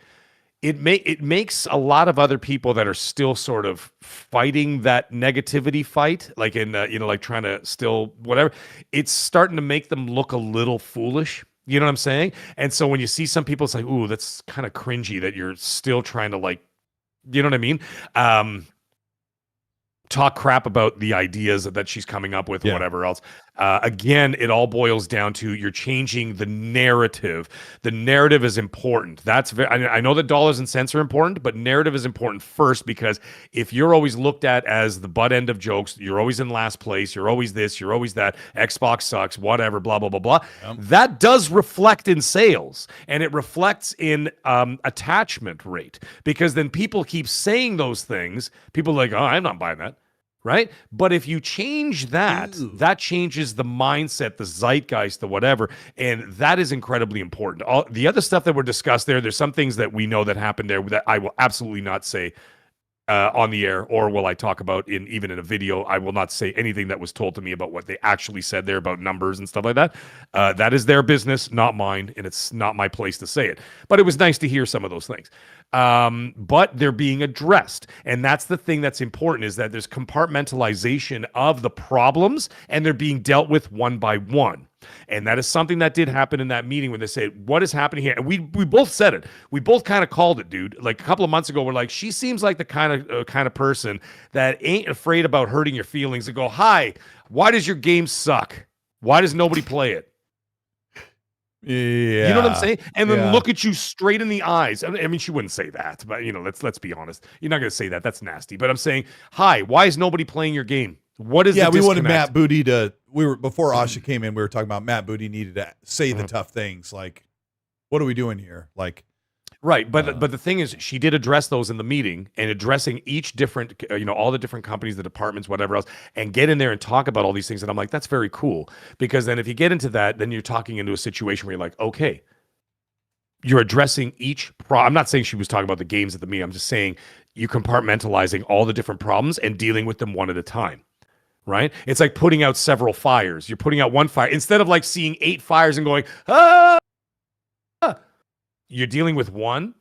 S2: it makes a lot of other people that are still sort of fighting that negativity fight, like in like trying to still whatever. It's starting to make them look a little foolish. You know what I'm saying? And so when you see some people, it's like, ooh, that's kind of cringy that you're still trying to, like, you know what I mean? Talk crap about the ideas that she's coming up with, or whatever else. Again, it all boils down to you're changing the narrative. The narrative is important. That's I know that dollars and cents are important, but narrative is important first, because if you're always looked at as the butt end of jokes, you're always in last place, you're always this, you're always that, Xbox sucks, whatever, blah, blah, blah, blah. That does reflect in sales, and it reflects in attachment rate, because then people keep saying those things. People are like, oh, I'm not buying that. Right? But if you change that, that changes the mindset, the zeitgeist, the whatever. And that is incredibly important. All the other stuff that were discussed there's some things that we know that happened there that I will absolutely not say on the air, or will I talk about even in a video. I will not say anything that was told to me about what they actually said there about numbers and stuff like that. That is their business, not mine, and it's not my place to say it. But it was nice to hear some of those things. But they're being addressed. And that's the thing that's important, is that there's compartmentalization of the problems, and they're being dealt with one by one. And that is something that did happen in that meeting when they said, what is happening here? And we both said it. We both kind of called it, dude. Like a couple of months ago, we're like, she seems like the kind of person that ain't afraid about hurting your feelings and go, hi, why does your game suck? Why does nobody play it?
S3: Yeah.
S2: You know what I'm saying? And then look at you straight in the eyes. I mean, she wouldn't say that, but let's be honest. You're not going to say that. That's nasty. But I'm saying, hi, why is nobody playing your game? What is the
S3: we
S2: disconnect?
S3: wanted Matt Booty to. Before Asha came in, we were talking about Matt Booty needed to say the tough things, like, what are we doing here? Like,
S2: right. But the thing is, she did address those in the meeting, and addressing each different, all the different companies, the departments, whatever else, and get in there and talk about all these things. And I'm like, that's very cool, because then if you get into that, then you're talking into a situation where you're like, okay, you're addressing each I'm not saying she was talking about the games at the meeting. I'm just saying you're compartmentalizing all the different problems and dealing with them one at a time. Right? It's like putting out several fires. You're putting out one fire instead of like seeing 8 fires and going, ah! You're dealing with one.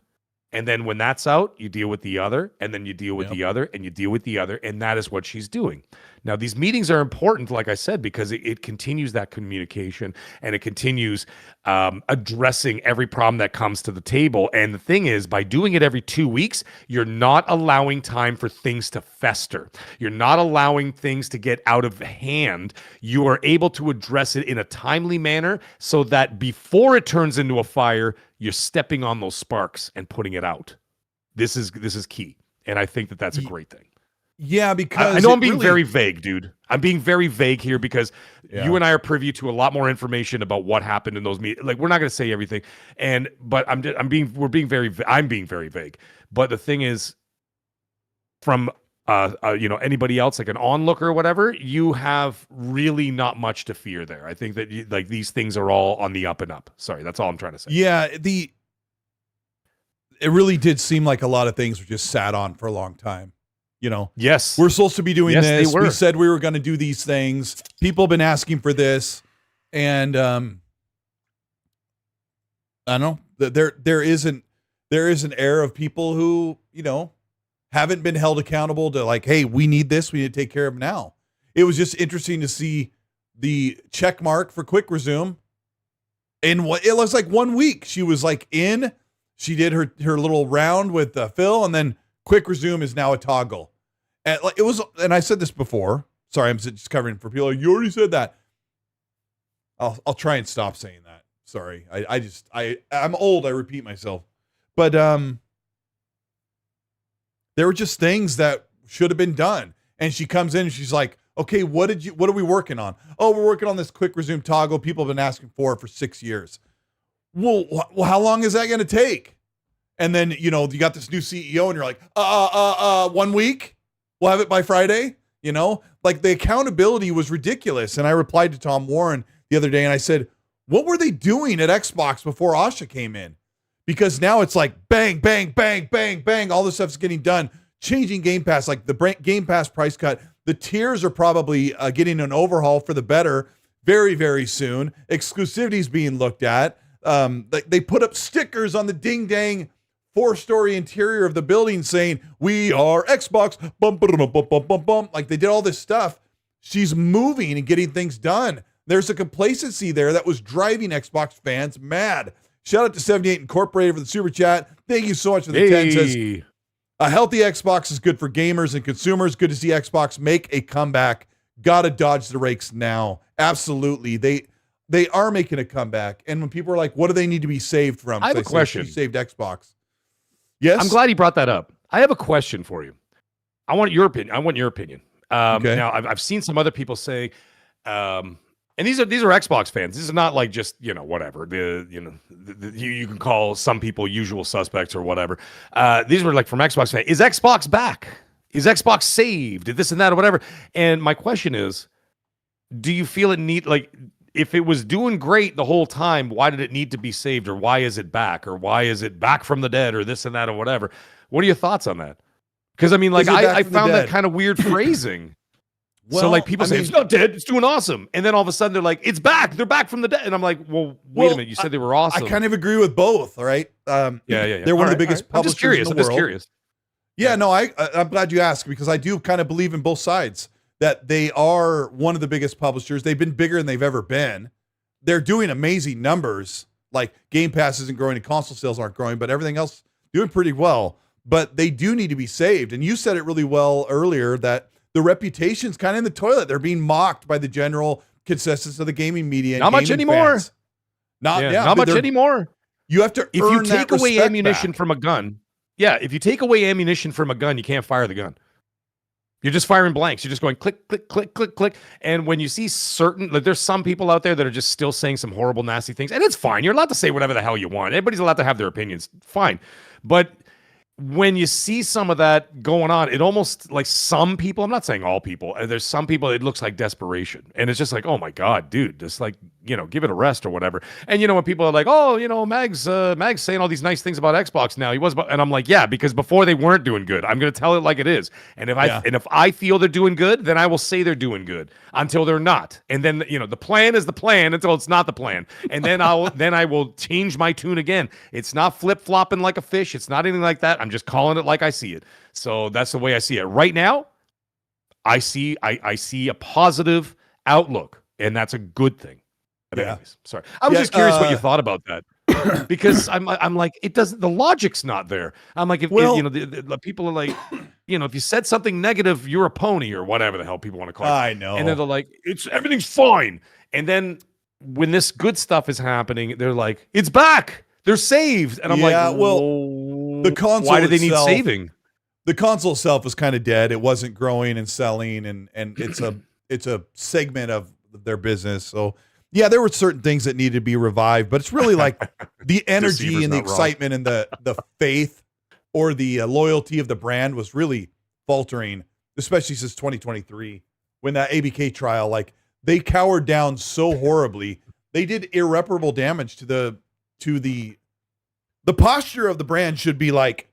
S2: And then when that's out, you deal with the other, and then you deal with the other, and you deal with the other. And that is what she's doing. Now, these meetings are important, like I said, because it continues that communication, and it continues addressing every problem that comes to the table. And the thing is, by doing it every 2 weeks, you're not allowing time for things to fester. You're not allowing things to get out of hand. You are able to address it in a timely manner so that before it turns into a fire, you're stepping on those sparks and putting it out. This is key. And I think that that's a great thing.
S3: Yeah, because
S2: I know I'm being very vague, dude. I'm being very vague here because you and I are privy to a lot more information about what happened in those meetings. Like, we're not going to say everything, but I'm being very vague. But the thing is, from anybody else, like an onlooker or whatever, you have really not much to fear there. I think that these things are all on the up and up. Sorry, that's all I'm trying to say.
S3: Yeah, it really did seem like a lot of things were just sat on for a long time.
S2: Yes,
S3: we're supposed to be doing this.
S2: We
S3: said we were going to do these things. People have been asking for this, and I don't know. There is an air of people who haven't been held accountable to, like, hey, we need this. We need to take care of it now. It was just interesting to see the check mark for quick resume. And it was like 1 week. She was like she did her little round with Phil, and then quick resume is now a toggle. And I said this before, Sorry, I'm just covering for people. You already said that. I'll try and stop saying that. Sorry. I'm old. I repeat myself. But there were just things that should have been done. And she comes in and she's like, okay, what are we working on? Oh, we're working on this quick resume toggle. People have been asking for 6 years. Well, how long is that going to take? And then, you got this new CEO and you're like, 1 week? We'll have it by Friday. Like the accountability was ridiculous. And I replied to Tom Warren the other day and I said, what were they doing at Xbox before Asha came in? Because now it's like bang, bang, bang, bang, bang. All this stuff's getting done. Changing Game Pass, like the Game Pass price cut. The tiers are probably getting an overhaul for the better very, very soon. Exclusivity is being looked at. They put up stickers on the ding-dang 4-story interior of the building saying, we are Xbox. Bum, bum, bum, bum, bum, bum, bum. Like they did all this stuff. She's moving and getting things done. There's a complacency there that was driving Xbox fans mad. Shout out to 78 Incorporated for the super chat. Thank you so much for the 10. Says, a healthy Xbox is good for gamers and consumers. Good to see Xbox make a comeback. Gotta dodge the rakes now. Absolutely. They are making a comeback. And when people are like, what do they need to be saved from?
S2: I have a question.
S3: She saved Xbox. Yes.
S2: I'm glad you brought that up. I have a question for you. I want your opinion.
S3: Okay.
S2: Now I've seen some other people say, and these are Xbox fans. This is not like just, whatever. You can call some people usual suspects or whatever. These were like from Xbox fans. Is Xbox back? Is Xbox saved? Did this and that or whatever? And my question is, do you feel it if it was doing great the whole time, why did it need to be saved? Or why is it back? Or why is it back from the dead or this and that or whatever? What are your thoughts on that? Because I found that kind of weird phrasing. Well, so people say it's not dead, it's doing awesome. And then all of a sudden they're like, it's back. They're back from the dead. And I'm like, well, wait a minute. You said they were awesome.
S3: I kind of agree with both. All right.
S2: Yeah.
S3: They're one of the biggest publishers in the world.
S2: I'm just curious.
S3: Yeah, no, I'm glad you asked because I do kind of believe in both sides that they are one of the biggest publishers. They've been bigger than they've ever been. They're doing amazing numbers. Like Game Pass isn't growing and console sales aren't growing, but everything else doing pretty well. But they do need to be saved. And you said it really well earlier that the reputation's kind of in the toilet. They're being mocked by the general consensus of the gaming media.
S2: Not much anymore.
S3: Fans. Not much
S2: anymore.
S3: You have to
S2: if
S3: earn
S2: you take
S3: that
S2: away ammunition
S3: back.
S2: from a gun. Yeah, if you take away ammunition from a gun, you can't fire the gun. You're just firing blanks. You're just going click, click, click, click, click. And when you see there's some people out there that are just still saying some horrible, nasty things. And it's fine. You're allowed to say whatever the hell you want. Everybody's allowed to have their opinions. Fine. But when you see some of that going on, it almost like some people, I'm not saying all people, there's some people, it looks like desperation. And it's just like, oh my God, dude, just give it a rest or whatever. And when people are like, oh, Mag's saying all these nice things about Xbox now. And I'm like, yeah, because before they weren't doing good. I'm going to tell it like it is. And if I feel they're doing good, then I will say they're doing good until they're not. And then, the plan is the plan until it's not the plan. And then I will change my tune again. It's not flip-flopping like a fish. It's not anything like that. I'm just calling it like I see it. So that's the way I see it. Right now, I see a positive outlook, and that's a good thing. But anyways, sorry. I was just curious what you thought about that. Because I'm like, it doesn't, the logic's not there. I'm like, if the people are like, if you said something negative, you're a pony or whatever the hell people want to call it.
S3: I know.
S2: And then they're like, everything's fine. And then when this good stuff is happening, they're like, it's back. They're saved. And I'm like,
S3: the console
S2: why do they need saving?
S3: The console itself was kind of dead. It wasn't growing and selling, and it's a segment of their business. So yeah, there were certain things that needed to be revived, but it's really like the energy and the excitement and the faith or the loyalty of the brand was really faltering, especially since 2023 when that ABK trial, like they cowered down so horribly. They did irreparable damage to the posture of the brand should be like,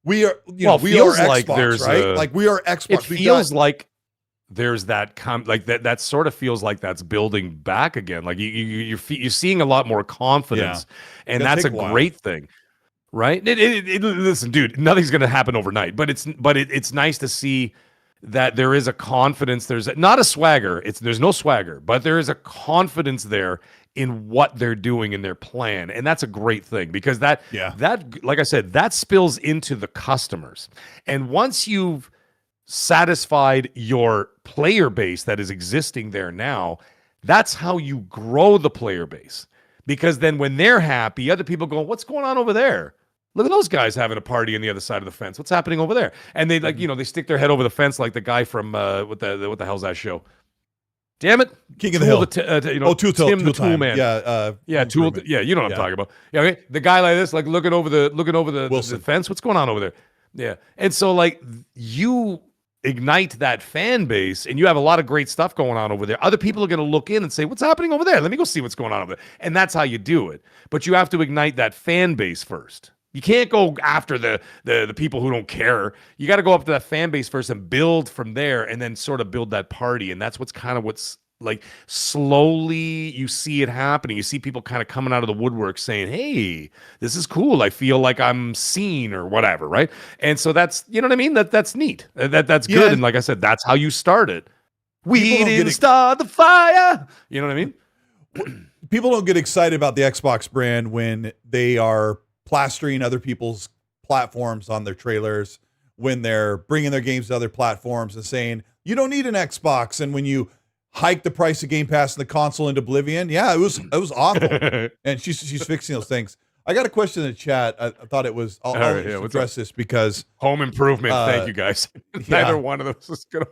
S3: we are, we are Xbox,
S2: like
S3: right? Like we are Xbox.
S2: It feels like there's that that sort of feels like that's building back again. Like you're seeing a lot more confidence, and that's a great thing, right? Listen, dude, nothing's going to happen overnight, but it's nice to see that there is a confidence. There's not a swagger. There's no swagger, but there is a confidence there in what they're doing in their plan, and that's a great thing because that like I said, that spills into the customers, and once you've satisfied your player base that is existing there now, that's how you grow the player base. Because then when they're happy, other people go, what's going on over there? Look at those guys having a party on the other side of the fence. What's happening over there? And they they stick their head over the fence like the guy from what the hell's that show? Damn it,
S3: King of the Hill.
S2: Tim the Tool Man. Tool. Yeah, you know what I'm talking about. Yeah, okay. The guy like this, like looking over the fence. What's going on over there? Yeah, and so like you ignite that fan base, and you have a lot of great stuff going on over there. Other people are going to look in and say, "What's happening over there? Let me go see what's going on over there." And that's how you do it. But you have to ignite that fan base first. You can't go after the people who don't care. You got to go up to that fan base first and build from there, and then sort of build that party. And that's what's like slowly you see it happening. You see people kind of coming out of the woodwork saying, "Hey, this is cool. I feel like I'm seen," or whatever, right? And so that's, you know what I mean? That's neat. That's good. And like I said, that's how you start it. We didn't start the fire. You know what I mean?
S3: People don't get excited about the Xbox brand when they are plastering other people's platforms on their trailers, when they're bringing their games to other platforms and saying, you don't need an Xbox. And when you hike the price of Game Pass and the console into oblivion, it was awful. And she's fixing those things. I got a question in the chat. I thought it was, I'll address this because
S2: home improvement. Thank you guys. Neither one of us is gonna.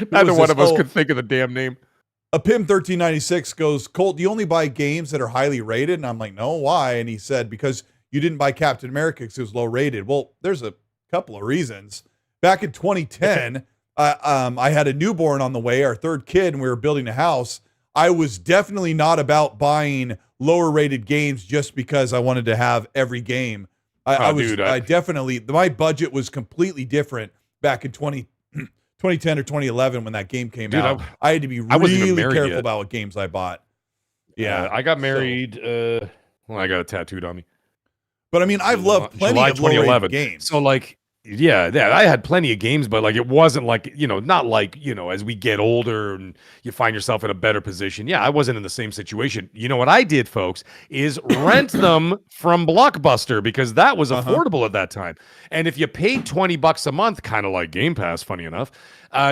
S2: Neither one of us could think of the damn name.
S3: A Pim 1396 goes, Colt, do you only buy games that are highly rated? And I'm like, no, why? And he said, because you didn't buy Captain America because it was low rated. Well, there's a couple of reasons. Back in 2010, I had a newborn on the way, our third kid, and we were building a house. I was definitely not about buying lower rated games just because I wanted to have every game. I definitely, my budget was completely different back in 2010 or 2011 when that game came out. I had to be really careful about what games I bought.
S2: Yeah, I got married. I got it tattooed on me.
S3: But I mean, I've loved plenty of low-rated games.
S2: So like, yeah, I had plenty of games, but like it wasn't like, not like, as we get older and you find yourself in a better position. Yeah, I wasn't in the same situation. You know what I did, folks, is rent them from Blockbuster because that was affordable at that time. And if you paid $20 a month, kind of like Game Pass, funny enough,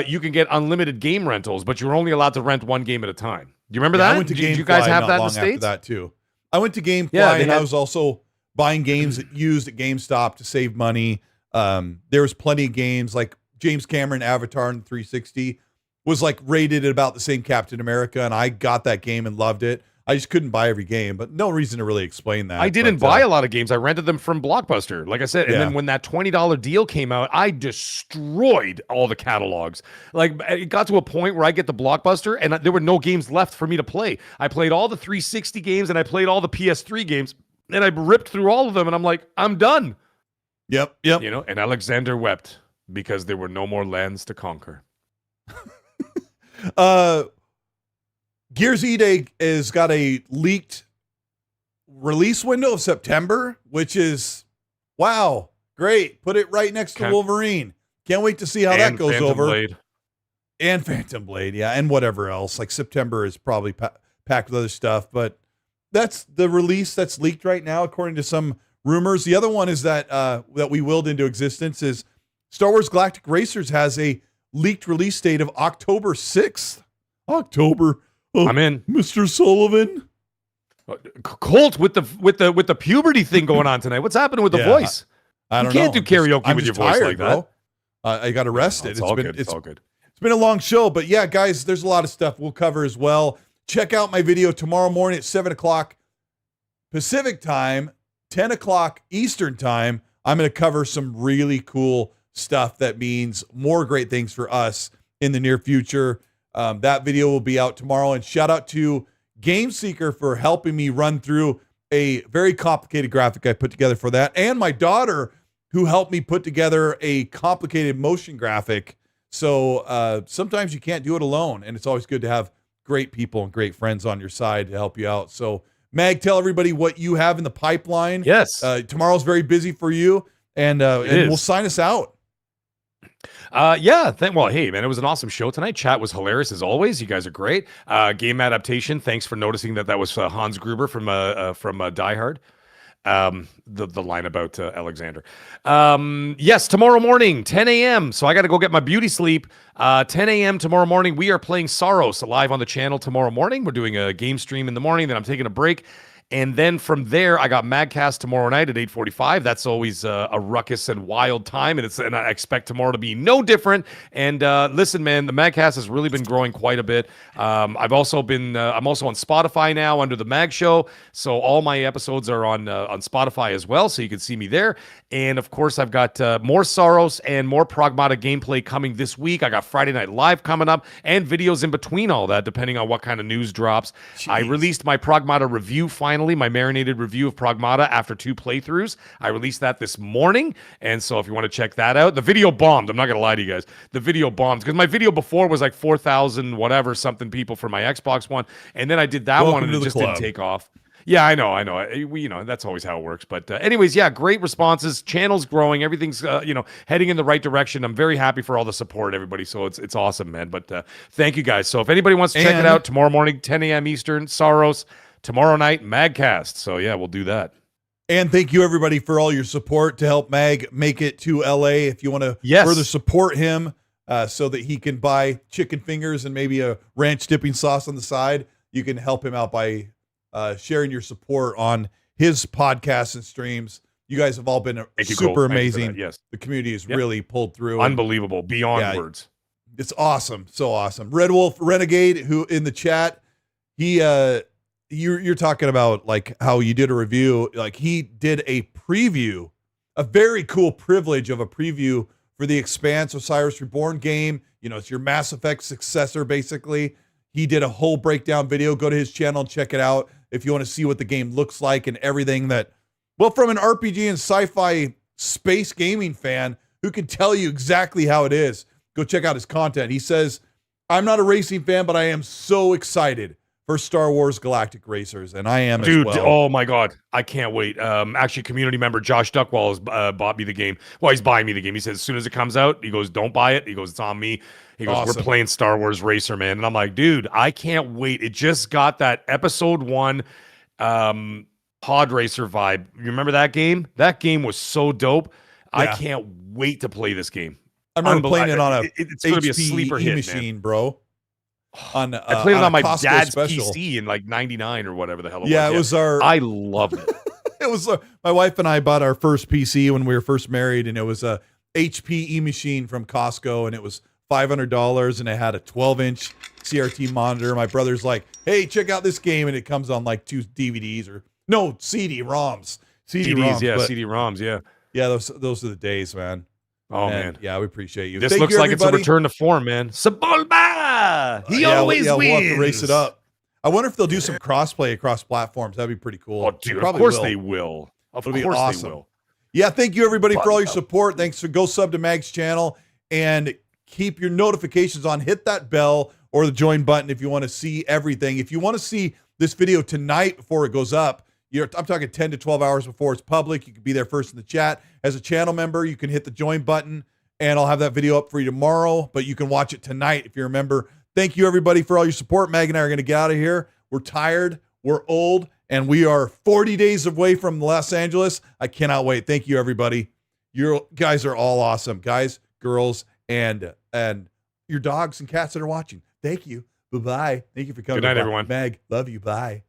S2: you can get unlimited game rentals, but you're only allowed to rent one game at a time. Do you remember that?
S3: I went to
S2: Did you guys have that in the States?
S3: After that too. I went to GameFly and I was also buying games used at GameStop to save money. There was plenty of games like James Cameron Avatar in 360 was like rated at about the same Captain America, and I got that game and loved it. I just couldn't buy every game, but no reason to really explain that.
S2: I didn't buy a lot of games. I rented them from Blockbuster, like I said. And then when that $20 deal came out, I destroyed all the catalogs. Like it got to a point where I get the Blockbuster and there were no games left for me to play. I played all the 360 games and I played all the PS3 games. And I ripped through all of them, and I'm like, I'm done.
S3: Yep.
S2: And Alexander wept because there were no more lands to conquer.
S3: Gears E-Day has got a leaked release window of September, which is, wow, great. Put it right next to Wolverine. Can't wait to see how that goes over.
S2: Blade.
S3: And Phantom Blade, and whatever else. Like September is probably packed with other stuff, but that's the release that's leaked right now, according to some rumors. The other one is that we willed into existence is Star Wars Galactic Racers has a leaked release date of October 6th. October. Oh,
S2: I'm in.
S3: Mr. Sullivan.
S2: Colt with the puberty thing going on tonight. What's happening with the voice?
S3: I don't
S2: know.
S3: You
S2: can't do karaoke with your voice
S3: tired,
S2: like that.
S3: I got arrested.
S2: It's all good. It's all good.
S3: It's been a long show, but yeah, guys, there's a lot of stuff we'll cover as well. Check out my video tomorrow morning at 7 o'clock Pacific time, 10 o'clock Eastern time. I'm going to cover some really cool stuff that means more great things for us in the near future. That video will be out tomorrow. And shout out to Game Seeker for helping me run through a very complicated graphic I put together for that. And my daughter, who helped me put together a complicated motion graphic. So sometimes you can't do it alone. And it's always good to have great people and great friends on your side to help you out. So Mag, tell everybody what you have in the pipeline.
S2: Yes.
S3: Tomorrow's very busy for you, and we'll sign us out.
S2: Well, hey, man, it was an awesome show tonight. Chat was hilarious as always. You guys are great. Game adaptation. Thanks for noticing that was Hans Gruber from Die Hard. the line about Alexander. Yes, tomorrow morning, 10 a.m. So I got to go get my beauty sleep. 10 a.m. tomorrow morning, we are playing Saros live on the channel tomorrow morning. We're doing a game stream in the morning. Then I'm taking a break. And then from there, I got Magcast tomorrow night at 8:45. That's always a ruckus and wild time, and I expect tomorrow to be no different. And listen, man, the Magcast has really been growing quite a bit. I'm also on Spotify now under the Mag Show, so all my episodes are on Spotify as well, so you can see me there. And of course, I've got more Saros and more Pragmata gameplay coming this week. I got Friday Night Live coming up, and videos in between all that, depending on what kind of news drops. Jeez. I released my Pragmata review finally. My marinated review of Pragmata after 2 playthroughs. I released that this morning, and so if you want to check that out, the video bombed. I'm not gonna lie to you guys, the video bombed because my video before was like 4,000 whatever something people for my Xbox One, and then I did that one and it just didn't take off. Yeah, I know. We, that's always how it works. But anyways, yeah, great responses. Channel's growing. Everything's, heading in the right direction. I'm very happy for all the support, everybody. So it's awesome, man. But thank you guys. So if anybody wants to check it out tomorrow morning, 10 a.m. Eastern, Saros. Tomorrow night, Magcast. So yeah, we'll do that.
S3: And thank you everybody for all your support to help Mag make it to LA. If you want to further support him so that he can buy chicken fingers and maybe a ranch dipping sauce on the side, you can help him out by sharing your support on his podcasts and streams. You guys have all been super amazing.
S2: Yes.
S3: The community has really pulled through.
S2: Unbelievable. Beyond words.
S3: It's awesome. So awesome. Red Wolf Renegade, who in the chat, he you're talking about like how you did a review, like he did a preview, a very cool privilege of a preview for the Expanse Osiris Reborn game. It's your Mass Effect successor, basically. He did a whole breakdown video. Go to his channel and check it out if you want to see what the game looks like and everything that, well, from an RPG and sci-fi space gaming fan who can tell you exactly how it is. Go check out his content. He says, I'm not a racing fan, but I am so excited for Star Wars Galactic Racers, and I am as well.
S2: Oh my God, I can't wait. Actually, community member Josh Duckwall has bought me the game. Well, he's buying me the game. He says as soon as it comes out, he goes, don't buy it. He goes, it's on me. He goes, we're playing Star Wars Racer, man. And I'm like, dude, I can't wait. It just got that episode 1 pod racer vibe. You remember that game? That game was so dope. Yeah. I can't wait to play this game.
S3: I remember playing it on
S2: it's going to be a sleeper hit,
S3: machine, bro.
S2: I played it on my Costco dad's special. PC in like 99 or whatever the hell it was.
S3: Yeah, it was our.
S2: I loved it.
S3: It was my wife and I bought our first PC when we were first married, and it was a HP machine from Costco, and it was $500, and it had a 12-inch CRT monitor. My brother's like, "Hey, check out this game," and it comes on like 2 DVDs or no CD-ROMs.
S2: CD-ROMs, yeah, CD-ROMs, yeah.
S3: Yeah, those are the days, man.
S2: Oh, man.
S3: Yeah, we appreciate you.
S2: This looks like it's a return to form, man. Sebulba! He always wins.
S3: We'll have to race it up. I wonder if they'll do some crossplay across platforms. That'd be pretty cool.
S2: Oh, dude, of course they will. Of course they will.
S3: Yeah, thank you, everybody, for all your support. Thanks for go sub to Mag's channel and keep your notifications on. Hit that bell or the join button if you want to see everything. If you want to see this video tonight before it goes up, I'm talking 10 to 12 hours before it's public. You can be there first in the chat. As a channel member, you can hit the join button, and I'll have that video up for you tomorrow, but you can watch it tonight if you're a member. Thank you, everybody, for all your support. Mag and I are going to get out of here. We're tired, we're old, and we are 40 days away from Los Angeles. I cannot wait. Thank you, everybody. You guys are all awesome. Guys, girls, and your dogs and cats that are watching. Thank you. Bye-bye. Thank you for coming.
S2: Good night, everyone.
S3: Mag, love you. Bye.